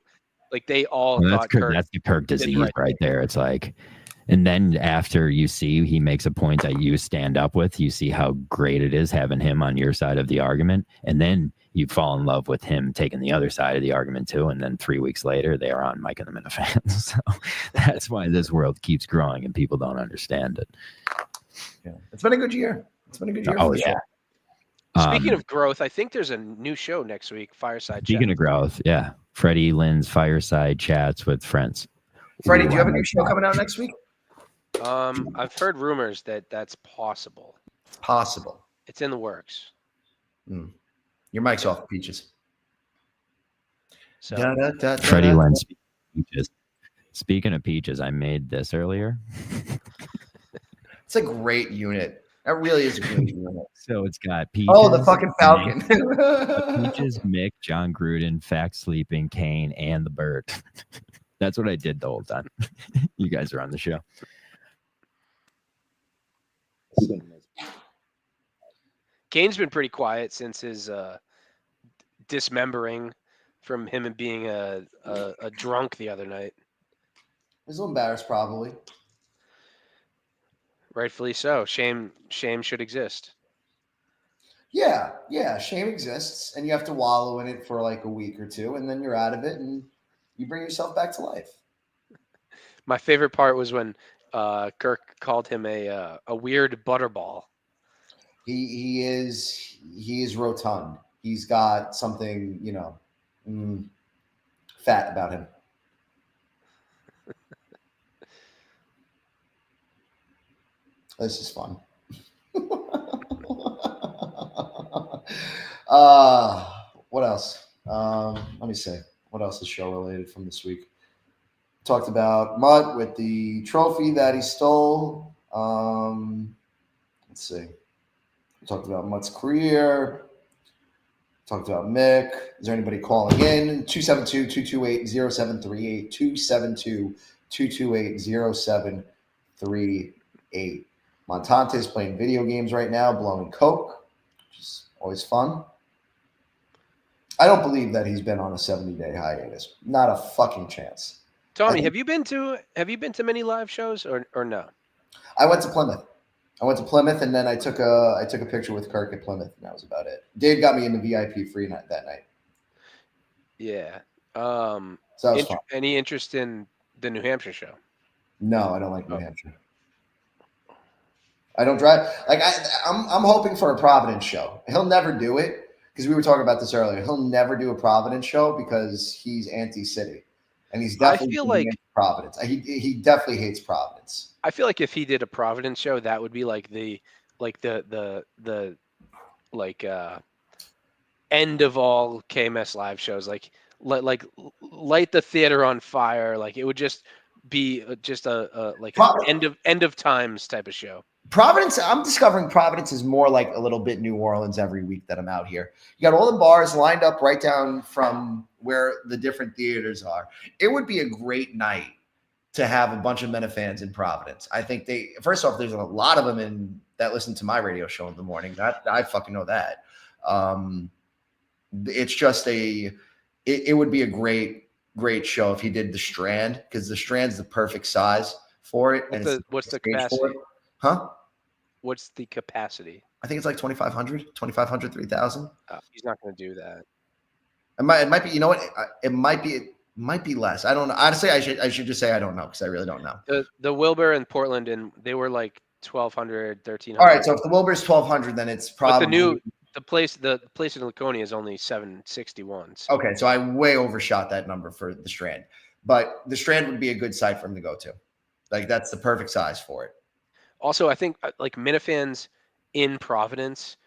they all Well, thought Kirk. that's the Kirk did the disease right right there. It's like, and then after you see he makes a point that you stand up with, you see how great it is having him on your side of the argument, and then you fall in love with him taking the other side of the argument too. And then 3 weeks later, they are on Mike and the Minifans. So that's why this world keeps growing and people don't understand it. Yeah. It's been a good year. It's been a good year. Oh for yeah. sure. Speaking of growth, I think there's a new show next week, Fireside Speaking Chat. of growth, yeah. Freddie Lynn's Fireside Chats with Friends. Freddie, Ooh, do you have a I new like show that. coming out next week? I've heard rumors that that's possible. It's possible. It's in the works. Your mic's off, Peaches. So Freddie Lynn. Peaches. Speaking of peaches, I made this earlier. It's a great unit. That really is a great unit. So it's got peaches. Oh, the fucking Falcon. Peaches, Mick, John Gruden, Fact Sleeping, Kane, and the bird. That's what I did the whole time. You guys are on the show. Kane's been pretty quiet since his dismembering from him and being a drunk the other night. He's a little embarrassed, probably. Rightfully so. Shame should exist. Yeah. Shame exists, and you have to wallow in it for like a week or two, and then you're out of it, and you bring yourself back to life. My favorite part was when Kirk called him a weird butterball. He is rotund. He's got something, fat about him. This is fun. What else? Let me see. What else is show related from this week? Talked about Mutt with the trophy that he stole. Let's see. We talked about Mutt's career. Talked about Mick. Is there anybody calling in? 272-228-0738. 272-228-0738. Montante is playing video games right now, blowing coke, which is always fun. I don't believe that he's been on a 70-day hiatus. Not a fucking chance. Tommy, have you been to many live shows or no? I went to Plymouth. And then I took a picture with Kirk at Plymouth, and that was about it. Dave got me in the VIP free night that night. Yeah. So that was fun. Any interest in the New Hampshire show? No, I don't like New Hampshire. I don't drive. Like I'm hoping for a Providence show. He'll never do it because we were talking about this earlier. He'll never do a Providence show because he's anti-city, and he's definitely Providence. He definitely hates Providence. I feel like if he did a Providence show, that would be like the end of all KMS live shows. Like light the theater on fire. Like it would just be just an end of times type of show. Providence, I'm discovering Providence is more like a little bit New Orleans every week that I'm out here. You got all the bars lined up right down from where the different theaters are. It would be a great night to have a bunch of Minifans in Providence. I think first off, there's a lot of them that listen to my radio show in the morning. I fucking know that. It's just it would be a great show if he did the Strand, because the Strand's the perfect size for it. What's the capacity? Huh? What's the capacity? I think it's like 2,500, 3,000. He's not going to do that. It might be. You know what? It might be less. I don't know. Honestly, I should just say I don't know because I really don't know. The Wilbur in Portland, and they were like 1,200, 1,300. All right, so if the Wilbur's 1,200, then it's probably The place in Laconia is only 761. So. Okay, so I way overshot that number for the Strand, but the Strand would be a good site for him to go to. Like that's the perfect size for it. Also, I think like Minifans in Providence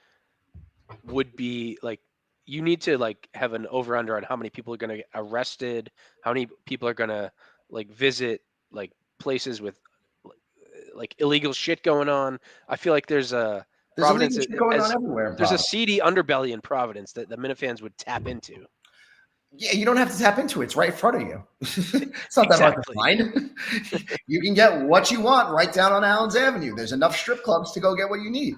would be like you need to like have an over under on how many people are going to get arrested, how many people are going to like visit like places with like illegal shit going on. I feel like there's Providence illegal shit going on everywhere. There's a seedy underbelly in Providence that the Minifans would tap into. Yeah, you don't have to tap into it. It's right in front of you. It's not that hard to find. You can get what you want right down on Allen's Avenue. There's enough strip clubs to go get what you need.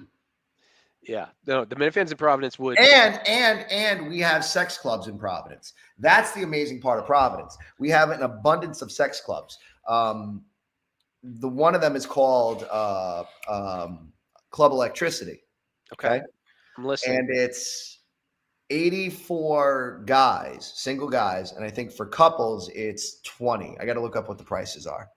Yeah, no, the Minifans in Providence would. And we have sex clubs in Providence. That's the amazing part of Providence. We have an abundance of sex clubs. The one of them is called Club Electricity. Okay, I'm listening. And it's 84 guys, single guys, and I think for couples it's 20. I got to look up what the prices are.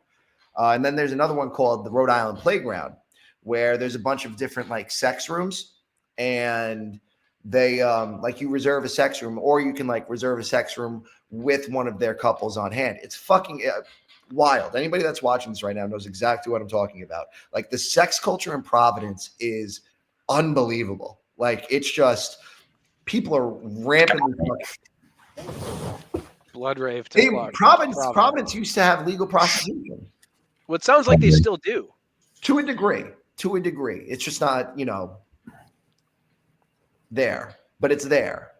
And then there's another one called the Rhode Island Playground, where there's a bunch of different like sex rooms, and they like you reserve a sex room, or you can like reserve a sex room with one of their couples on hand. It's fucking wild. Anybody that's watching this right now knows exactly what I'm talking about. Like the sex culture in Providence is unbelievable. Like it's just people are rampantly blood rave. Providence used to have legal prostitution. Well, it sounds like they still do. To a degree. It's just not, there, but it's there.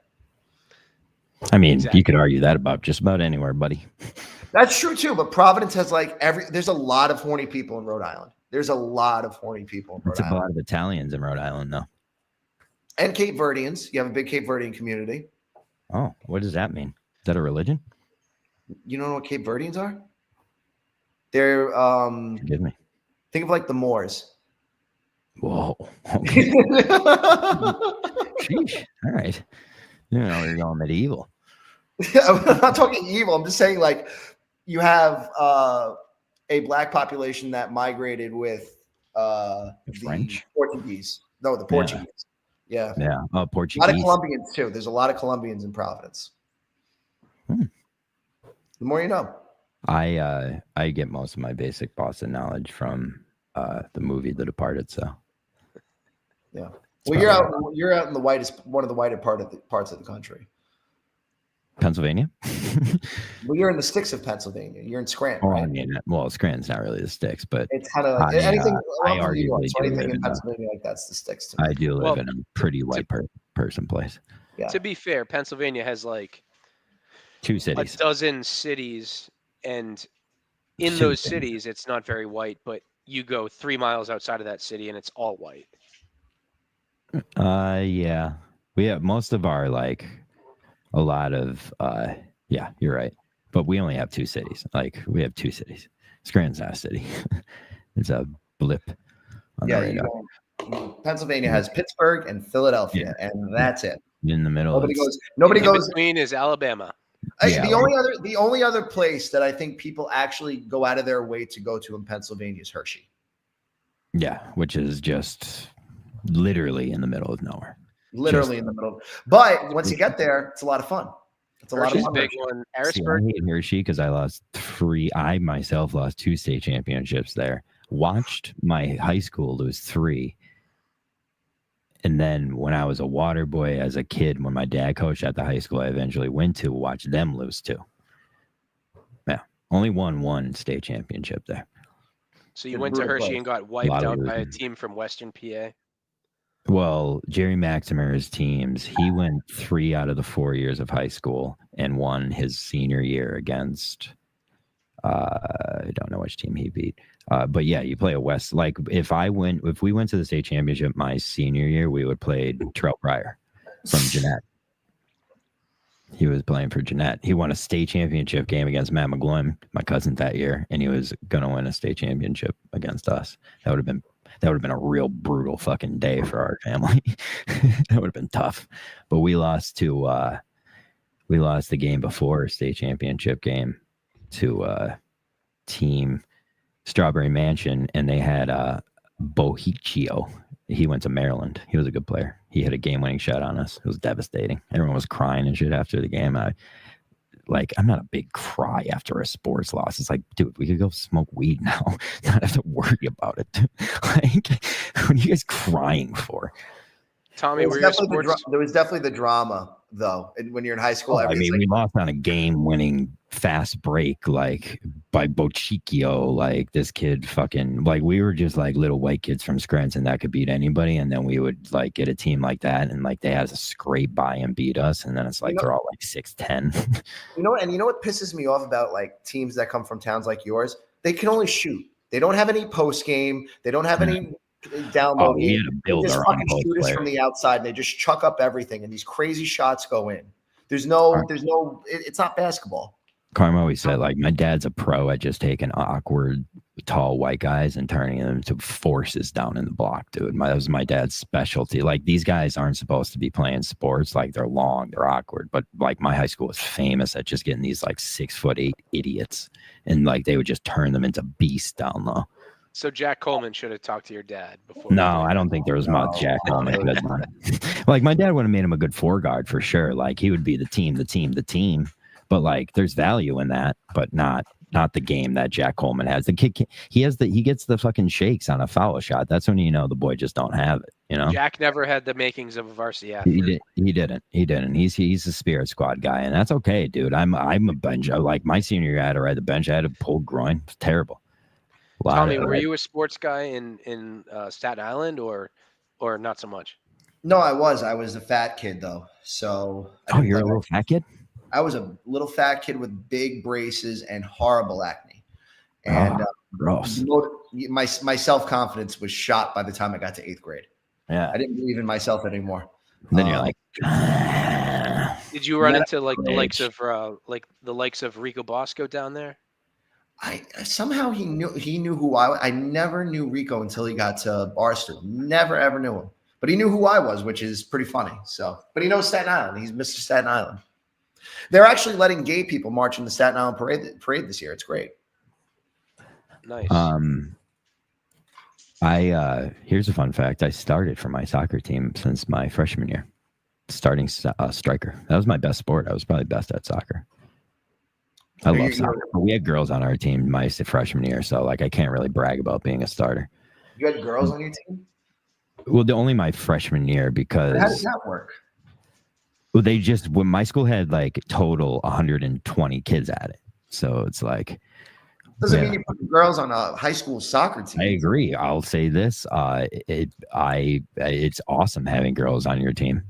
I mean, You could argue that about just about anywhere, buddy. That's true too, but Providence has there's a lot of horny people in Rhode Island. There's a lot of horny people in Rhode Island. A lot of Italians in Rhode Island, though. And Cape Verdeans. You have a big Cape Verdean community. Oh, what does that mean? Is that a religion? You don't know what Cape Verdeans are? They're Forgive me. Think of like the Moors. Whoa. Okay. Sheesh. All right. You're going medieval. I'm not talking evil. I'm just saying like you have a black population that migrated with the French? Portuguese. No, the Portuguese. Yeah. Portuguese. A lot of Colombians too. There's a lot of Colombians in Providence. The more you know. I get most of my basic Boston knowledge from the movie The Departed. So yeah. Well, you're out in one of the whiter parts of the country. Pennsylvania. Well, you're in the sticks of Pennsylvania. You're in Scranton, right? I mean, Scranton's not really the sticks, but it's kind of anything. I arguably do anything live in Pennsylvania like that's the sticks to me. I do live in a pretty white person place. Yeah. To be fair, Pennsylvania has like 2 cities, a dozen cities, and in those cities, it's not very white. But you go 3 miles outside of that city, and it's all white. Yeah, we have most of our a lot of yeah, you're right, but we only have 2 cities. Like we have 2 cities. Scranton's not a city. It's a blip on the radar. Pennsylvania has Pittsburgh and Philadelphia, and that's it. In the middle, nobody goes. Between is Alabama. The only other place that I think people actually go out of their way to go to in Pennsylvania is Hershey. Yeah, which is just literally in the middle of nowhere. Literally in the middle. But once you get there, it's a lot of fun. It's a lot of fun. Big one. Harrisburg. I hate Hershey because I lost 3. I myself lost 2 state championships there. Watched my high school lose 3. And then when I was a water boy as a kid, when my dad coached at the high school I eventually went to, watch them lose 2. Yeah, only won 1 state championship there. So you went to Hershey and got wiped out by a team from Western PA? Well, Jerry Maximer's teams, he went 3 out of the 4 years of high school and won his senior year against, I don't know which team he beat. But yeah, you play a West. Like if we went to the state championship my senior year, we would play Terrell Pryor from Jeanette. He was playing for Jeanette. He won a state championship game against Matt McGloin, my cousin, that year, and he was gonna win a state championship against us. That would have been a real brutal fucking day for our family. That would have been tough. But we lost the game before state championship game to team Strawberry Mansion, and they had Bohiccio. He went to Maryland. He was a good player. He hit a game-winning shot on us. It was devastating. Everyone was crying and shit after the game. I'm not a big cry after a sports loss. It's like, dude, we could go smoke weed now. Not have to worry about it. Like, what are you guys crying for? Tommy, there was definitely the drama, though, when you're in high school. We lost on a game-winning fast break, like by Bochicchio. Like this kid, fucking, like we were just like little white kids from Scranton that could beat anybody, and then we would like get a team like that, and like they had to scrape by and beat us, and then it's like they're all like 6'10". You know what pisses me off about like teams that come from towns like yours? They can only shoot. They don't have any post game. They don't have any download. We had to build just our fucking own shoot us from the outside, and they just chuck up everything, and these crazy shots go in. It's not basketball. Carm always said, like, my dad's a pro at just taking awkward, tall white guys and turning them into forces down in the block, dude. That was my dad's specialty. Like, these guys aren't supposed to be playing sports. Like, they're long, they're awkward. But, like, my high school was famous at just getting these, like, 6'8" idiots. And, like, they would just turn them into beasts down low. So Jack Coleman should have talked to your dad before. No, I don't think there was much Jack Coleman. Like, my dad would have made him a good four guard for sure. Like, he would be the team. But like, there's value in that, but not the game that Jack Coleman has. The kid, he gets the fucking shakes on a foul shot. That's when you know the boy just don't have it. You know, Jack never had the makings of a varsity athlete. He didn't. He's a spirit squad guy, and that's okay, dude. I'm a bench. Like my senior year, I had to ride the bench. I had a pulled groin. It's terrible. Tommy, were you a sports guy in Staten Island or not so much? No, I was. I was a fat kid though. So. You're a little fat kid? I was a little fat kid with big braces and horrible acne. And gross. My self-confidence was shot by the time I got to 8th grade. Yeah. I didn't believe in myself anymore. Then you're like, did you run into like the likes of Rico Bosco down there? Somehow he knew who I was. I never knew Rico until he got to Barstow. Never ever knew him. But he knew who I was, which is pretty funny. So, but he knows Staten Island. He's Mr. Staten Island. They're actually letting gay people march in the Staten Island parade this year. It's great. Nice. Here's a fun fact. I started for my soccer team since my freshman year, starting striker. That was my best sport. I was probably best at soccer. I love soccer. But we had girls on our team my freshman year, so like I can't really brag about being a starter. You had girls on your team? Well, only my freshman year because. How does that work? Well, when my school had like total 120 kids at it. So it's like. Doesn't mean you put girls on a high school soccer team. I agree. I'll say this. It's awesome having girls on your team.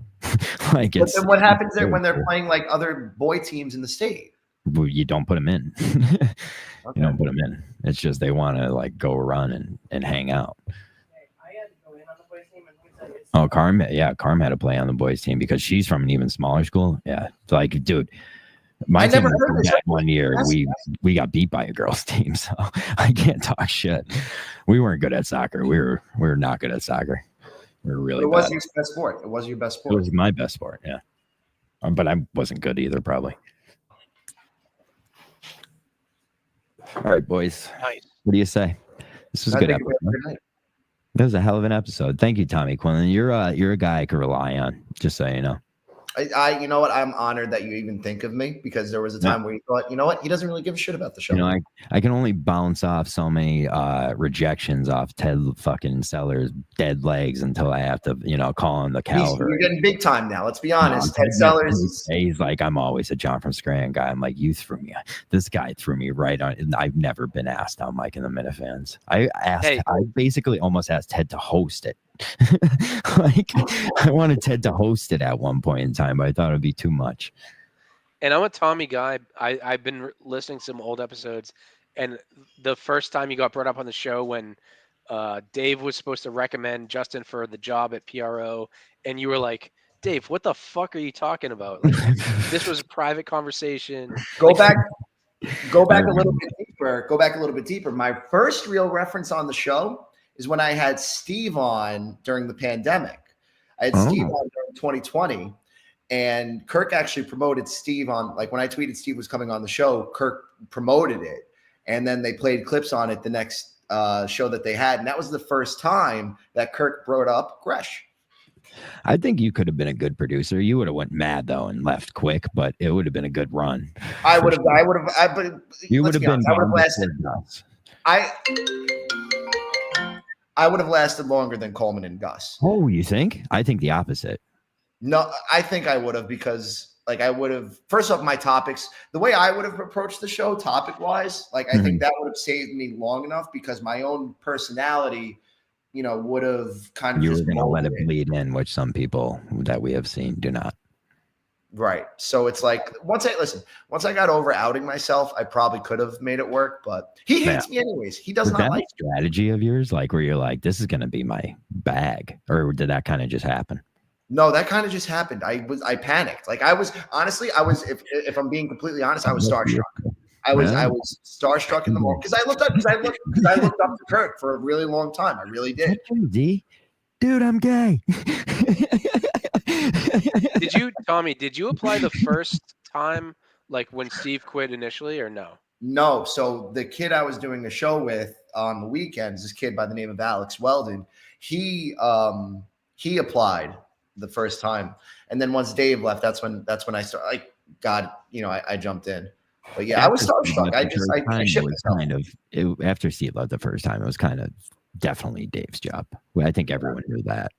But then what happens there when they're playing like other boy teams in the state? Well, you don't put them in. Okay. You don't put them in. It's just they want to like go run and hang out. Oh, Carm had to play on the boys team because she's from an even smaller school. Yeah, like, dude, my team one year we got beat by a girls' team, so I can't talk shit. We weren't good at soccer. We were not good at soccer. We were really. It was your best sport. It was your best sport. It was my best sport. Yeah, but I wasn't good either, probably. All right, boys. Nice. What do you say? This was a good episode. That was a hell of an episode. Thank you, Tommy Quinlan. You're a guy I can rely on, just so you know. You know what? I'm honored that you even think of me because there was a time where you thought, you know what? He doesn't really give a shit about the show. You know, I can only bounce off so many rejections off Ted fucking Sellers' dead legs until I have to, call him the Calvary. You're getting big time now. Let's be honest. Ted Sellers. He's like, I'm always a John from Scranton guy. I'm like, you threw me. This guy threw me right on. And I've never been asked on Mike and the Minifans. I basically almost asked Ted to host it. Like, I wanted Ted to host it at one point in time, but I thought it would be too much. And I'm a Tommy guy. I've been listening to some old episodes, and the first time you got brought up on the show when Dave was supposed to recommend Justin for the job at PRO, and you were like, Dave, what the fuck are you talking about? Like, this was a private conversation. Go back a little bit deeper. Go back a little bit deeper. My first real reference on the show is when I had Steve on during the pandemic. I had Steve on during 2020, and Kirk actually promoted Steve on, like when I tweeted Steve was coming on the show, Kirk promoted it. And then they played clips on it the next show that they had, and that was the first time that Kirk brought up Gresh. I think you could have been a good producer. You would have went mad though and left quick, but it would have been a good run. I would have. But You would have been. I would have lasted. I would have lasted longer than Coleman and Gus. Oh, you think? I think the opposite. No, I think I would have, because like I would have. First off, my topics, the way I would have approached the show, topic wise, like I think that would have saved me long enough, because my own personality, would have kind of. You were going to let it bleed in, which some people that we have seen do not. Right. So it's like, once I got over outing myself, I probably could have made it work, but he hates me anyways. He does not like a strategy of yours, like where you're like, this is going to be my bag, or did that kind of just happen? No, that kind of just happened. I panicked. Like if I'm being completely honest, I was starstruck. I was starstruck in the moment, because I looked up to Kirk for a really long time. I really did. Dude, I'm gay. Tommy, did you apply the first time, like when Steve quit initially, or no? No. So the kid I was doing the show with on the weekends, this kid by the name of Alex Weldon, he applied the first time. And then once Dave left, that's when I started, like, God, I jumped in. But yeah, I was starstruck. I shipped myself. After Steve left the first time, it was kind of definitely Dave's job. I think everyone knew that.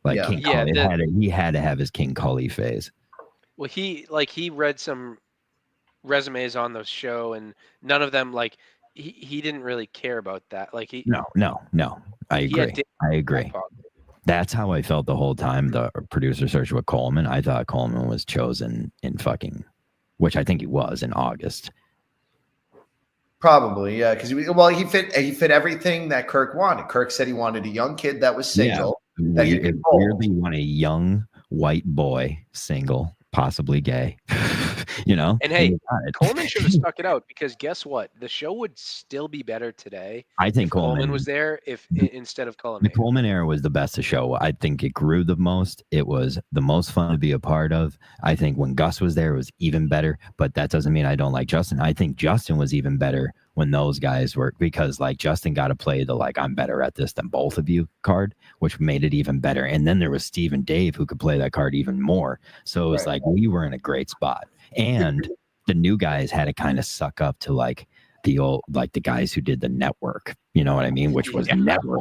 Like, King Cully, he had to have his King Cully phase. Well, he read some resumes on the show, and none of them, like, he didn't really care about that. Like No. I agree. That's how I felt the whole time. The producer search with Coleman, I thought Coleman was chosen in which I think he was in August. Probably, yeah, because he fit everything that Kirk wanted. Kirk said he wanted a young kid that was single. Yeah. Weirdly, want a young white boy, single, possibly gay. And hey, Coleman should have stuck it out, because guess what? The show would still be better today. I think Coleman was there instead of Cullen. The Coleman era was the best to show. I think it grew the most. It was the most fun to be a part of. I think when Gus was there, it was even better. But that doesn't mean I don't like Justin. I think Justin was even better when those guys were, because like Justin got to play the like I'm better at this than both of you card, which made it even better. And then there was Steve and Dave who could play that card even more. So it was like we were in a great spot. And the new guys had to kind of suck up to like the old, like the guys who did the network, you know what I mean? Which never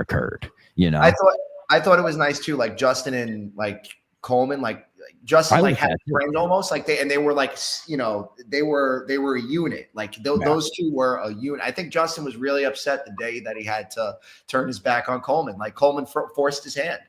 occurred, I thought it was nice too. Like Justin and like Coleman, like Justin like had a friend almost, like they were like, they were a unit. Like those two were a unit. I think Justin was really upset the day that he had to turn his back on Coleman. Like Coleman forced his hand.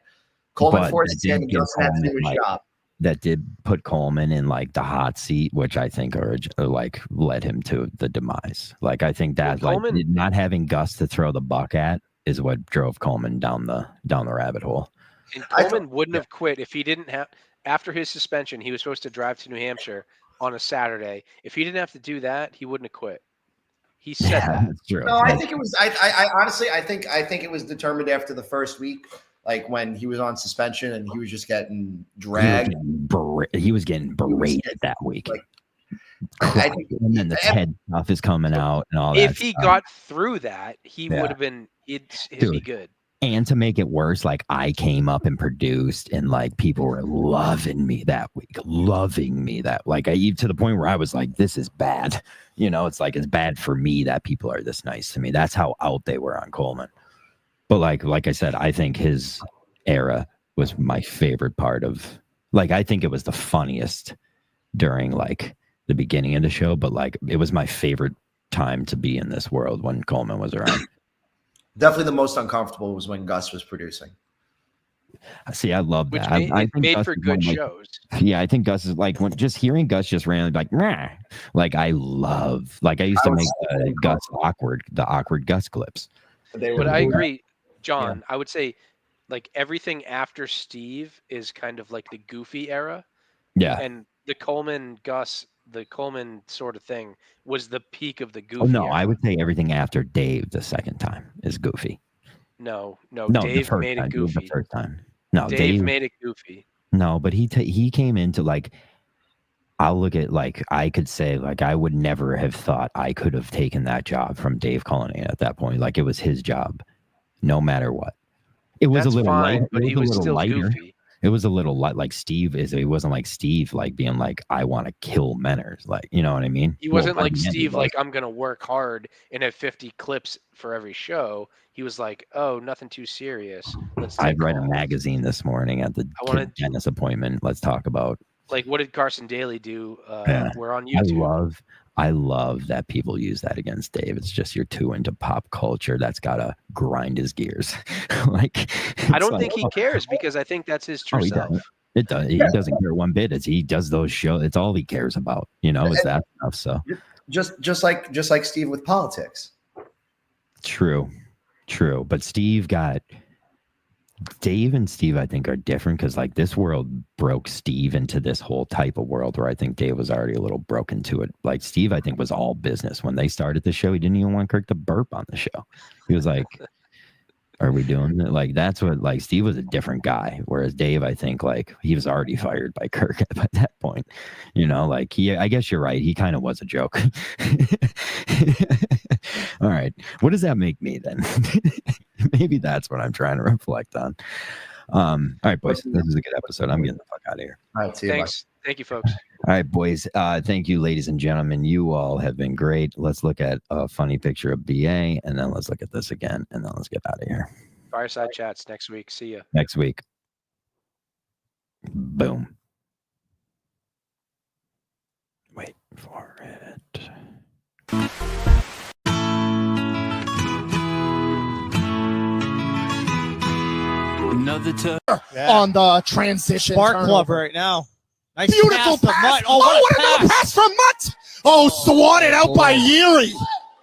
Coleman forced his hand, and Justin had to do his job. That did put Coleman in like the hot seat, which I think like led him to the demise. Like I think that Coleman, not having Gus to throw the buck at is what drove Coleman down the rabbit hole. And Coleman wouldn't have quit if he didn't have, after his suspension, he was supposed to drive to New Hampshire on a Saturday. If he didn't have to do that, he wouldn't have quit. He said that. That's true. No, I think it was. I honestly, I think it was determined after the first week. Like when he was on suspension and he was just getting dragged. He was getting berated that week. And then the TED stuff is coming out and all that. If he got through that, he would have been, it'd be good. And to make it worse, like I came up and produced and like people were loving me that week, like to the point where I was like, this is bad. It's like, it's bad for me that people are this nice to me. That's how out they were on Coleman. But like I said, I think his era was my favorite part of, like, I think it was the funniest during like the beginning of the show, but like it was my favorite time to be in this world when Coleman was around. Definitely the most uncomfortable was when Gus was producing. See, I love that. I think made for good shows. Yeah, I think Gus is like, when just hearing Gus just randomly like, nah, like I love, like I used to make the awkward Gus clips. But I agree. John, yeah. I would say like everything after Steve is kind of like the goofy era. Yeah. And the Coleman sort of thing was the peak of the goofy. Oh, no, era. I would say everything after Dave the second time is goofy. No, Dave made it goofy. The first time. No, Dave made it goofy. No, but he came into like I'll look at, like, I could say, like, I would never have thought I could have taken that job from Dave Cullinane at that point. Like, it was his job, no matter what. It was That's a little fine, light, but he was still lighter. goofy. It was a little light, like Steve is. It wasn't like Steve, like being like, I want to kill Menners, like, you know what I mean? He wasn't Well, like by the end, he Steve, was. like, I'm gonna work hard and have 50 clips for every show. He was like, oh, nothing too serious. Let's I take read a calls. magazine this morning at the I wanna- dentist appointment. Let's talk about. Like, what did Carson Daly do? Yeah. We're on YouTube. I love that people use that against Dave. It's just you're too into pop culture. That's gotta grind his gears. Like, I don't think he cares because I think that's his true he self. doesn't. It does. He doesn't care one bit. It's he does those shows. It's all he cares about. You know, is that stuff. So Just like Steve with politics. true. But Dave and Steve, I think, are different because, like, this world broke Steve into this whole type of world where I think Dave was already a little broken to it. Like, Steve, I think, was all business. When they started the show, he didn't even want Kirk to burp on the show. He was like, are we doing it? Like, that's what, like, Steve was a different guy. Whereas Dave, I think, like, he was already fired by Kirk at that point. You know, like, I guess you're right. He kind of was a joke. All right. What does that make me then? Maybe that's what I'm trying to reflect on. All right, boys. This is a good episode. I'm getting the fuck out of here. All right, see you. Thanks. Thank you, folks. All right, boys. Thank you, ladies and gentlemen. You all have been great. Let's look at a funny picture of BA, and then let's look at this again, and then let's get out of here. Fireside chats next week. See ya. Next week. Boom. Wait for it. Another tough. On the transition. Spark turnover. Club right now. Nice Beautiful to pass. Mutt. Oh, what a pass from Mutt. Oh, swatted out by Yeary.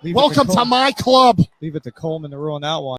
Leave it Welcome to Coleman. my club. Leave it to Coleman to ruin that one.